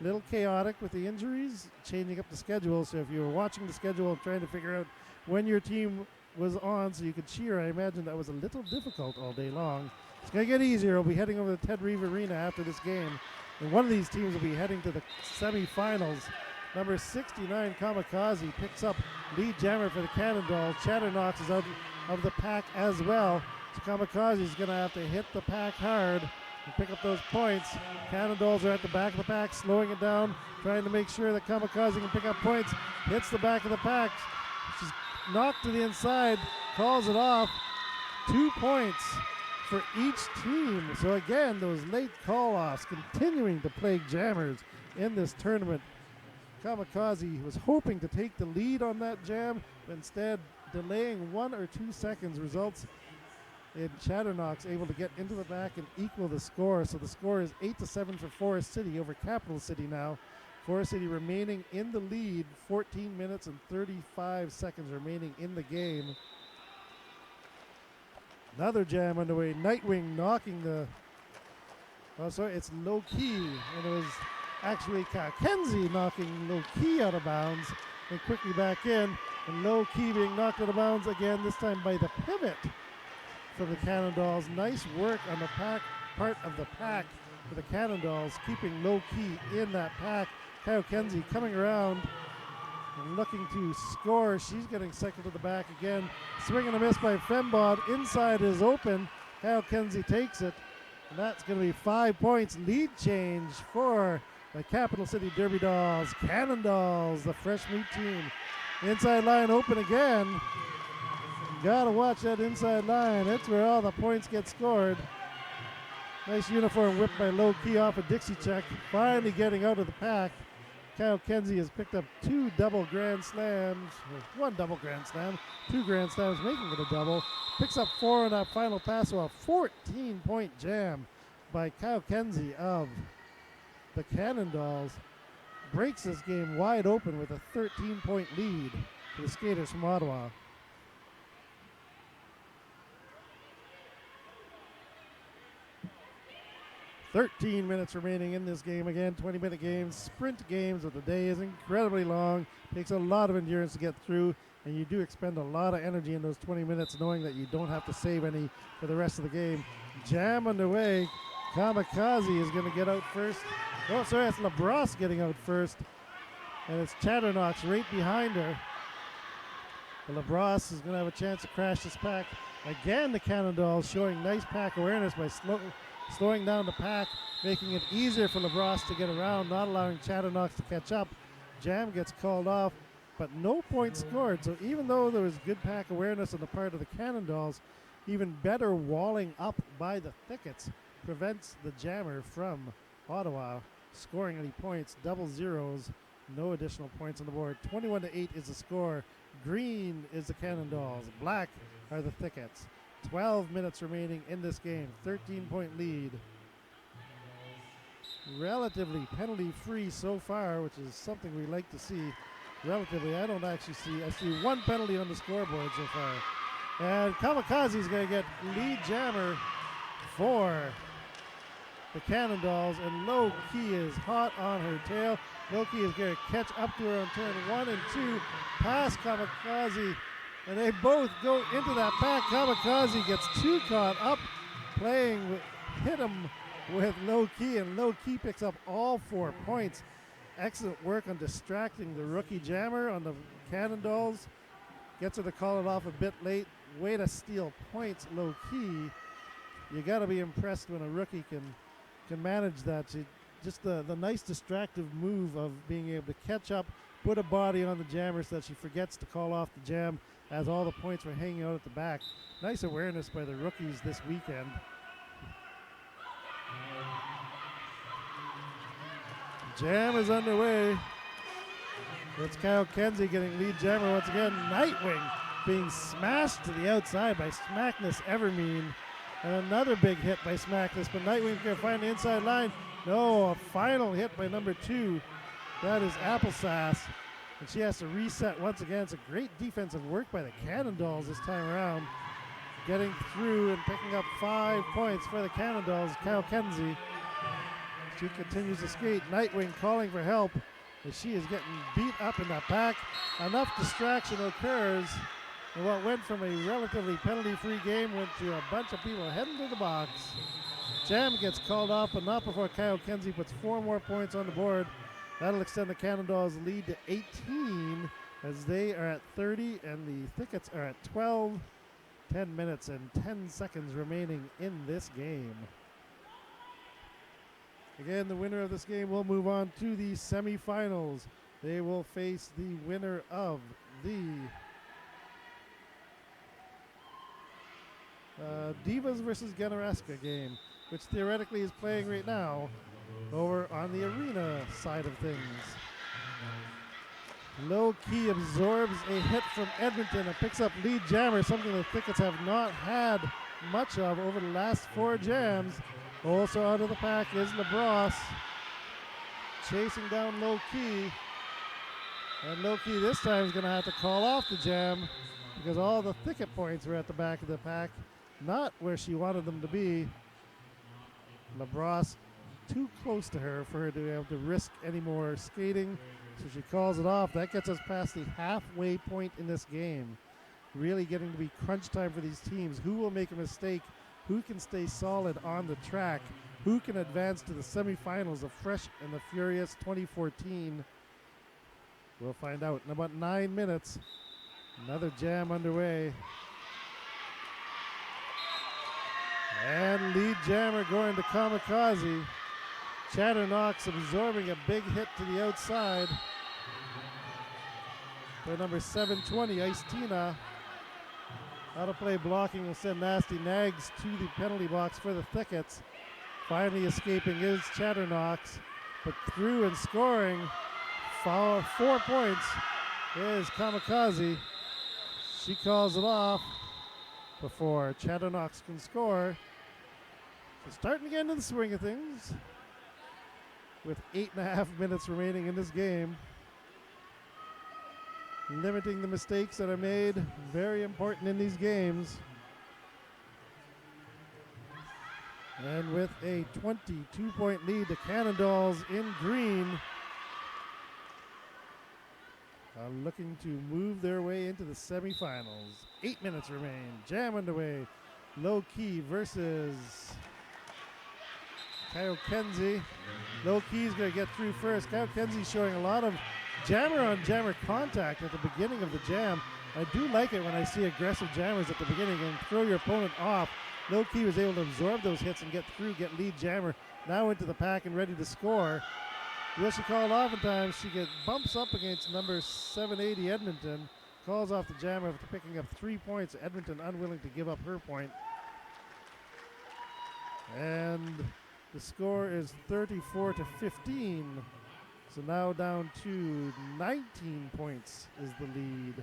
A little chaotic with the injuries, changing up the schedule. So if you were watching the schedule and trying to figure out when your team was on so you could cheer, I imagine that was a little difficult all day long. It's going to get easier. We'll be heading over to Ted Reeve Arena after this game. And one of these teams will be heading to the semifinals. Number 69, Kamikaze, picks up lead jammer for the Cannondals. Chatternox is out of the pack as well. So Kamikaze is going to have to hit the pack hard and pick up those points. Cannondals are at the back of the pack, slowing it down, trying to make sure that Kamikaze can pick up points. Hits the back of the pack. She's knocked to the inside, calls it off. 2 points for each team. So again, those late call-offs continuing to plague jammers in this tournament. Kamikaze was hoping to take the lead on that jam, but instead delaying 1 or 2 seconds results in Chatternox able to get into the back and equal the score. So the score is 8-7 for Forest City over Capital City now. Forest City remaining in the lead, 14 minutes and 35 seconds remaining in the game. Another jam underway. Nightwing knocking the... Oh, sorry, it's Low Key. And it was actually Kenzie knocking Low Key out of bounds and quickly back in. And Low Key being knocked out of bounds again, this time by the pivot from the Cannondals. Nice work on the pack, part of the pack for the Cannondals, keeping Low Key in that pack. Kyle Kenzie coming around and looking to score. She's getting second to the back again. Swing and a miss by Fembot. Inside is open. Kyle Kenzie takes it. And that's going to be 5 points. Lead change for the Capital City Derby Dolls. Cannondals, the fresh meat team. Inside line open again. Gotta watch that inside line. That's where all the points get scored. Nice uniform whip by Low Key off a Dixie check. Finally getting out of the pack. Kyle Kenzie has picked up 2 double grand slams, or 1 double grand slam, 2 grand slams, making it a double. Picks up 4 on that final pass, so a 14-point jam by Kyle Kenzie of the Cannondals. Breaks this game wide open with a 13-point lead for the skaters from Ottawa. 13 minutes remaining in this game. Again, 20-minute games, sprint games, but the day is incredibly long. Takes a lot of endurance to get through, and you do expend a lot of energy in those 20 minutes knowing that you don't have to save any for the rest of the game. Jam underway. Kamikaze is going to get out first. Oh, sorry, it's LaBrosse getting out first, and it's Chatternox right behind her. But LaBrosse is going to have a chance to crash this pack. Again, the Cannondals showing nice pack awareness by slowing down the pack, making it easier for LaBrosse to get around, not allowing Chatternox to catch up. Jam gets called off, but no points scored. So even though there was good pack awareness on the part of the Cannondals, even better walling up by the Thickets prevents the jammer from Ottawa scoring any points. Double zeros, no additional points on the board. 21-8 is the score. Green is the Cannondals. Black are the Thickets. 12 minutes remaining in this game. 13-point lead. Relatively penalty-free so far, which is something we like to see. Relatively, I don't actually see. I see 1 penalty on the scoreboard so far. And Kamikaze is going to get lead jammer for the Cannondals, and Low Key is hot on her tail. Low Key is going to catch up to her on turn 1 and 2, past Kamikaze, and they both go into that pack. Kamikaze gets 2 caught up, playing with, hit him with Low Key, and Low Key picks up all 4 points. Excellent work on distracting the rookie jammer on the Cannondals. Gets her to call it off a bit late. Way to steal points, Low Key. You got to be impressed when a rookie can manage that. She just the nice distractive move of being able to catch up, put a body on the jammer so that she forgets to call off the jam as all the points were hanging out at the back. Nice awareness by the rookies this weekend. Jam is underway. It's Kyle Kenzie getting lead jammer once again. Nightwing being smashed to the outside by Smackness Evermean. And another big hit by Smackness, but Nightwing can find the inside line. No, a final hit by number 2. That is Applesauce. And she has to reset once again. It's a great defensive work by the Cannondalls this time around. Getting through and picking up 5 points for the Cannondalls, Kyle Kenzie. She continues to skate. Nightwing calling for help as she is getting beat up in that pack. Enough distraction occurs. And what went from a relatively penalty-free game went to a bunch of people heading to the box. Jam gets called off, but not before Kyle Kenzie puts 4 more points on the board. That'll extend the Cannondalls' lead to 18 as they are at 30 and the Thickets are at 12. 10 minutes and 10 seconds remaining in this game. Again, the winner of this game will move on to the semifinals. They will face the winner of the Divas versus Generaska game, which theoretically is playing right now over on the arena side of things. Low Key absorbs a hit from Edmonton and picks up lead jammer, something the Thickets have not had much of over the last 4 jams. Also out of the pack is LaBrosse, chasing down Low Key. And Low Key this time is going to have to call off the jam because all the Thicket points were at the back of the pack, not where she wanted them to be. LaBrosse too close to her for her to be able to risk any more skating, so she calls it off. That gets us past the halfway point in this game. Really getting to be crunch time for these teams. Who will make a mistake? Who can stay solid on the track? Who can advance to the semifinals of Fresh and the Furious 2014? We'll find out in about 9 minutes. Another jam underway. And lead jammer going to Kamikaze. Chatternox absorbing a big hit to the outside by number 720, Ice Tina. Out of play blocking will send Nasty Nags to the penalty box for the Thickets. Finally escaping is Chatternox, but through and scoring 4 points is Kamikaze. She calls it off before Chatternox can score. So starting to get into the swing of things with 8.5 minutes remaining in this game. Limiting the mistakes that are made, very important in these games. And with a 22-point lead, the Cannondalls in green are looking to move their way into the semifinals. 8 minutes remain. Jam underway. Low Key versus Kyle Kenzie. Low Key's going to get through first. Kyle Kenzie showing a lot of jammer on jammer contact at the beginning of the jam. I do like it when I see aggressive jammers at the beginning and throw your opponent off. Low Key was able to absorb those hits and get through, get lead jammer now into the pack and ready to score. Will she call it off in time? She bumps up against number 780 Edmonton. Calls off the jammer after picking up 3 points. Edmonton unwilling to give up her point. And the score is 34-15. So now down to 19 points is the lead.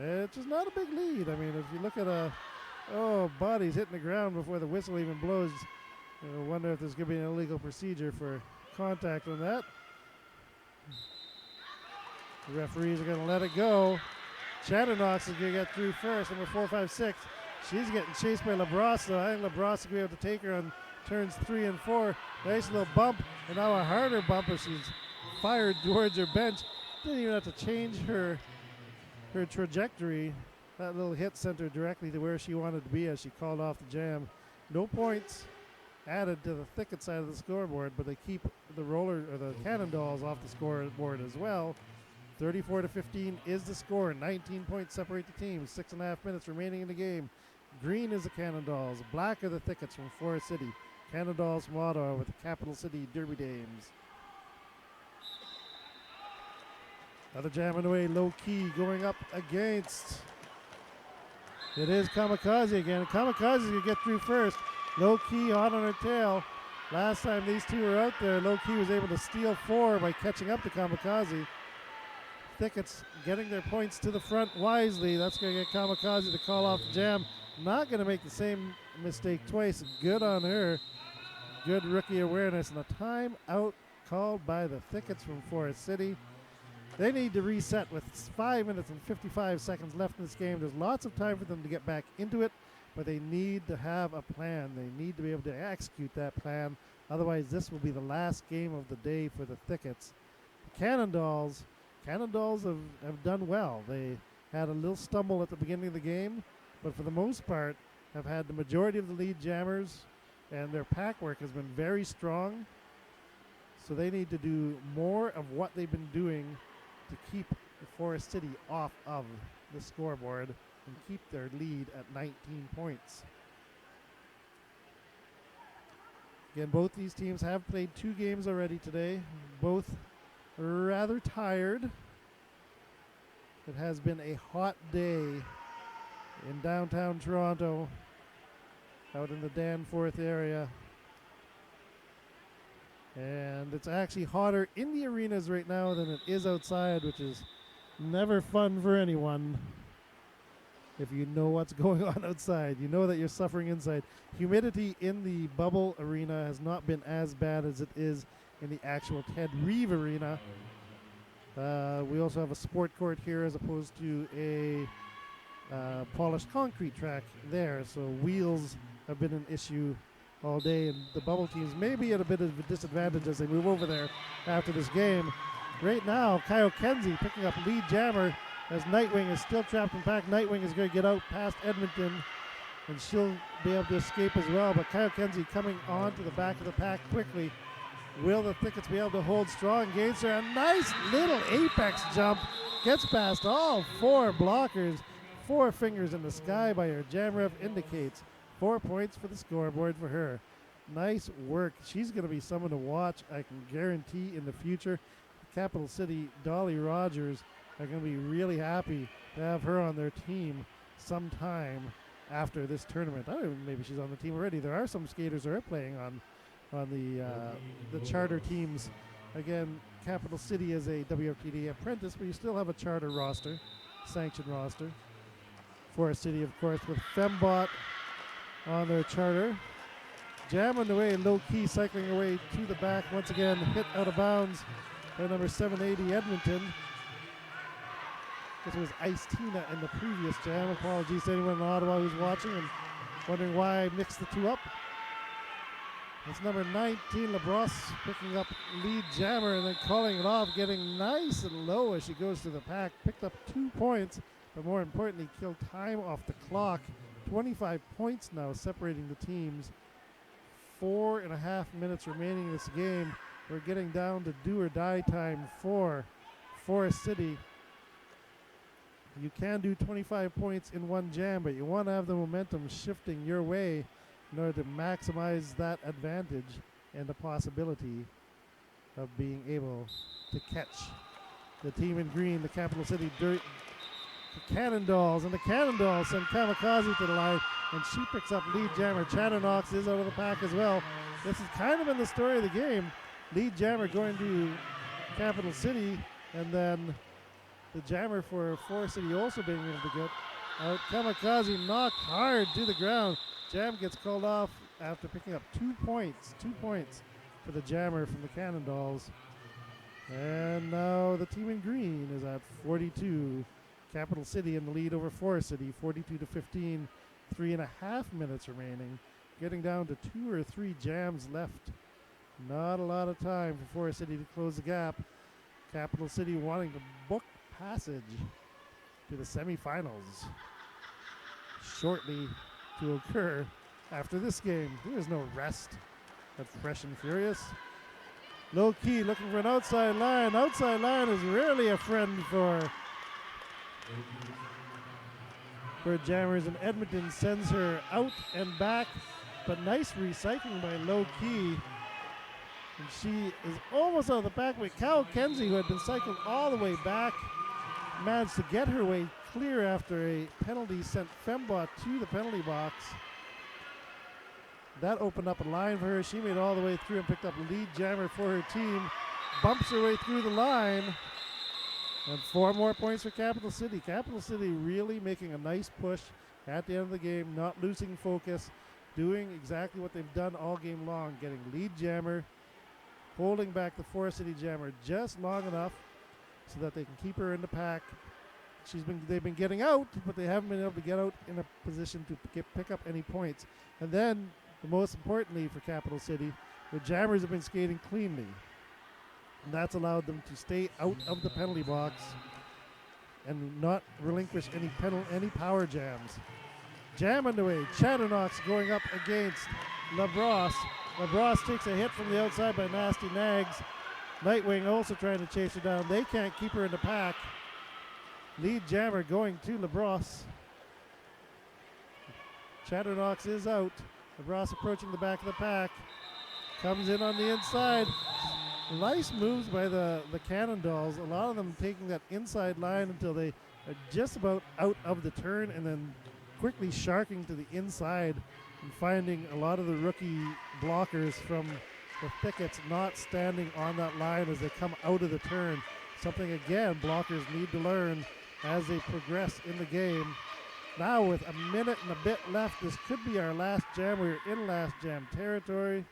It's just not a big lead. I mean, if you look at bodies hitting the ground before the whistle even blows, I wonder if there's going to be an illegal procedure for contact on that. The referees are going to let it go. Chatternox is going to get through first, number 456. She's getting chased by LaBrosse, though. I think LaBrosse will be able to take her on turns 3 and 4. Nice little bump, and now a harder bump as she's fired towards her bench. Didn't even have to change her trajectory. That little hit sent her directly to where she wanted to be as she called off the jam. No points added to the Thicket side of the scoreboard, but they keep the Cannondalls off the scoreboard as well. 34-15 is the score. 19 points separate the teams. 6.5 minutes remaining in the game. Green is the Cannondalls. Black are the Thickets from Forest City. Cannondals from Ottawa with the Capital City Derby Dames. Another jam on the way, low key, going up against. It is Kamikaze again. Kamikaze will get through first. Low key hot on her tail. Last time these two were out there, low key was able to steal 4 by catching up to Kamikaze. Thickets getting their points to the front wisely. That's going to get Kamikaze to call off the jam. Not going to make the same mistake twice. Good on her. Good rookie awareness. And a timeout called by the Thickets from Forest City. They need to reset with 5 minutes and 55 seconds left in this game. There's lots of time for them to get back into it, but they need to have a plan. They need to be able to execute that plan. Otherwise, this will be the last game of the day for the Thickets. Cannondals have done well. They had a little stumble at the beginning of the game, but for the most part have had the majority of the lead jammers, and their pack work has been very strong. So they need to do more of what they've been doing to keep Forest City off of the scoreboard and keep their lead at 19 points. Again, both these teams have played 2 games already today. Both rather tired. It has been a hot day in downtown Toronto, out in the Danforth area. And it's actually hotter in the arenas right now than it is outside, which is never fun for anyone. If you know what's going on outside, you know that you're suffering inside. Humidity in the bubble arena has not been as bad as it is in the actual Ted Reeve Arena. We also have a sport court here as opposed to a polished concrete track there, so wheels have been an issue all day, and the bubble teams may be at a bit of a disadvantage as they move over there after this game. Right now, Kyle Kenzie picking up lead jammer as Nightwing is still trapped in pack. Nightwing is going to get out past Edmonton, and she'll be able to escape as well, but Kyle Kenzie coming on to the back of the pack quickly. Will the Thickets be able to hold strong against her? A nice little apex jump. Gets past all 4 blockers. 4 fingers in the sky by her. Jam ref indicates 4 points for the scoreboard for her. Nice work. She's going to be someone to watch, I can guarantee, in the future. Capital City, Dolly Rogers are going to be really happy to have her on their team sometime after this tournament. I don't know, maybe she's on the team already. There are some skaters who are playing on the charter teams. Again, Capital City is a WFTD apprentice, but you still have a charter roster, sanctioned roster. Forest City, of course, with Fembot on their charter. Jam on the way, low key, cycling away to the back. Once again, hit out of bounds by number 780 Edmonton. This was Ice Tina in the previous jam. Apologies to anyone in Ottawa who's watching and wondering why I mixed the 2 up. It's number 19, LaBrosse, picking up lead jammer and then calling it off, getting nice and low as she goes to the pack. Picked up 2 points, but more importantly, killed time off the clock. 25 points now separating the teams. 4.5 minutes remaining in this game. We're getting down to do or die time for Forest City. You can do 25 points in one jam, but you want to have the momentum shifting your way in order to maximize that advantage and the possibility of being able to catch the team in green, the Capital City Dirt, the Cannondals, and the Cannondals send Kamikaze to the line, and she picks up lead jammer. Chatternox is out of the pack as well. This is kind of in the story of the game. Lead jammer going to Capital City, and then the jammer for Forest City also being able to get out. Kamikaze knocked hard to the ground. Jam gets called off after picking up 2 points. 2 points for the jammer from the Cannondals. And now the team in green is at 42. Capital City in the lead over Forest City, 42-15. 3.5 minutes remaining. Getting down to 2 or 3 jams left. Not a lot of time for Forest City to close the gap. Capital City wanting to book passage to the semifinals shortly to occur after this game. There is no rest at Fresh and Furious. Low key looking for an outside line. Outside line is rarely a friend for jammers, and Edmonton sends her out and back. but nice recycling by Low Key. And she is almost out of the back. But Kyle Kenzie, who had been cycled all the way back, managed to get her way clear after a penalty sent Fembot to the penalty box. That opened up a line for her. She made it all the way through and picked up lead jammer for her team. Bumps her way through the line. And 4 more points for Capital City. Capital City really making a nice push at the end of the game, not losing focus, doing exactly what they've done all game long, getting lead jammer, holding back the Forest City jammer just long enough so that they can keep her in the pack. They've been getting out, but they haven't been able to get out in a position to pick up any points. And then, the most importantly for Capital City, the jammers have been skating cleanly. And that's allowed them to stay out of the penalty box and not relinquish any power jams. Jam underway. Chatternox going up against LaBrosse. LaBrosse takes a hit from the outside by Nasty Nags. Nightwing also trying to chase her down. They can't keep her in the pack. Lead jammer going to LaBrosse. Chatternox is out. LaBrosse approaching the back of the pack. Comes in on the inside. Nice moves by the Cannondalls. A lot of them taking that inside line until they are just about out of the turn and then quickly sharking to the inside and finding a lot of the rookie blockers from the thickets not standing on that line as they come out of the turn. Something, again, blockers need to learn as they progress in the game. Now with a minute and a bit left, this could be our last jam. We're in last jam territory.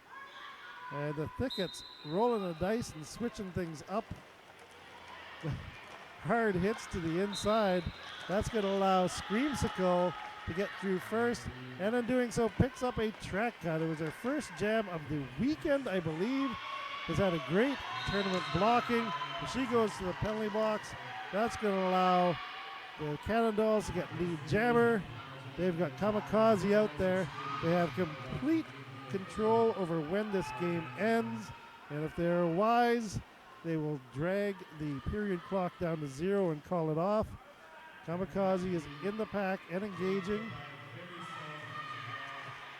And the thickets rolling the dice and switching things up. Hard hits to the inside. That's going to allow Screamsicle to get through first. And in doing so, picks up a track cut. It was her first jam of the weekend, I believe. Has had a great tournament blocking. If she goes to the penalty box, that's going to allow the Cannondalls to get lead jammer. They've got Kamikaze out there. They have complete control over when this game ends, and if they're wise, they will drag the period clock down to 0 and call it off. Kamikaze is in the pack and engaging,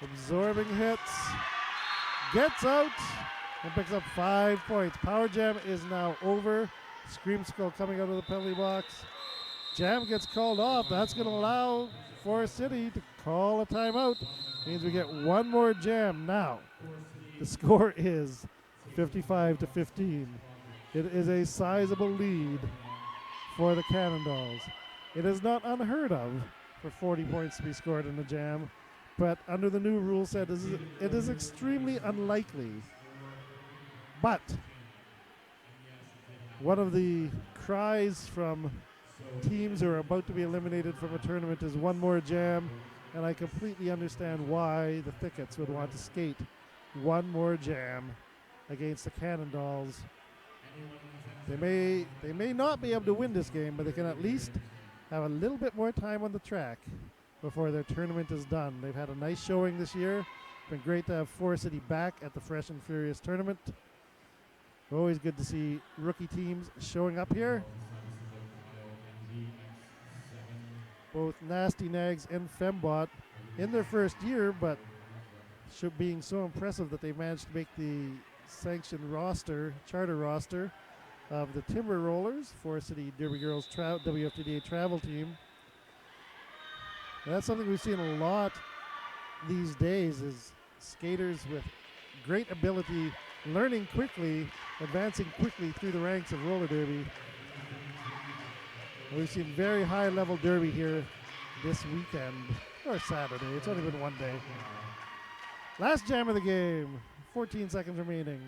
absorbing hits, gets out, and picks up 5 points. Power jam is now over. Screamsicle coming out of the penalty box. Jam gets called off. That's going to allow Forest City to call a timeout. Means we get 1 more jam now. The score is 55-15. It is a sizable lead for the Cannondalls. It is not unheard of for 40 points to be scored in a jam, but under the new rule set, it is extremely unlikely. But one of the cries from teams who are about to be eliminated from a tournament is 1 more jam. And I completely understand why the Thickets would want to skate 1 more jam against the Cannondalls. They may not be able to win this game, but they can at least have a little bit more time on the track before their tournament is done. They've had a nice showing this year. It's been great to have Forest City back at the Fresh and Furious tournament. Always good to see rookie teams showing up here. Both Nasty Nags and Fembot in their first year, but being so impressive that they managed to make the sanctioned charter roster of the Timber Rollers, Forest City Derby Girls WFTDA travel team. And that's something we've seen a lot these days is skaters with great ability, learning quickly, advancing quickly through the ranks of roller derby. We've seen very high level derby here this weekend, or Saturday. It's only been 1 day. Last jam of the game, 14 seconds remaining.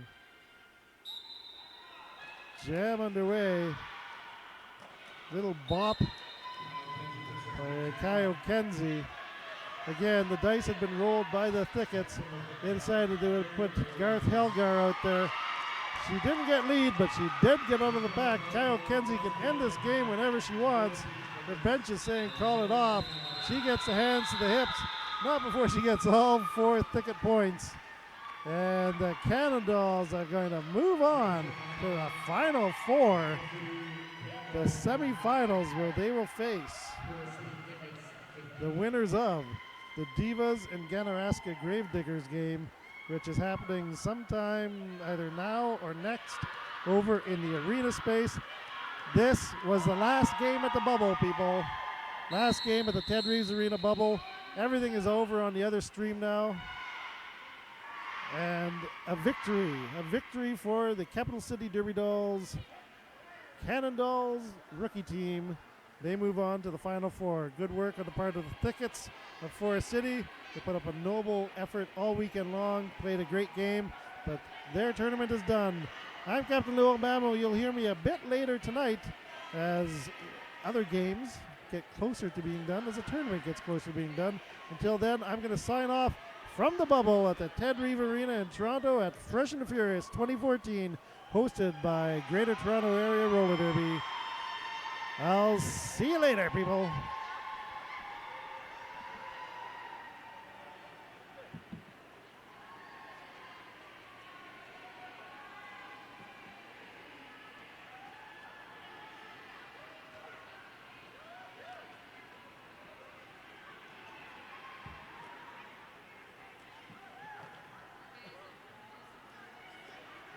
Jam underway. Little bop by Kyle Kenzie. Again, the dice had been rolled by the Thickets. They decided they would put Garth Helgar out there. She didn't get lead, but she did get out of the back. Kyle Kenzie can end this game whenever she wants. The bench is saying call it off. She gets the hands to the hips, not before she gets all 4 Thicket points. And the Cannondalls are going to move on to the Final 4, the semifinals, where they will face the winners of the Divas and Ganaraska Gravediggers game, which is happening sometime either now or next over in the arena space. This was the last game at the bubble, people. Last game at the Ted Reeves Arena bubble. Everything is over on the other stream now. And a victory for the Capital City Derby Dolls, Cannon Dolls rookie team. They move on to the Final Four. Good work on the part of the Thickets of Forest City. They put up a noble effort all weekend long, played a great game, but their tournament is done. I'm Captain Lou Obama. You'll hear me a bit later tonight as other games get closer to being done, as the tournament gets closer to being done. Until then, I'm going to sign off from the bubble at the Ted Reeve Arena in Toronto at Fresh and Furious 2014, hosted by Greater Toronto Area Roller Derby. I'll see you later, people.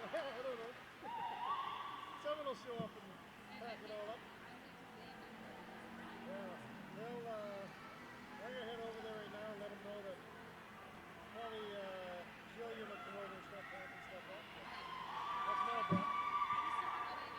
I don't know. Someone will show up.